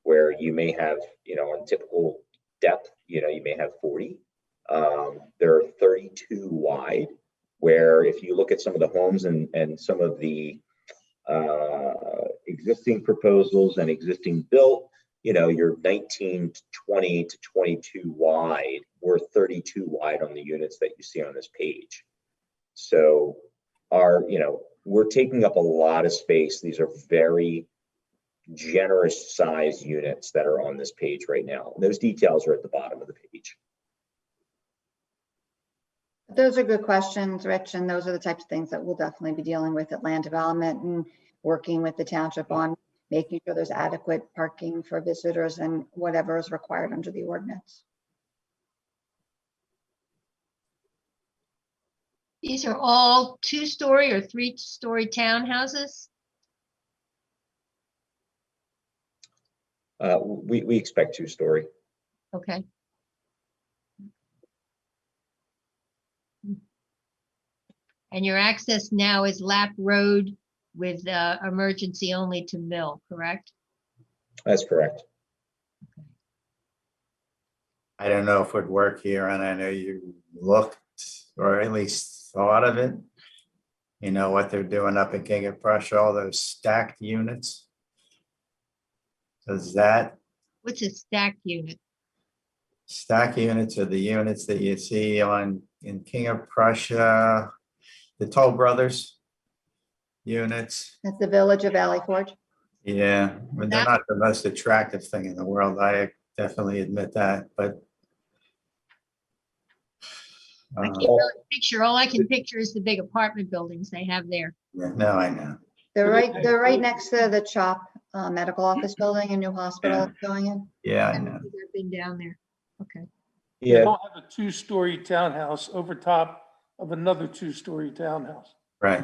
where you may have, on typical depth, you may have 40. They're 32 wide, where if you look at some of the homes and some of the existing proposals and existing built, you're 19 to 20 to 22 wide. We're 32 wide on the units that you see on this page. So we're taking up a lot of space. These are very generous size units that are on this page right now. Those details are at the bottom of the page. Those are good questions, Rich, and those are the types of things that we'll definitely be dealing with at land development and working with the township on making sure there's adequate parking for visitors and whatever is required under the ordinance. These are all 2-story or 3-story townhouses? We expect 2-story. Okay. And your access now is Lap Road with emergency only to Mill, correct? That's correct. I don't know if it would work here, and I know you looked or at least thought of it. You know what they're doing up in King of Prussia, all those stacked units. Does that What's a stacked unit? stack units are the units that you see in King of Prussia, the Toll Brothers units? That's the village of Valley Forge. Yeah, but they're not the most attractive thing in the world. I definitely admit that, but I can't really picture. All I can picture is the big apartment buildings they have there. no, I know. They're right next to the CHOP medical office building, a new hospital that's going in. Yeah, I know. I've been down there. Okay. You don't have a 2-story townhouse over top of another 2-story townhouse. Right.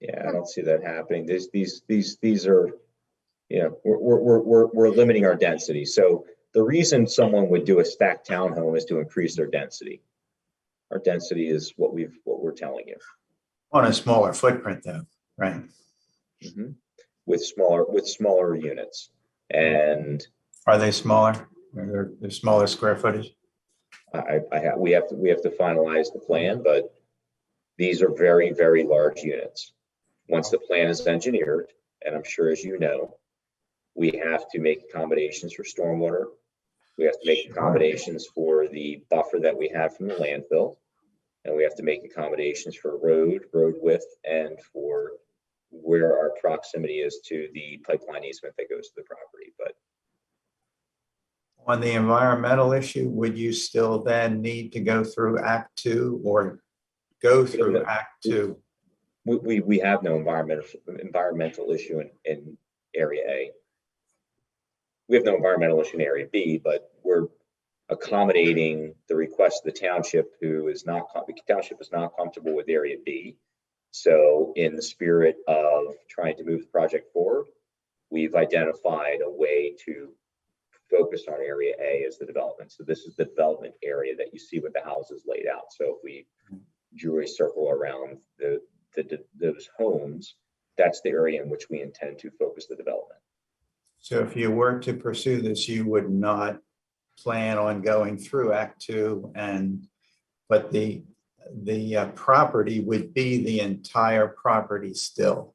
Yeah, I don't see that happening. These are, we're limiting our density. So the reason someone would do a stacked townhome is to increase their density. Our density is what we're telling you. On a smaller footprint though, right? Mm-hmm. With smaller units. And are they smaller? They're smaller square footage? We have to finalize the plan, but these are very, very large units. Once the plan is engineered, and I'm sure as you know, we have to make accommodations for stormwater. We have to make accommodations for the buffer that we have from the landfill. And we have to make accommodations for road width, and for where our proximity is to the pipeline easement that goes to the property. But on the environmental issue, would you still then need to go through Act 2 or go through Act 2? We have no environmental issue in Area A. We have no environmental issue in Area B, but we're accommodating the request of the township, the township is not comfortable with Area B. So in the spirit of trying to move the project forward, we've identified a way to focus on Area A as the development. So this is the development area that you see with the houses laid out. So if we drew a circle around those homes, that's the area in which we intend to focus the development. So if you were to pursue this, you would not plan on going through Act 2, but the property would be the entire property still?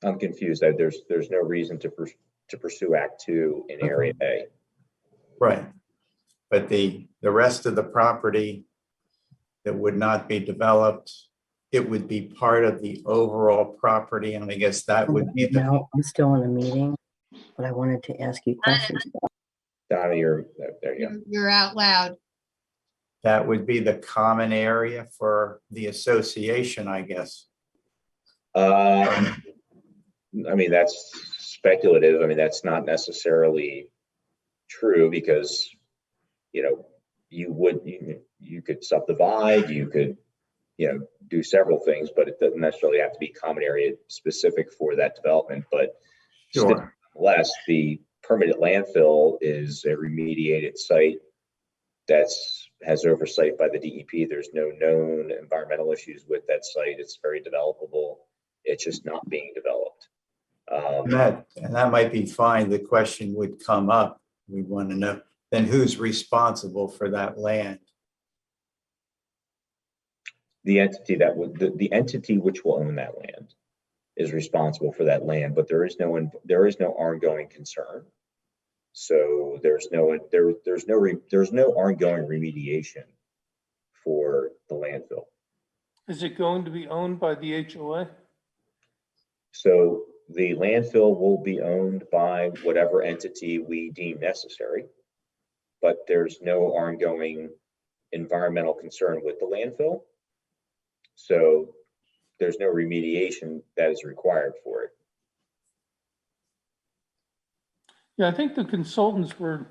I'm confused. There's no reason to pursue Act 2 in Area A. Right. But the rest of the property that would not be developed, it would be part of the overall property, and I guess that would be the... Now, I'm still in a meeting, but I wanted to ask you questions. Donna, there you go. You're out loud. That would be the common area for the association, I guess. I mean, that's speculative. I mean, that's not necessarily true, because, you could subdivide, you could, do several things, but it doesn't necessarily have to be common area specific for that development. But Sure. nonetheless, the permanent landfill is a remediated site has oversight by the DEP. There's no known environmental issues with that site. It's very developable. It's just not being developed. And that might be fine. The question would come up. We want to know, then who's responsible for that land? The entity the entity which will own that land is responsible for that land, but there is no ongoing concern. So there's no ongoing remediation for the landfill. Is it going to be owned by the HOA? So the landfill will be owned by whatever entity we deem necessary, but there's no ongoing environmental concern with the landfill. So there's no remediation that is required for it. Yeah, I think the consultants were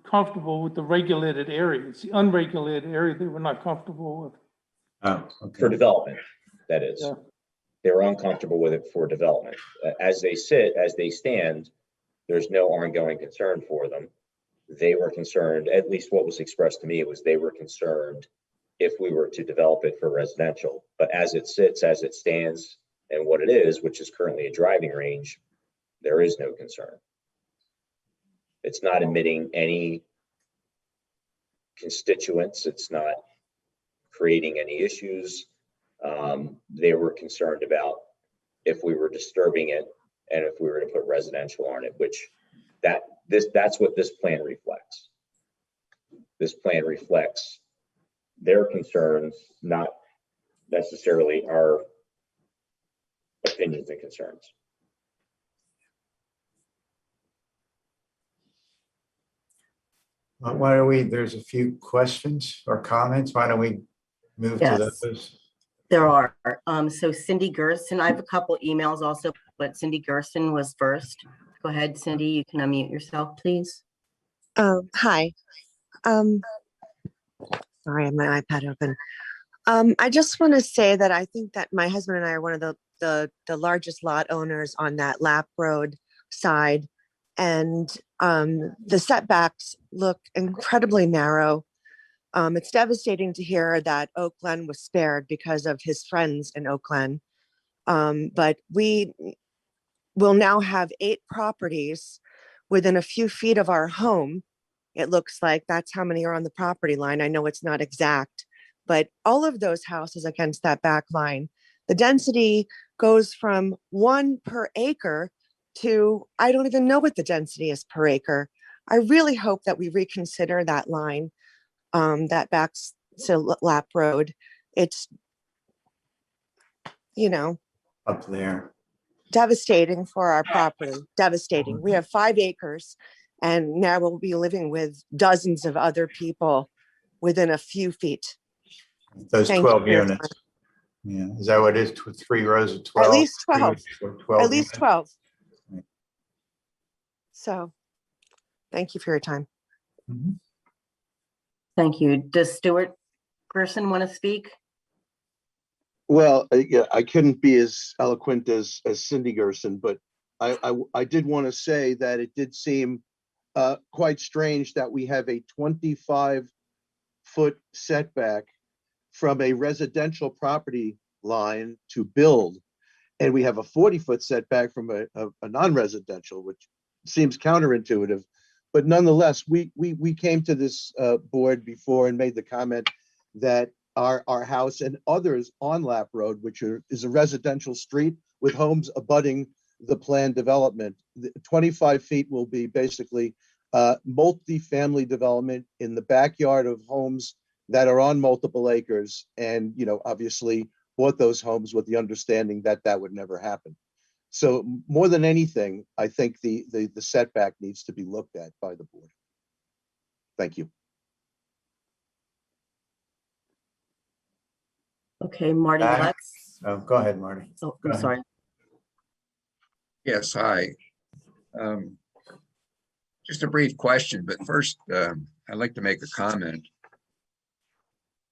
comfortable with the regulated area. It's the unregulated area they were not comfortable with. Oh, okay. For development, that is. Yeah. They were uncomfortable with it for development. As they stand, there's no ongoing concern for them. They were concerned, at least what was expressed to me, was they were concerned if we were to develop it for residential. But as it sits, as it stands, and what it is, which is currently a driving range, there is no concern. It's not emitting any constituents. It's not creating any issues. They were concerned about if we were disturbing it and if we were to put residential on it, which that's what this plan reflects. This plan reflects their concerns, not necessarily our opinions and concerns. Why don't we, there's a few questions or comments. Why don't we move to Yes. those? There are. So Cindy Gerson, I have a couple emails also, but Cindy Gerson was first. Go ahead, Cindy, you can unmute yourself, please. Hi. Sorry, I have my iPad open. I just want to say that I think that my husband and I are one of the largest lot owners on that Lap Road side. And the setbacks look incredibly narrow. It's devastating to hear that Oak Glen was spared because of his friends in Oak Glen. But we will now have 8 properties within a few feet of our home. It looks like that's how many are on the property line. I know it's not exact, but all of those houses against that back line, the density goes from 1 per acre to, I don't even know what the density is per acre. I really hope that we reconsider that line that backs to Lap Road. It's, Up there. devastating for our property, devastating. We have 5 acres and now we'll be living with dozens of other people within a few feet. Those Thank you 12 for your units. time. Yeah, is that what it is? 3 rows of 12? At least 12. Or 12 At least units? 12. So, thank you for your time. Mhm. Thank you. Does Stuart Gerson want to speak? Well, yeah, I couldn't be as eloquent as Cindy Gerson, but I did want to say that it did seem quite strange that we have a 25-foot setback from a residential property line to build, and we have a 40-foot setback from a non-residential, which seems counterintuitive. But nonetheless, we came to this board before and made the comment that our house and others on Lap Road, which is a residential street with homes abutting the planned development, 25 feet will be basically multi-family development in the backyard of homes that are on multiple acres, and obviously bought those homes with the understanding that that would never happen. So more than anything, I think the setback needs to be looked at by the board. Thank you. Okay, Marty Lutz. Oh, go ahead, Marty. Oh, Go I'm ahead. sorry. Yes, hi. Just a brief question, but first, I'd like to make a comment.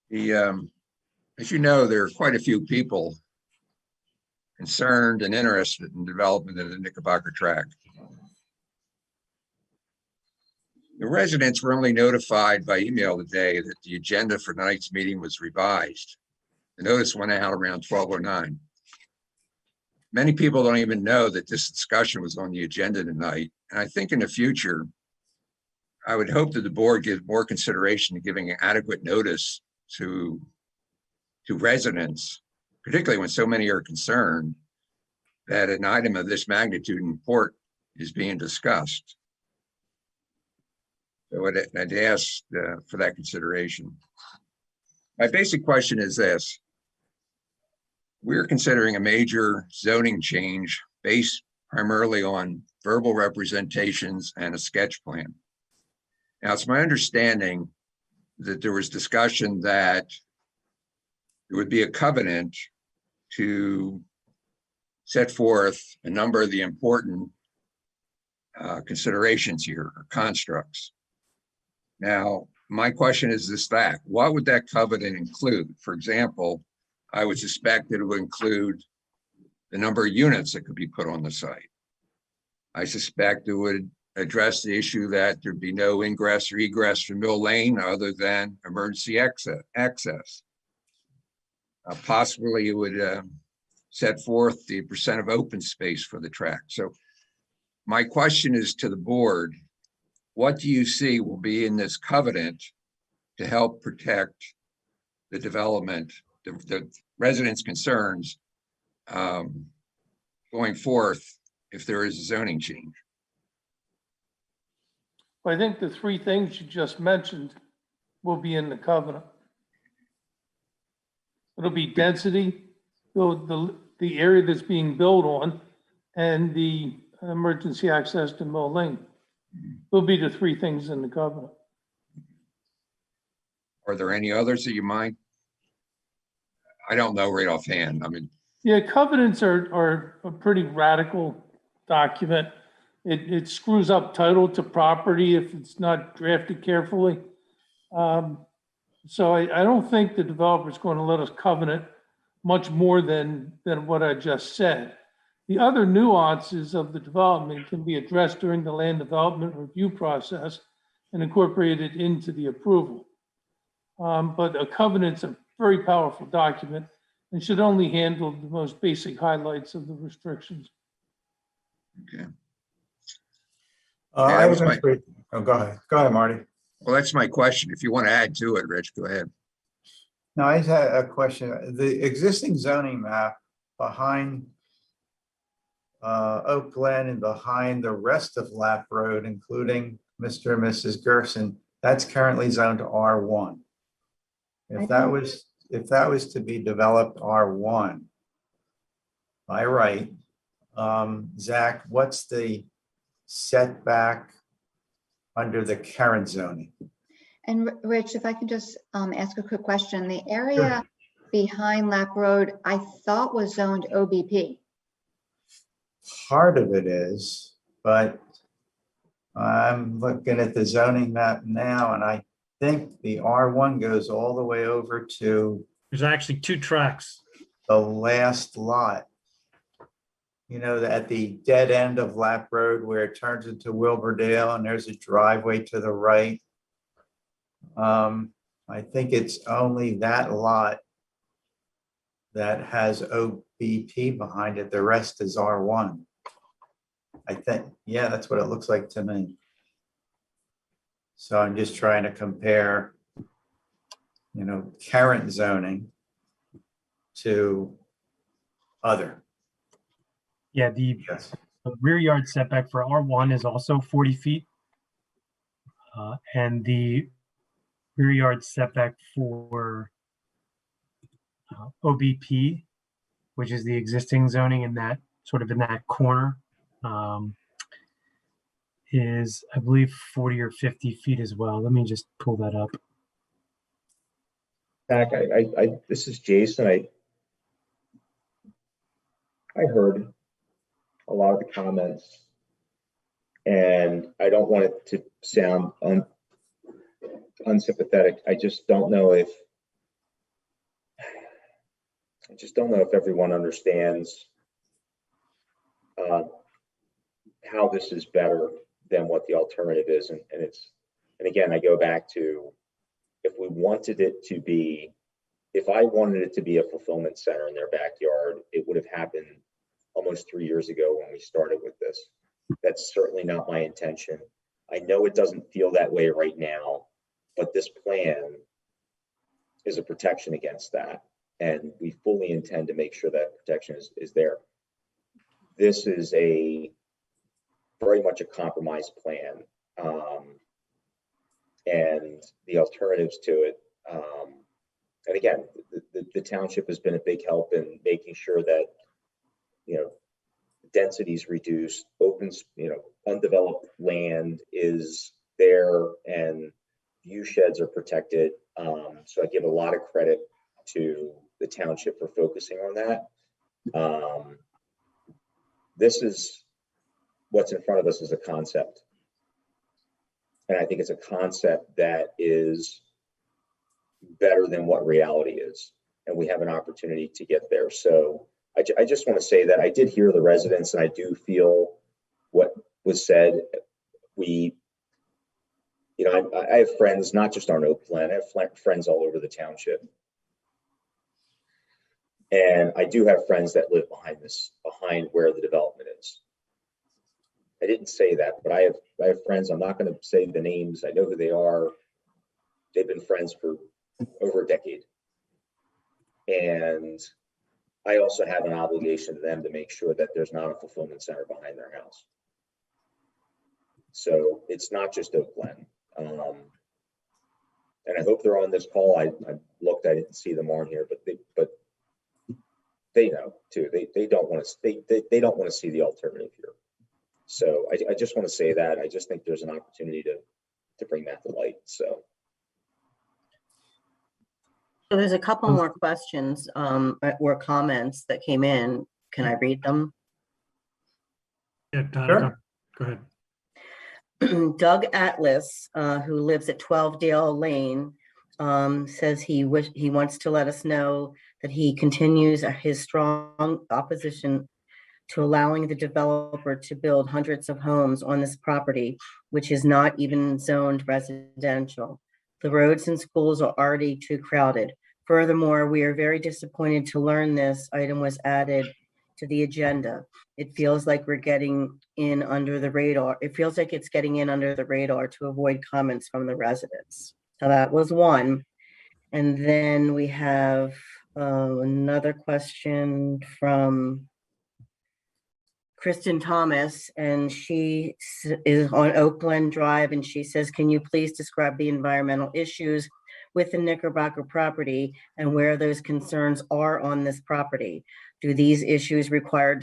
As you know, there are quite a few people concerned and interested in development of the Knickerbocker Tract. The residents were only notified by email today that the agenda for tonight's meeting was revised. The notice went out around 12:09. Many people don't even know that this discussion was on the agenda tonight. And I think in the future, I would hope that the board gives more consideration to giving adequate notice to residents, particularly when so many are concerned that an item of this magnitude and import is being discussed. So I'd ask for that consideration. My basic question is this. We're considering a major zoning change based primarily on verbal representations and a sketch plan. Now, it's my understanding that there was discussion that there would be a covenant to set forth a number of the important considerations here, or constructs. Now, my question is that what would that covenant include? For example, I would suspect that it would include the number of units that could be put on the site. I suspect it would address the issue that there'd be no ingress or egress from Mill Lane other than emergency access. Possibly it would set forth the percent of open space for the tract. So my question is to the board, what do you see will be in this covenant to help protect the development, the residents' concerns going forth if there is a zoning change? I think the three things you just mentioned will be in the covenant. It'll be density, the area that's being built on, and the emergency access to Mill Lane. Will be the three things in the covenant. Are there any others that you might? I don't know right offhand. I mean, yeah, covenants are a pretty radical document. It screws up title to property if it's not drafted carefully. So I don't think the developer is going to let us covenant much more than what I just said. The other nuances of the development can be addressed during the land development review process and incorporated into the approval. But a covenant's a very powerful document and should only handle the most basic highlights of the restrictions. okay. I was going to, oh, go ahead. Go ahead, Marty. Well, that's my question. If you want to add to it, Rich, go ahead. No, I just had a question. The existing zoning map behind Oak Glen and behind the rest of Lap Road, including Mr. and Mrs. Gerson, that's currently zoned R1. If that was to be developed R1 by right, Zach, what's the setback under the current zoning? And Rich, if I could just ask a quick question. The area behind Lap Road, I thought was zoned OBP. Part of it is, but I'm looking at the zoning map now, and I think the R1 goes all the way over to There's actually two tracks. the last lot. You know, at the dead end of Lap Road where it turns into Wilburdale and there's a driveway to the right. I think it's only that lot that has OBP behind it. The rest is R1. I think, yeah, that's what it looks like to me. So I'm just trying to compare, you know, current zoning to other. Yeah, the rear yard setback for R1 is also 40 feet. And the rear yard setback for OBP, which is the existing zoning in that sort of in that corner, is I believe 40 or 50 feet as well. Let me just pull that up. Zach, this is Jason. I heard a lot of the comments, and I don't want it to sound unsympathetic. I just don't know if everyone understands how this is better than what the alternative is. And again, I go back to, if I wanted it to be a fulfillment center in their backyard, it would have happened almost 3 years ago when we started with this. That's certainly not my intention. I know it doesn't feel that way right now, but this plan is a protection against that. And we fully intend to make sure that protection is there. This is very much a compromise plan. And the alternatives to it, and again, the township has been a big help in making sure that, density is reduced, undeveloped land is there, and view sheds are protected. So I give a lot of credit to the township for focusing on that. This is what's in front of us is a concept. And I think it's a concept that is better than what reality is. And we have an opportunity to get there. So I just want to say that I did hear the residents, and I do feel what was said. I have friends, not just on Oak Glen, I have friends all over the township. And I do have friends that live behind where the development is. I didn't say that, but I have friends. I'm not going to say the names. I know who they are. They've been friends for over a decade. And I also have an obligation to them to make sure that there's not a fulfillment center behind their house. So it's not just Oak Glen. And I hope they're on this call. I looked, I didn't see them on here, but they know too. They don't want to see the alternative here. So I just want to say that. I just think there's an opportunity to bring that to light. So there's a couple more questions or comments that came in. Can I read them? Yeah, Donna, go ahead. Doug Atlas, who lives at 12 Dale Lane, says he wants to let us know that he continues his strong opposition to allowing the developer to build hundreds of homes on this property, which is not even zoned residential. The roads and schools are already too crowded. Furthermore, we are very disappointed to learn this item was added to the agenda. It feels like we're getting in under the radar. It feels like it's getting in under the radar to avoid comments from the residents. So that was one. And then we have another question from Kristen Thomas, and she is on Oak Glen Drive, and she says, can you please describe the environmental issues with the Knickerbocker property and where those concerns are on this property? Do these issues require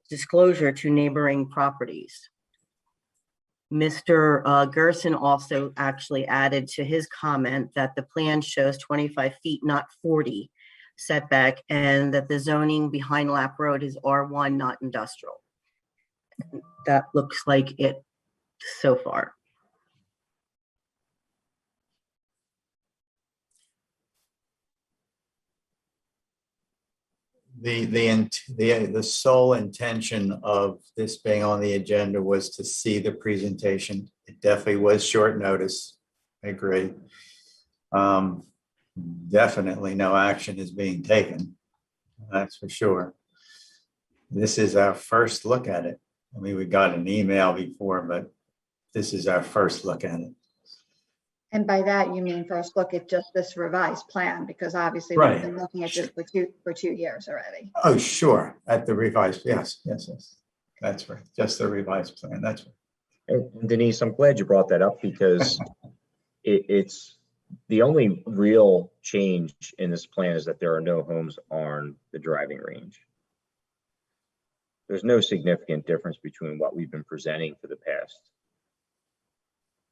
disclosure to neighboring properties? Mr. Gerson also actually added to his comment that the plan shows 25 feet, not 40 setback, and that the zoning behind Lap Road is R1, not industrial. That looks like it so far. The sole intention of this being on the agenda was to see the presentation. It definitely was short notice. I agree. Definitely no action is being taken. That's for sure. This is our first look at it. I mean, we got an email before, but this is our first look at it. And by that, you mean first look at just this revised plan, because obviously Right. we've been looking at this for 2 years already. Oh, sure. At the revised, yes. That's right. Just the revised plan. That's right. And Denise, I'm glad you brought that up, because it's the only real change in this plan is that there are no homes on the driving range. There's no significant difference between what we've been presenting for the past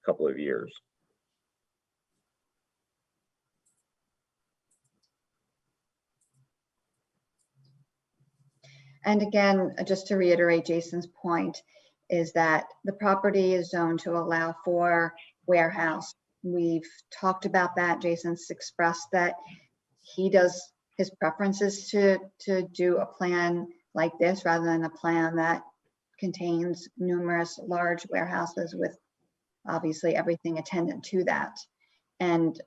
couple of years. And again, just to reiterate Jason's point, is that the property is zoned to allow for warehouse We've talked about that. Jason's expressed that his preference is to do a plan like this rather than a plan that contains numerous large warehouses with obviously everything attendant to that. And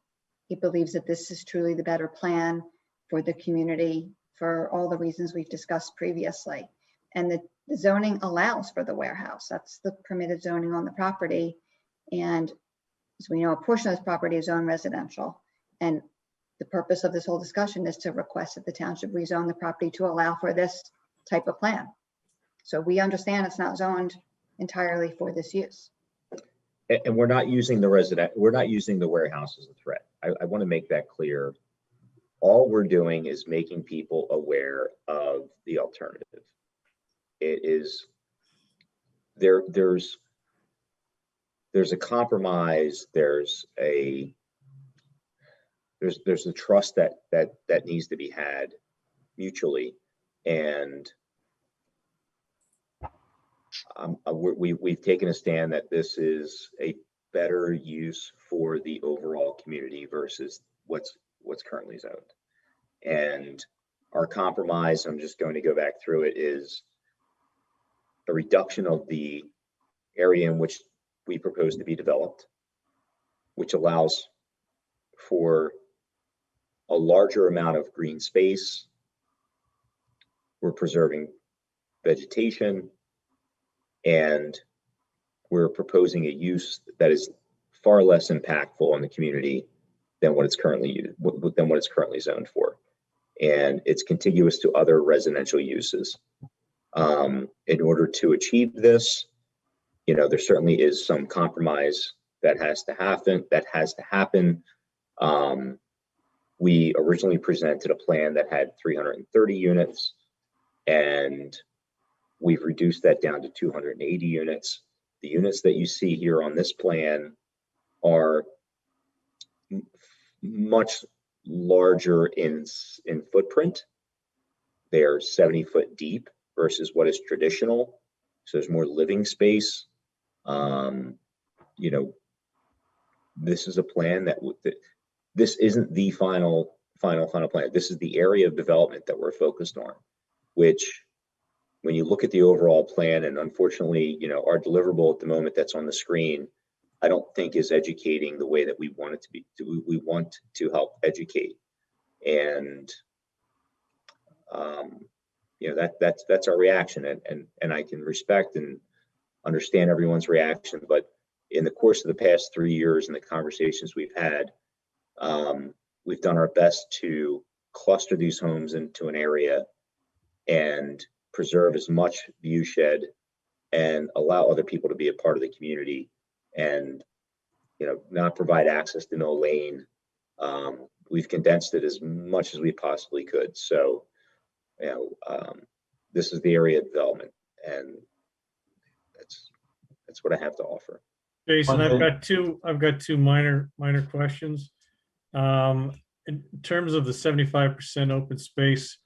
he believes that this is truly the better plan for the community for all the reasons we've discussed previously. And the zoning allows for the warehouse. That's the permitted zoning on the property. And as we know, a portion of this property is zoned residential. And the purpose of this whole discussion is to request that the township rezone the property to allow for this type of plan. So we understand it's not zoned entirely for this use. And we're not using the warehouse as a threat. I want to make that clear. All we're doing is making people aware of the alternative. It is there's a compromise, there's a trust that needs to be had mutually, and we've taken a stand that this is a better use for the overall community versus what's currently zoned. And our compromise, I'm just going to go back through it, is a reduction of the area in which we propose to be developed, which allows for a larger amount of green space. We're preserving vegetation, and we're proposing a use that is far less impactful on the community than what it's currently zoned for. And it's contiguous to other residential uses. In order to achieve this, there certainly is some compromise that has to happen. We originally presented a plan that had 330 units, and we've reduced that down to 280 units. The units that you see here on this plan are much larger in footprint. They're 70-foot deep versus what is traditional. So there's more living space. This is a plan that this isn't the final plan. This is the area of development that we're focused on, which when you look at the overall plan, and unfortunately, our deliverable at the moment that's on the screen, I don't think is educating the way that we want it to be. We want to help educate. And that's our reaction, and I can respect and understand everyone's reaction. But in the course of the past 3 years and the conversations we've had, we've done our best to cluster these homes into an area and preserve as much view shed and allow other people to be a part of the community, and not provide access to no lane. We've condensed it as much as we possibly could. So this is the area of development, and that's what I have to offer. Jason, I've got two minor questions. In terms of the 75% open space,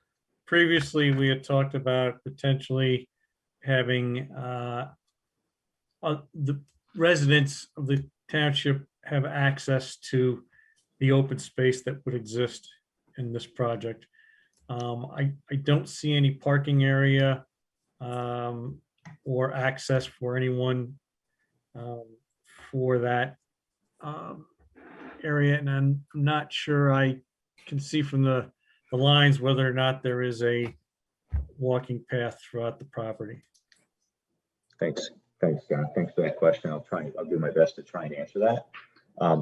previously we had talked about potentially having the residents of the township have access to the open space that would exist in this project. I don't see any parking area or access for anyone for that area, and I'm not sure I can see from the lines whether or not there is a walking path throughout the property. Thanks, Scott. Thanks for that question. I'll do my best to try and answer that.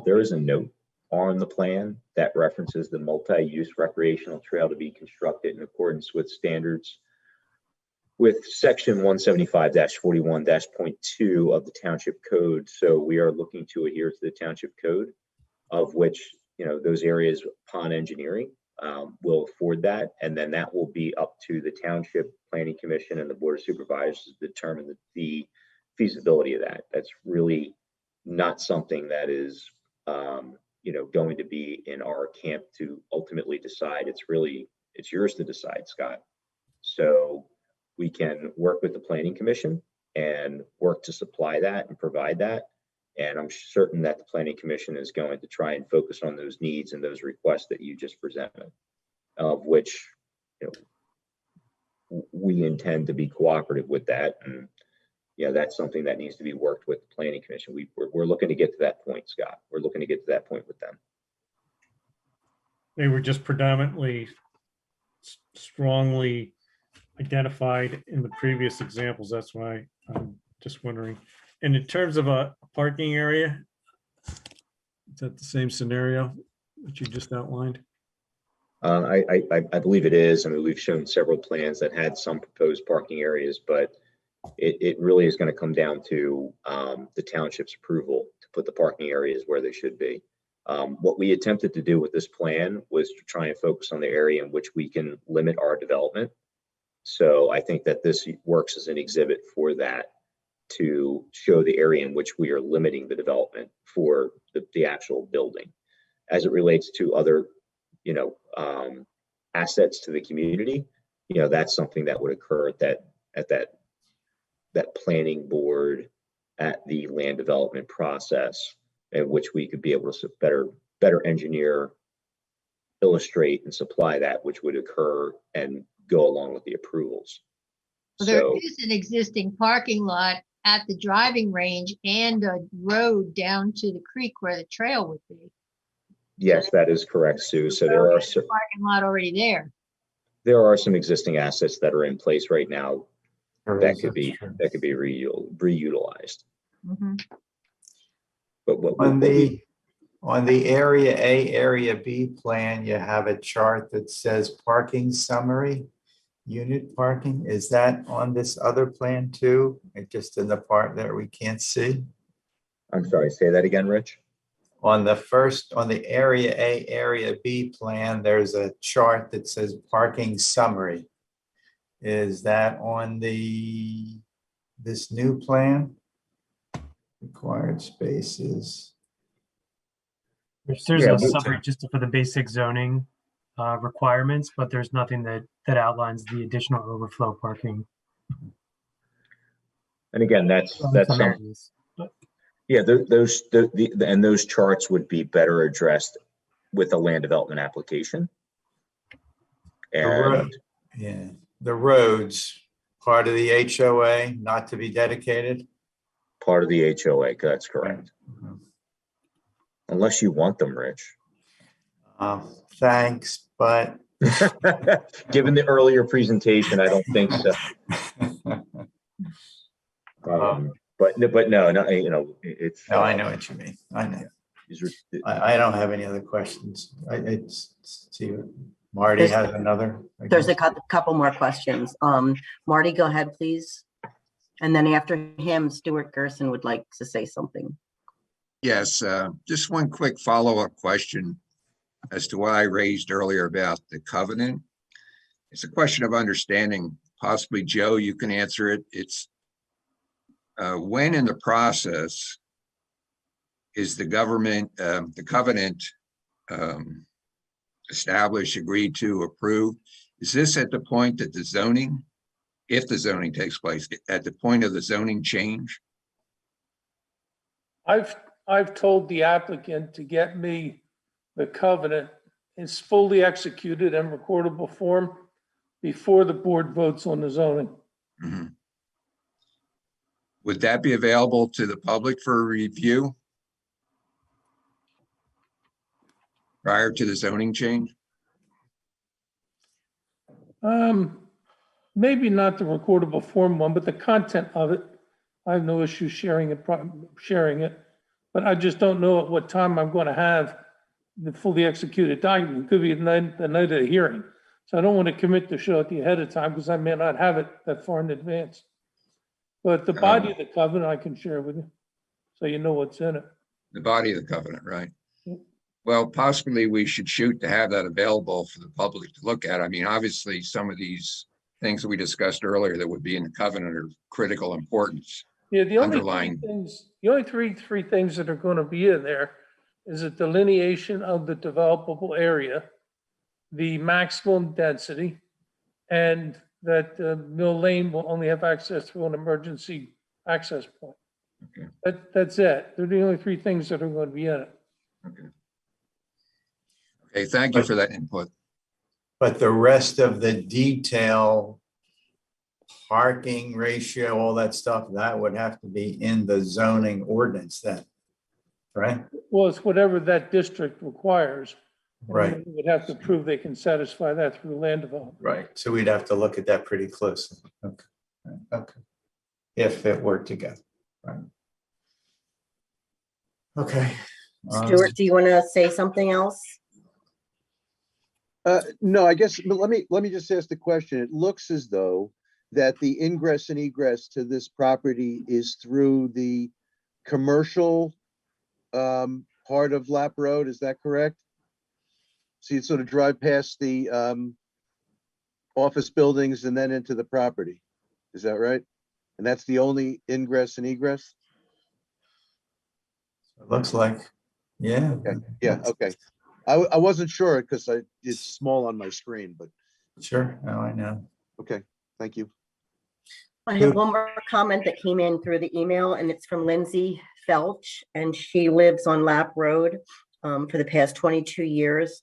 There is a note on the plan that references the multi-use recreational trail to be constructed in accordance with standards with section 175-41-.2 of the township code. So we are looking to adhere to the township code, of which those areas upon engineering will afford that, and then that will be up to the township planning commission and the board of supervisors to determine the feasibility of that. That's really not something that is going to be in our camp to ultimately decide. It's yours to decide, Scott. So we can work with the planning commission and work to supply that and provide that. And I'm certain that the Planning Commission is going to try and focus on those needs and those requests that you just presented, of which, you know, we intend to be cooperative with that. And yeah, that's something that needs to be worked with the Planning Commission. We're looking to get to that point, Scott. We're looking to get to that point with them. They were just predominantly strongly identified in the previous examples. That's why I'm just wondering. And in terms of a parking area, is that the same scenario that you just outlined? I believe it is. I mean, we've shown several plans that had some proposed parking areas, but it really is going to come down to the township's approval to put the parking areas where they should be. What we attempted to do with this plan was to try and focus on the area in which we can limit our development. So I think that this works as an exhibit for that, to show the area in which we are limiting the development for the actual building. As it relates to other, you know, assets to the community, you know, that's something that would occur at that planning board, at the land development process, in which we could be able to better engineer, illustrate, and supply that which would occur and go along with the approvals. Well, there So is an existing parking lot at the driving range and a road down to the creek where the trail would be. yes, that is correct, Sue. So there are Parking lot already there. some existing assets that are in place right now that could be reutilized. Mhm. But what On the Area A, Area B plan, you have a chart that says parking summary, unit parking. Is that on this other plan too? It just in the part that we can't see? I'm sorry, say that again, Rich. On the Area A, Area B plan, there's a chart that says parking summary. Is that on this new plan? Required spaces. There's Yeah, a summary just for the basic zoning requirements, but there's nothing that outlines the additional overflow parking. And again, that's some, yeah, those charts would be better addressed with a land development application. And Yeah, the roads, part of the HOA, not to be dedicated. part of the HOA, that's correct. Unless you want them, Rich. Thanks, but given the earlier presentation, I don't think so. But no, you know, it's. No, I know what you mean. I know. I don't have any other questions. It's to you. Marty has another. There's a couple more questions. Marty, go ahead, please. And then after him, Stuart Gerson would like to say something. Yes, just one quick follow-up question as to what I raised earlier about the covenant. It's a question of understanding. Possibly, Joe, you can answer it. It's when in the process is the covenant established, agreed to, approved? Is this at the point that the zoning, if the zoning takes place, at the point of the zoning change? I've told the applicant to get me the covenant. It's fully executed in recordable form before the board votes on the zoning. Mm-hmm. Would that be available to the public for review prior to the zoning change? Maybe not the recordable form one, but the content of it, I have no issue sharing it, but I just don't know at what time I'm going to have the fully executed document. It could be the night of the hearing. So I don't want to commit to show it to you ahead of time because I may not have it that far in advance. But the body of the covenant I can share with you, so you know what's in it. The body of the covenant, right? Well, possibly we should shoot to have that available for the public to look at. I mean, obviously, some of these things that we discussed earlier that would be in the covenant are critical importance. Yeah, the only underlying. three things that are going to be in there is a delineation of the developable area, the maximum density, and that Mill Lane will only have access through an emergency access point. That's it. They're the only three things that are going to be in it. Okay, thank you for that input. But the rest of the detail, parking ratio, all that stuff, that would have to be in the zoning ordinance then, right? Well, it's whatever that district requires. And Right. we would have to prove they can satisfy that through land development. Right. So we'd have to look at that pretty closely. Okay. Okay. If it were to go. Right. Okay. Stuart, do you want to say something else? No, I guess, but let me just ask the question. It looks as though that the ingress and egress to this property is through the commercial part of Lap Road. Is that correct? So you sort of drive past the office buildings and then into the property. Is that right? And that's the only ingress and egress? It looks like, yeah. Okay. Yeah, okay. I wasn't sure because it's small on my screen, but Sure. Now I know. okay, thank you. I have one more comment that came in through the email, and it's from Lindsay Felch, and she lives on Lap Road for the past 22 years.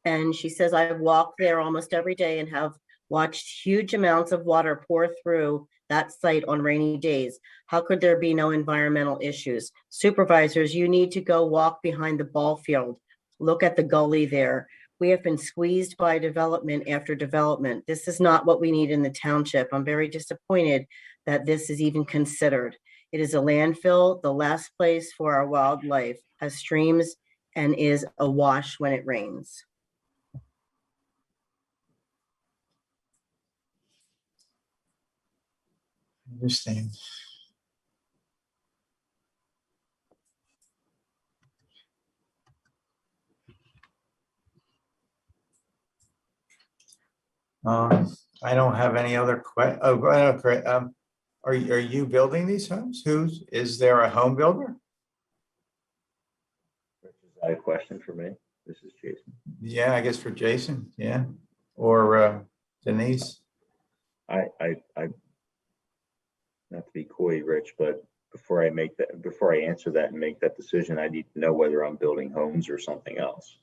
And she says, I've walked there almost every day and have watched huge amounts of water pour through that site on rainy days. How could there be no environmental issues? Supervisors, you need to go walk behind the ball field. Look at the gully there. We have been squeezed by development after development. This is not what we need in the township. I'm very disappointed that this is even considered. It is a landfill, the last place for our wildlife, has streams, and is awash when it rains. Understand. I don't have any other great. Are you building these homes? Is there a home builder? Is that a question for me? This is Jason. Yeah, I guess for Jason, yeah, or Denise. I not to be coy, Rich, but before I answer that and make that decision, I need to know whether I'm building homes or something else.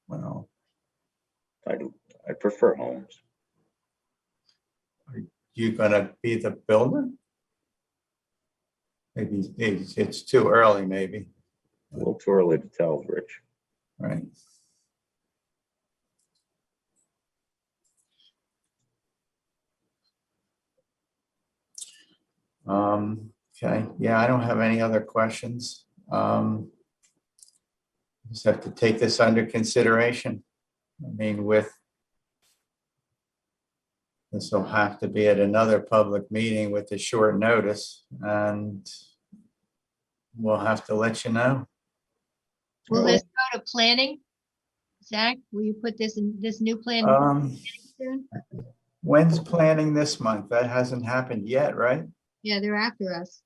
Well, I prefer homes. Are you gonna be the builder? Maybe it's too early, maybe. A little too early to tell, Rich. Right. Okay, yeah, I don't have any other questions. Just have to take this under consideration. I mean, this will have to be at another public meeting with a short notice, and we'll have to let you know. Will this go to planning? Zach, will you put this new plan? Soon? When's planning this month? That hasn't happened yet, right? Yeah, they're after us.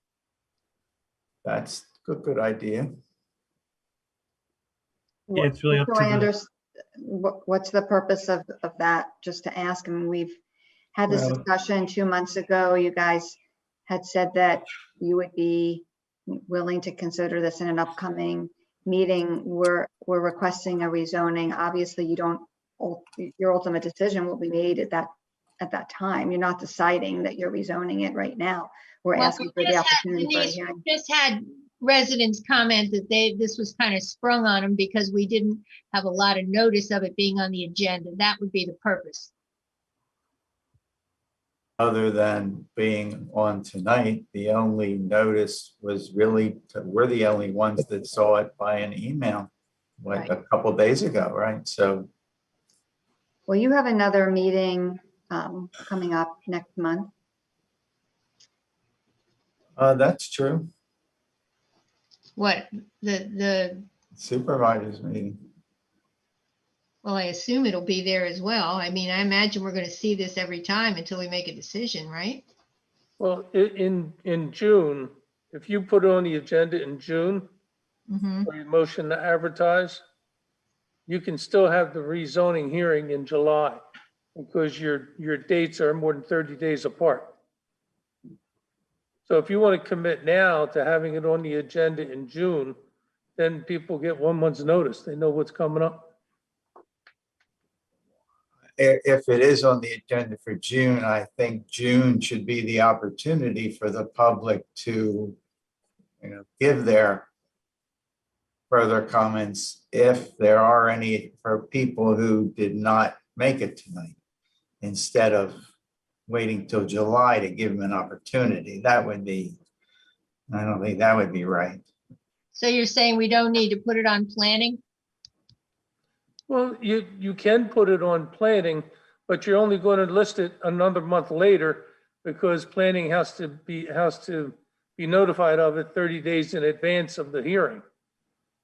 That's a good idea. Yeah, it's really up So to I the, understand, what's the purpose of that, just to ask? I mean, we've had this Well- discussion 2 months ago. You guys had said that you would be willing to consider this in an upcoming meeting. We're requesting a rezoning. Obviously, your ultimate decision will be made at that time. You're not deciding that you're rezoning it right now. We're Well, asking for the opportunity for a Denise, hearing. we just had residents comment that this was kind of sprung on them because we didn't have a lot of notice of it being on the agenda. That would be the purpose. Other than being on tonight, the only notice was really, we're the only ones that saw it by an email, like a couple days ago, right? So, Well, you have another meeting coming up next month. that's true. What, the Supervisors meeting. well, I assume it'll be there as well. I mean, I imagine we're going to see this every time until we make a decision, right? Well, in June, if you put it on the agenda in June, Mm-hmm. for your motion to advertise, you can still have the rezoning hearing in July. because your dates are more than 30 days apart. So if you want to commit now to having it on the agenda in June, then people get 1 month's notice. They know what's coming up. If it is on the agenda for June, I think June should be the opportunity for the public to, give their further comments if there are any for people who did not make it tonight, instead of waiting till July to give them an opportunity. I don't think that would be right. So you're saying we don't need to put it on planning? Well, you can put it on planning, but you're only going to list it another month later because planning has to be notified of it 30 days in advance of the hearing.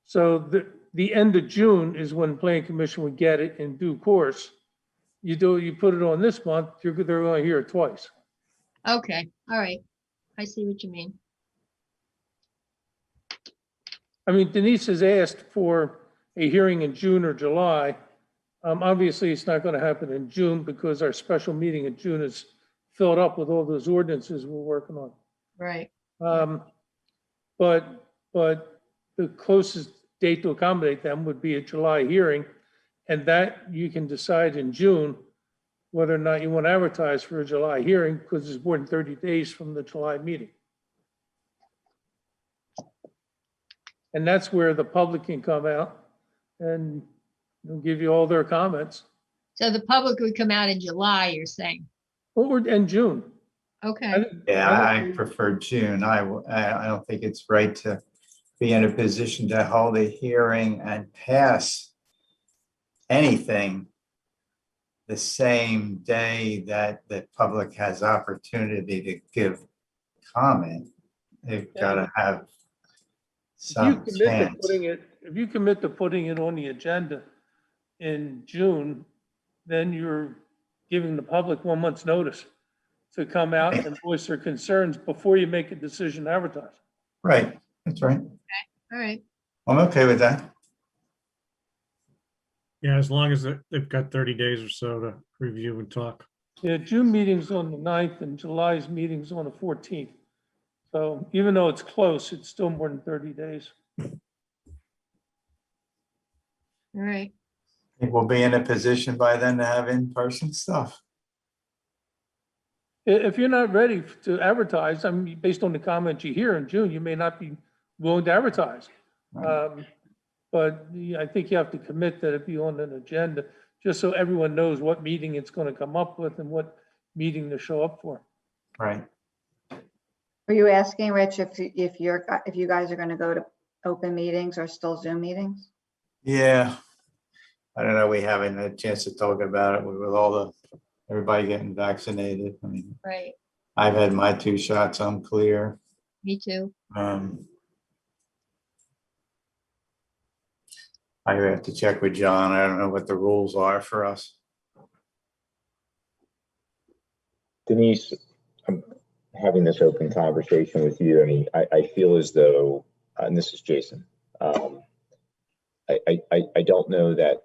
So the end of June is when planning commission would get it in due course. You put it on this month, they're going to hear it twice. Okay, all right. I see what you mean. I mean, Denise has asked for a hearing in June or July. Obviously, it's not going to happen in June because our special meeting in June is filled up with all those ordinances we're working on. Right. But the closest date to accommodate them would be a July hearing, and that you can decide in June whether or not you want to advertise for a July hearing because it's more than 30 days from the July meeting. And that's where the public can come out and give you all their comments. So the public would come out in July, you're saying? Or in June. Okay. Yeah, I prefer June. I don't think it's right to be in a position to hold a hearing and pass anything the same day that the public has opportunity to give comment. They've got to have some chance. If you commit to putting it on the agenda in June, then you're giving the public 1 month's notice to come out and voice their concerns before you make a decision to advertise. Right, that's right. Okay, all right. I'm okay with that. Yeah, as long as they've got 30 days or so to review and talk. Yeah, June meeting's on the 9th and July's meeting's on the 14th. So even though it's close, it's still more than 30 days. All right. I think we'll be in a position by then to have in-person stuff. If you're not ready to advertise, I mean, based on the comments you hear in June, you may not be willing to advertise. But I think you have to commit that it be on an agenda, just so everyone knows what meeting it's going to come up with and what meeting to show up for. Right. Were you asking, Rich, if you guys are going to go to open meetings or still Zoom meetings? Yeah. I don't know. We haven't had a chance to talk about it with everybody getting vaccinated. I mean, Right. I've had my 2 shots. I'm clear. Me too. I have to check with John. I don't know what the rules are for us. Denise, I'm having this open conversation with you. I mean, I feel as though, and this is Jason, I don't know that,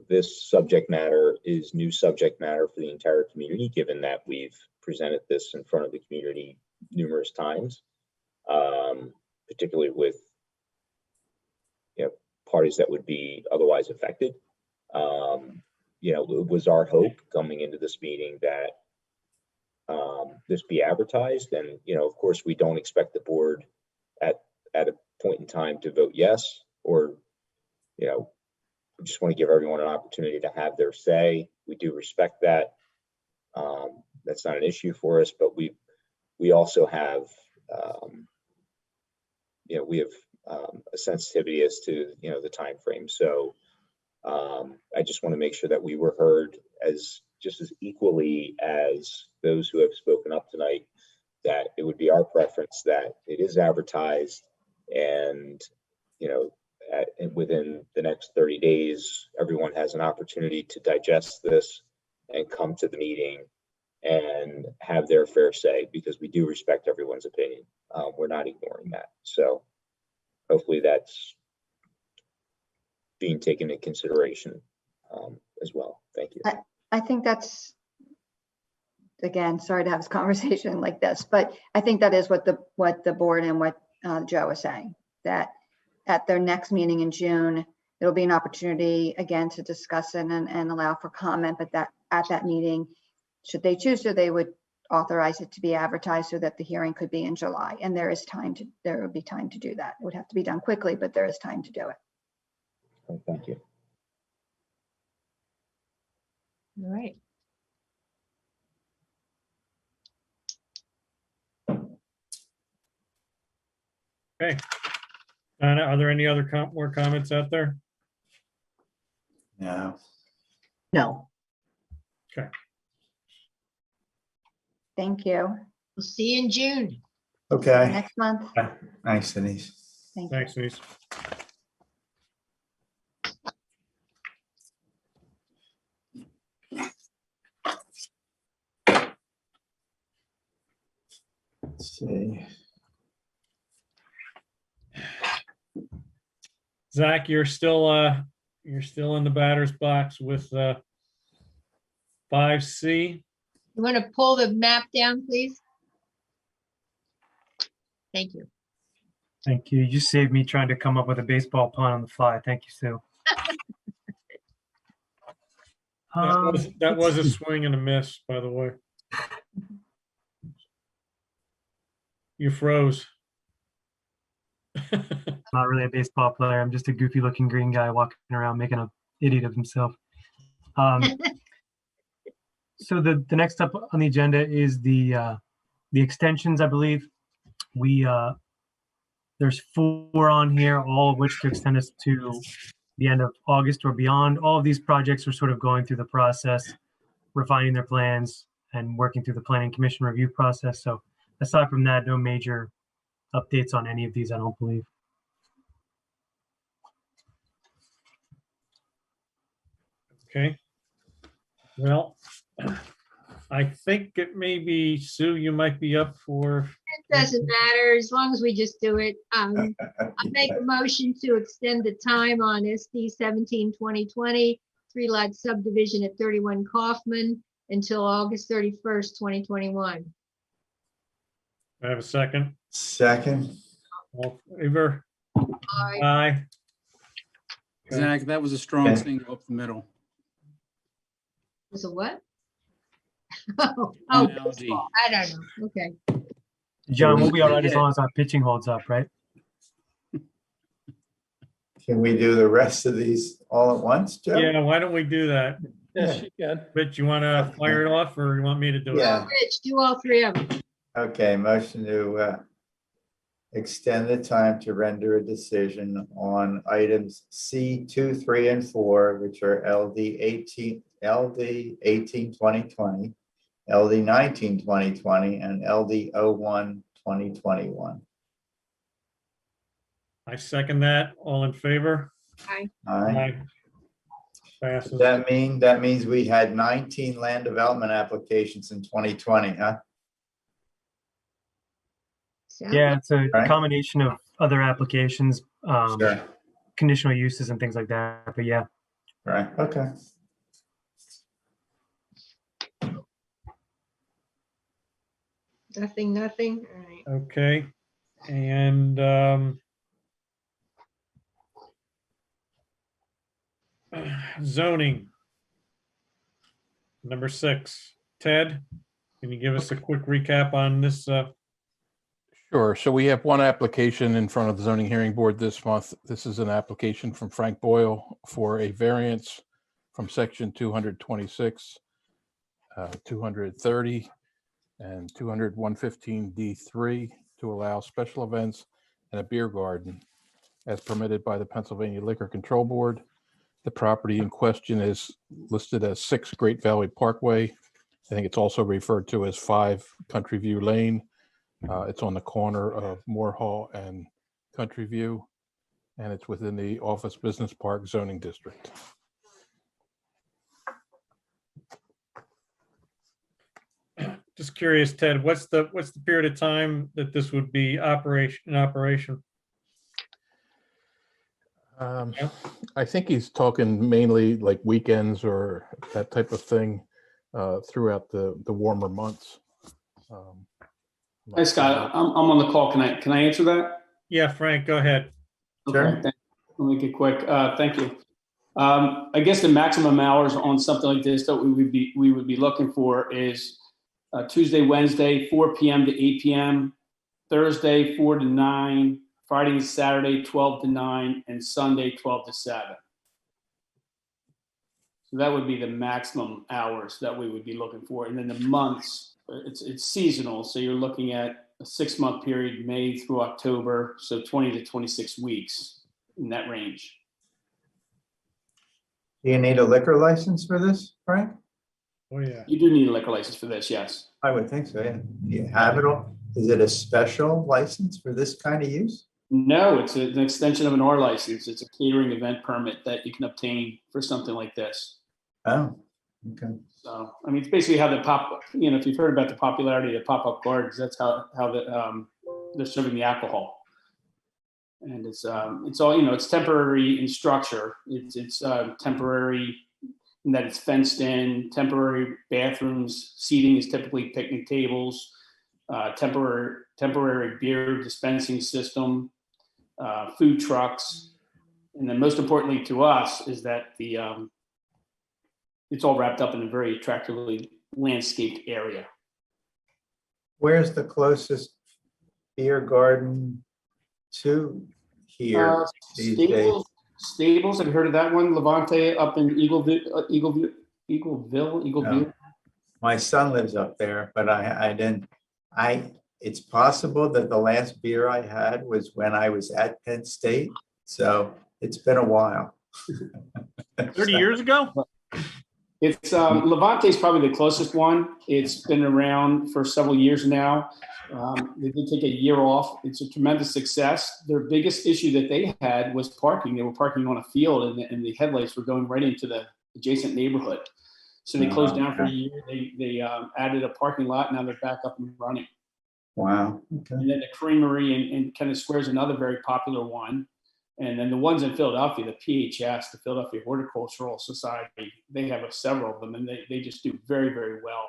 this subject matter is new subject matter for the entire community, given that we've presented this in front of the community numerous times, particularly with, parties that would be otherwise affected. It was our hope coming into this meeting that this be advertised. And, of course, we don't expect the board at a point in time to vote yes, or, we just want to give everyone an opportunity to have their say. We do respect that. That's not an issue for us, but we also have, we have a sensitivity as to, the time frame. So I just want to make sure that we were heard just as equally as those who have spoken up tonight, that it would be our preference that it is advertised and, within the next 30 days, everyone has an opportunity to digest this and come to the meeting and have their fair say, because we do respect everyone's opinion. We're not ignoring that. So hopefully that's being taken into consideration as well. Thank you. I think that's, again, sorry to have this conversation like this, but I think that is what the board and what Joe is saying, that at their next meeting in June, there'll be an opportunity again to discuss it and allow for comment, but that at that meeting, should they choose to, they would authorize it to be advertised so that the hearing could be in July. And there would be time to do that. It would have to be done quickly, but there is time to do it. Okay, thank you. All right. Okay. Donna, are there any other more comments out there? No. No. Okay. Thank you. We'll see you in June. Okay. Next month. Thanks, Denise. Thank you. Thanks, Denise. Let's see. Zach, you're still in the batter's box with 5C. You want to pull the map down, please? Thank you. Thank you. You saved me trying to come up with a baseball pun on the fly. Thank you, Sue. That was a swing and a miss, by the way. You froze. Not really a baseball player. I'm just a goofy looking green guy walking around making an idiot of himself. So the next up on the agenda is the extensions, I believe. There's 4 on here, all of which to extend us to the end of August or beyond. All of these projects are sort of going through the process, refining their plans and working through the planning commission review process. So aside from that, no major updates on any of these, I don't believe. Okay. Well, I think it may be, Sue, you might be up for. It doesn't matter, as long as we just do it. I make a motion to extend the time on SD 17-2020 3-lot subdivision at 31 Kaufman until August 31st, 2021. I have a second. Second. All in favor? Aye. Aye. Okay. Zach, that was a strong Okay. single up the middle. Was it what? Oh, Analogy. baseball. I don't know. Okay. John, we'll be all right as long as our pitching holds up, right? Can we do the rest of these all at once, Joe? Yeah, why don't we do that? Yes, you can. Rich, you want to fire it off or you want me to do it? Yeah. Well, Rich, do all 3 of them. Okay, motion to extend the time to render a decision on items C2, 3, and 4, which are LD 18-2020, LD 19-2020, and LD 01-2021. I second that. All in favor? Aye. Aye. Passes. That means we had 19 land development applications in 2020, huh? Yeah, it's a Right. combination of other applications, Sure. conditional uses and things like that. But yeah, Right, okay. Nothing. All right. Okay. And zoning. Number 6. Ted, can you give us a quick recap on this? Sure. So we have one application in front of the zoning hearing board this month. This is an application from Frank Boyle for a variance from section 226, 230, and 115D3 to allow special events and a beer garden as permitted by the Pennsylvania Liquor Control Board. The property in question is listed as 6 Great Valley Parkway. I think it's also referred to as 5 Country View Lane. It's on the corner of Moore Hall and Country View, and it's within the Office Business Park zoning district. Just curious, Ted, what's the period of time that this would be in operation? Yep. I think he's talking mainly like weekends or that type of thing throughout the warmer months. Hi, Scott. I'm on the call. Can I answer that? Yeah, Frank, go ahead. Okay, I'll make it quick. Thank you. I guess the maximum hours on something like this that we would be looking for is Tuesday, Wednesday, 4 p.m. to 8 p.m., Thursday, 4 to 9, Friday and Saturday, 12 to 9, and Sunday, 12 to 7. So that would be the maximum hours that we would be looking for. And then the months, it's seasonal. So you're looking at a 6-month period, May through October. So 20 to 26 weeks in that range. Do you need a liquor license for this, Frank? Oh, yeah. You do need a liquor license for this, yes. I would think so, yeah. Do you have it all? Is it a special license for this kind of use? No, it's an extension of an R license. It's a catering event permit that you can obtain for something like this. Oh, okay. So, I mean, it's basically how if you've heard about the popularity of pop-up gardens, that's how they're serving the alcohol. And it's all, it's temporary in structure. It's temporary in that it's fenced in, temporary bathrooms, seating is typically picnic tables, temporary beer dispensing system, food trucks. And then most importantly to us is that it's all wrapped up in a very attractively landscaped area. Where's the closest beer garden to here these days? Stables, have you heard of that one? Levante up in Eagleville. No. My son lives up there, but it's possible that the last beer I had was when I was at Penn State. So it's been a while. 30 years ago? It's Levante is probably the closest one. It's been around for several years now. They did take a year off. It's a tremendous success. Their biggest issue that they had was parking. They were parking on a field, and the headlights were going right into the adjacent neighborhood. So they closed down for a year. They added a parking lot. Now they're back up and running. Wow. Okay. And then the Creamery in Kennett Square is another very popular one. And then the ones in Philadelphia, the PHS, the Philadelphia Horticultural Society, they have several of them, and they just do very, very well.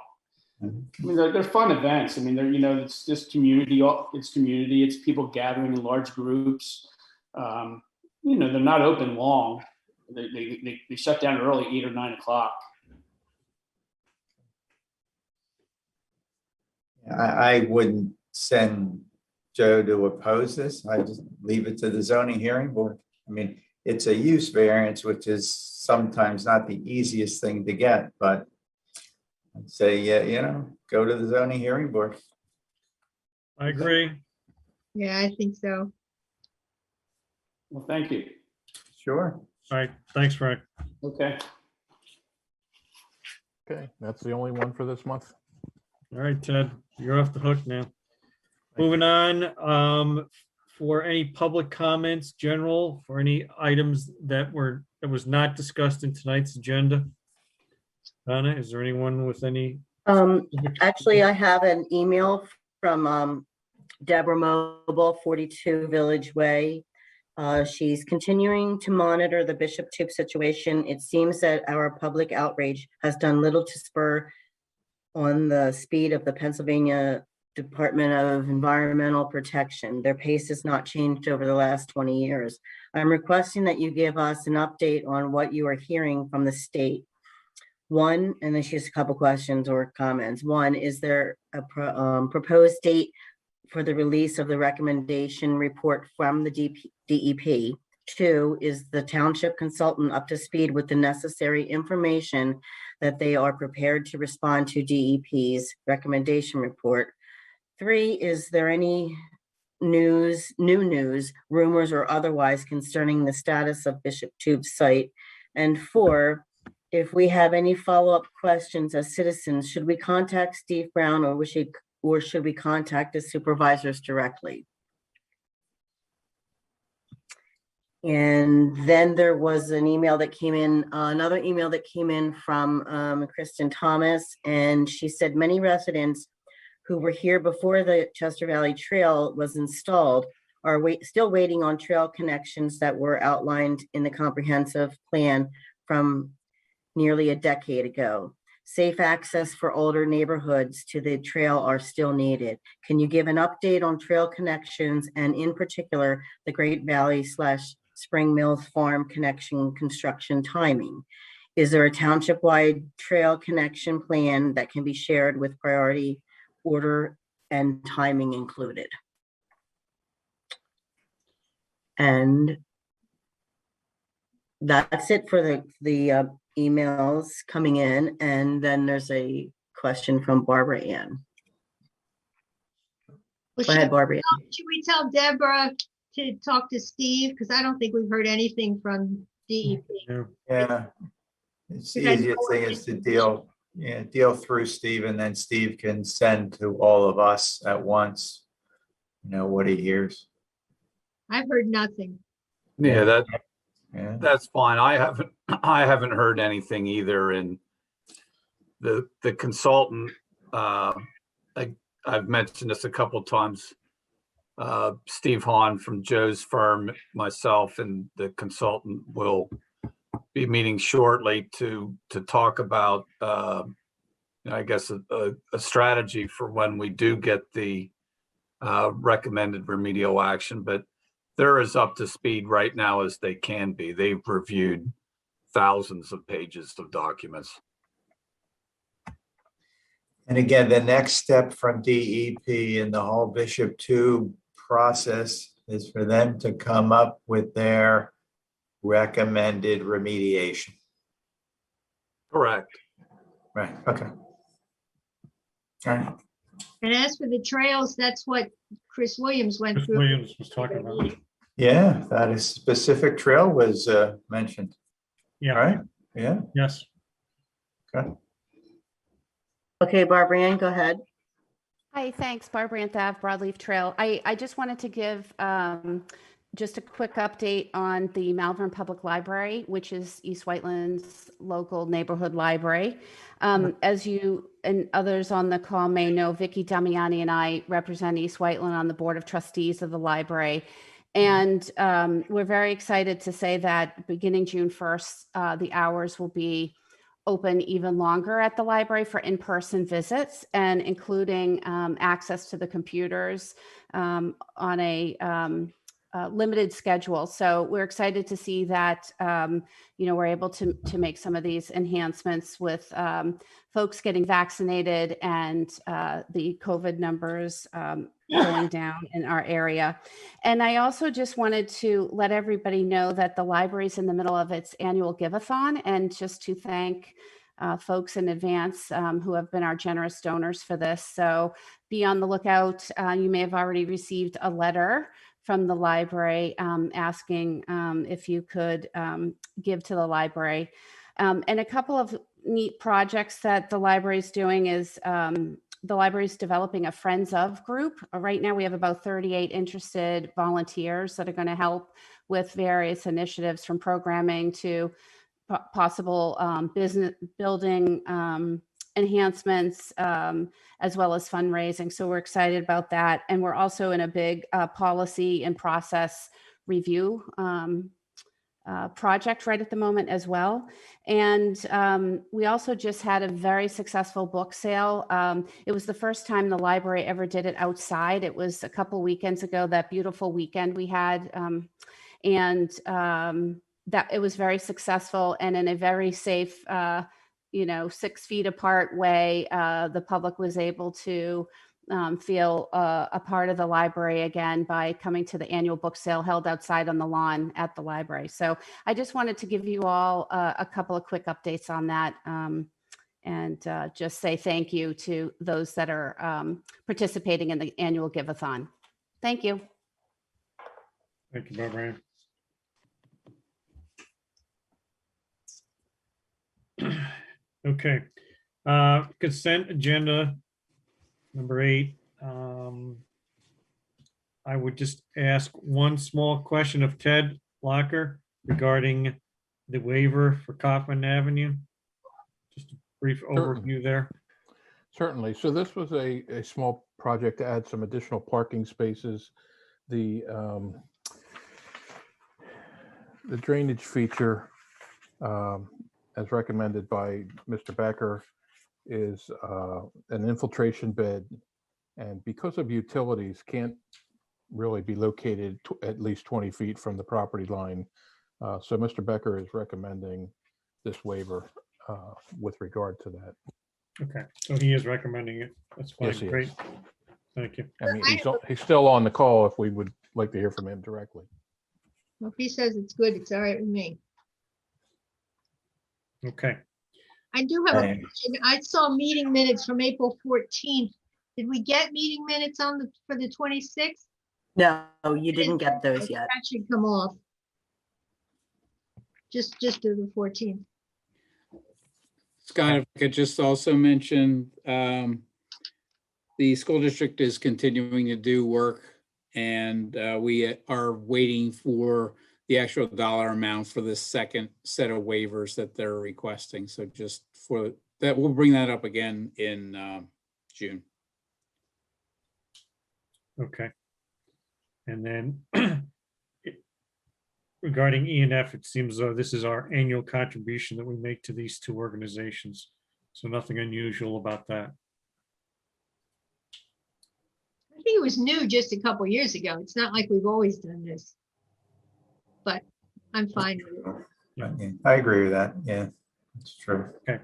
I mean, they're fun events. I mean, it's just community. It's people gathering in large groups. They're not open long. They shut down early, 8 or 9 o'clock. I wouldn't send Joe to oppose this. I just leave it to the zoning hearing board. I mean, it's a use variance, which is sometimes not the easiest thing to get, but I'd say, yeah, go to the zoning hearing board. I agree. Yeah, I think so. Well, thank you. Sure. All right. Thanks, Frank. Okay. Okay, that's the only one for this month. All right, Ted, you're off the hook now. Moving on, for any public comments, general, for any items that was not discussed in tonight's agenda. Donna, is there anyone with any? Actually, I have an email from Deborah Mobile, 42 Village Way. She's continuing to monitor the Bishop Tube situation. It seems that our public outrage has done little to spur on the speed of the Pennsylvania Department of Environmental Protection. Their pace has not changed over the last 20 years. I'm requesting that you give us an update on what you are hearing from the state. One, and then she has a couple questions or comments. One, is there a proposed date for the release of the recommendation report from the DEP? Two, is the township consultant up to speed with the necessary information that they are prepared to respond to DEP's recommendation report? Three, is there any new news, rumors, or otherwise concerning the status of Bishop Tube's site? And four, if we have any follow-up questions as citizens, should we contact Steve Brown or should we contact the supervisors directly? And then there was an email that came in, another email that came in from Kristen Thomas, and she said many residents who were here before the Chester Valley Trail was installed are still waiting on trail connections that were outlined in the comprehensive plan from nearly a decade ago. Safe access for older neighborhoods to the trail are still needed. Can you give an update on trail connections and in particular, the Great Valley / Spring Mills Farm connection construction timing? Is there a township-wide trail connection plan that can be shared with priority order and timing included? And that's it for the emails coming in. And then there's a question from Barbara Ann. Well, Go ahead, Barbara. should we tell Deborah to talk to Steve? Because I don't think we've heard anything from DEP. Yeah. It's the Because I easiest know thing is to deal through Steve, and then Steve can send to all of us at once, what he hears. I've heard nothing. Yeah, Yeah. that's fine. I haven't heard anything either. And the consultant, I've mentioned this a couple of times. Steve Hahn from Joe's firm, myself, and the consultant will be meeting shortly to talk about, I guess, a strategy for when we do get the recommended remedial action. But they're as up to speed right now as they can be. They've reviewed thousands of pages of documents. And again, the next step from DEP in the whole Bishop 2 process is for them to come up with their recommended remediation. Correct. Right, okay. All right. And as for the trails, that's what Chris Williams went Chris through. Williams was talking about. Yeah, that is specific trail was mentioned. Yeah. Right? Yeah. Yes. Okay. Okay, Barbara Ann, go ahead. Hi, thanks, Barbara Ann Thav, Broadleaf Trail. I just wanted to give just a quick update on the Malvern Public Library, which is East Whiteland's local neighborhood library. As you and others on the call may know, Vicki Damiani and I represent East Whiteland on the Board of Trustees of the library. And we're very excited to say that beginning June 1st, the hours will be open even longer at the library for in-person visits, and including access to the computers on a limited schedule. So we're excited to see that, we're able to make some of these enhancements with folks getting vaccinated and the COVID numbers going down in our area. And I also just wanted to let everybody know that the library's in the middle of its annual give-a-thon, and just to thank folks in advance who have been our generous donors for this. So be on the lookout. You may have already received a letter from the library asking if you could give to the library. And a couple of neat projects that the library is doing is the library is developing a Friends of group. Right now we have about 38 interested volunteers that are going to help with various initiatives from programming to possible business building enhancements, as well as fundraising. So we're excited about that. And we're also in a big policy and process review project right at the moment as well. And we also just had a very successful book sale. It was the first time the library ever did it outside. It was a couple weekends ago, that beautiful weekend we had. That it was very successful, and in a very safe, 6 feet apart way, the public was able to feel a part of the library again by coming to the annual book sale held outside on the lawn at the library. So I just wanted to give you all a couple of quick updates on that, and just say thank you to those that are participating in the annual give-a-thon. Thank you. Thank you, Barbara Ann. Okay. Consent agenda number 8. I would just ask one small question of Ted Locker regarding the waiver for Kaufman Avenue. Just a brief overview there. Certainly. So this was a small project to add some additional parking spaces the drainage feature, as recommended by Mr. Becker, is an infiltration bed. And because of utilities, can't really be located at least 20 feet from the property line. So Mr. Becker is recommending this waiver with regard to that. Okay, so he is recommending it. That's fine. Yes, he Great. is. Thank you. I mean, he's still on the call if we would like to hear from him directly. Well, if he says it's good, it's all right with me. Okay. I do have a Hey. question. I saw meeting minutes from April 14th. Did we get meeting minutes for the 26th? No, you didn't get those yet. That should come off. Just do the 14th. Scott, if I could just also mention, the school district is continuing to do work, and we are waiting for the actual dollar amount for the second set of waivers that they're requesting. So just for that, we'll bring that up again in June. Okay. And then regarding E and F, it seems though this is our annual contribution that we make to these two organizations. So nothing unusual about that. I think it was new just a couple years ago. It's not like we've always done this. But I'm fine with it. Yeah, I agree with that. Yeah, it's true. Okay.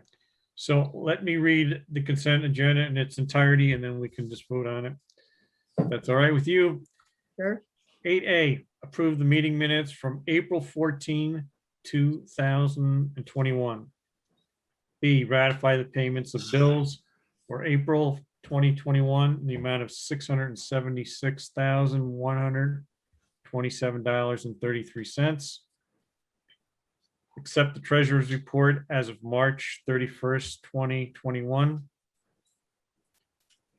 So let me read the consent agenda in its entirety and then we can just vote on it. That's all right with you? Sure. 8A, approve the meeting minutes from April 14, 2021. B, ratify the payments of bills for April 2021 in the amount of $676,127.33. Accept the treasurer's report as of March 31st, 2021.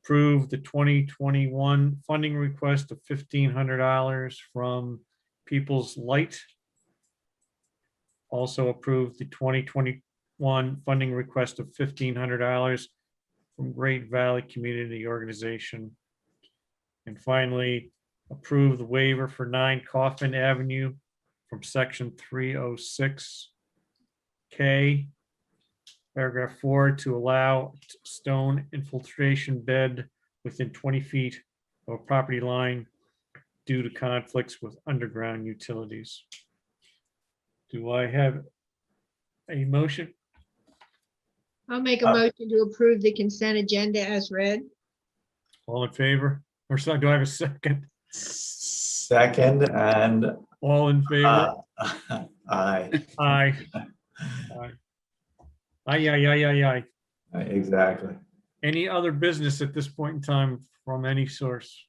Approve the 2021 funding request of $1,500 from People's Light. Also approve the 2021 funding request of $1,500 from Great Valley Community Organization. And finally, approve the waiver for 9 Coffin Avenue from section 306K. Paragraph 4, to allow stone infiltration bed within 20 feet of a property line due to conflicts with underground utilities. Do I have a motion? I'll make a motion to approve the consent agenda as read. All in favor? Or so, do I have a second? Second, and All in favor? aye. Aye. Aye. Aye. Exactly. Any other business at this point in time from any source?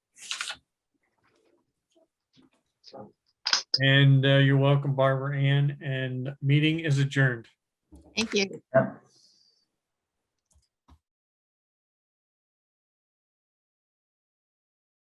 And you're welcome, Barbara Ann, and meeting is adjourned. Thank you. Yep.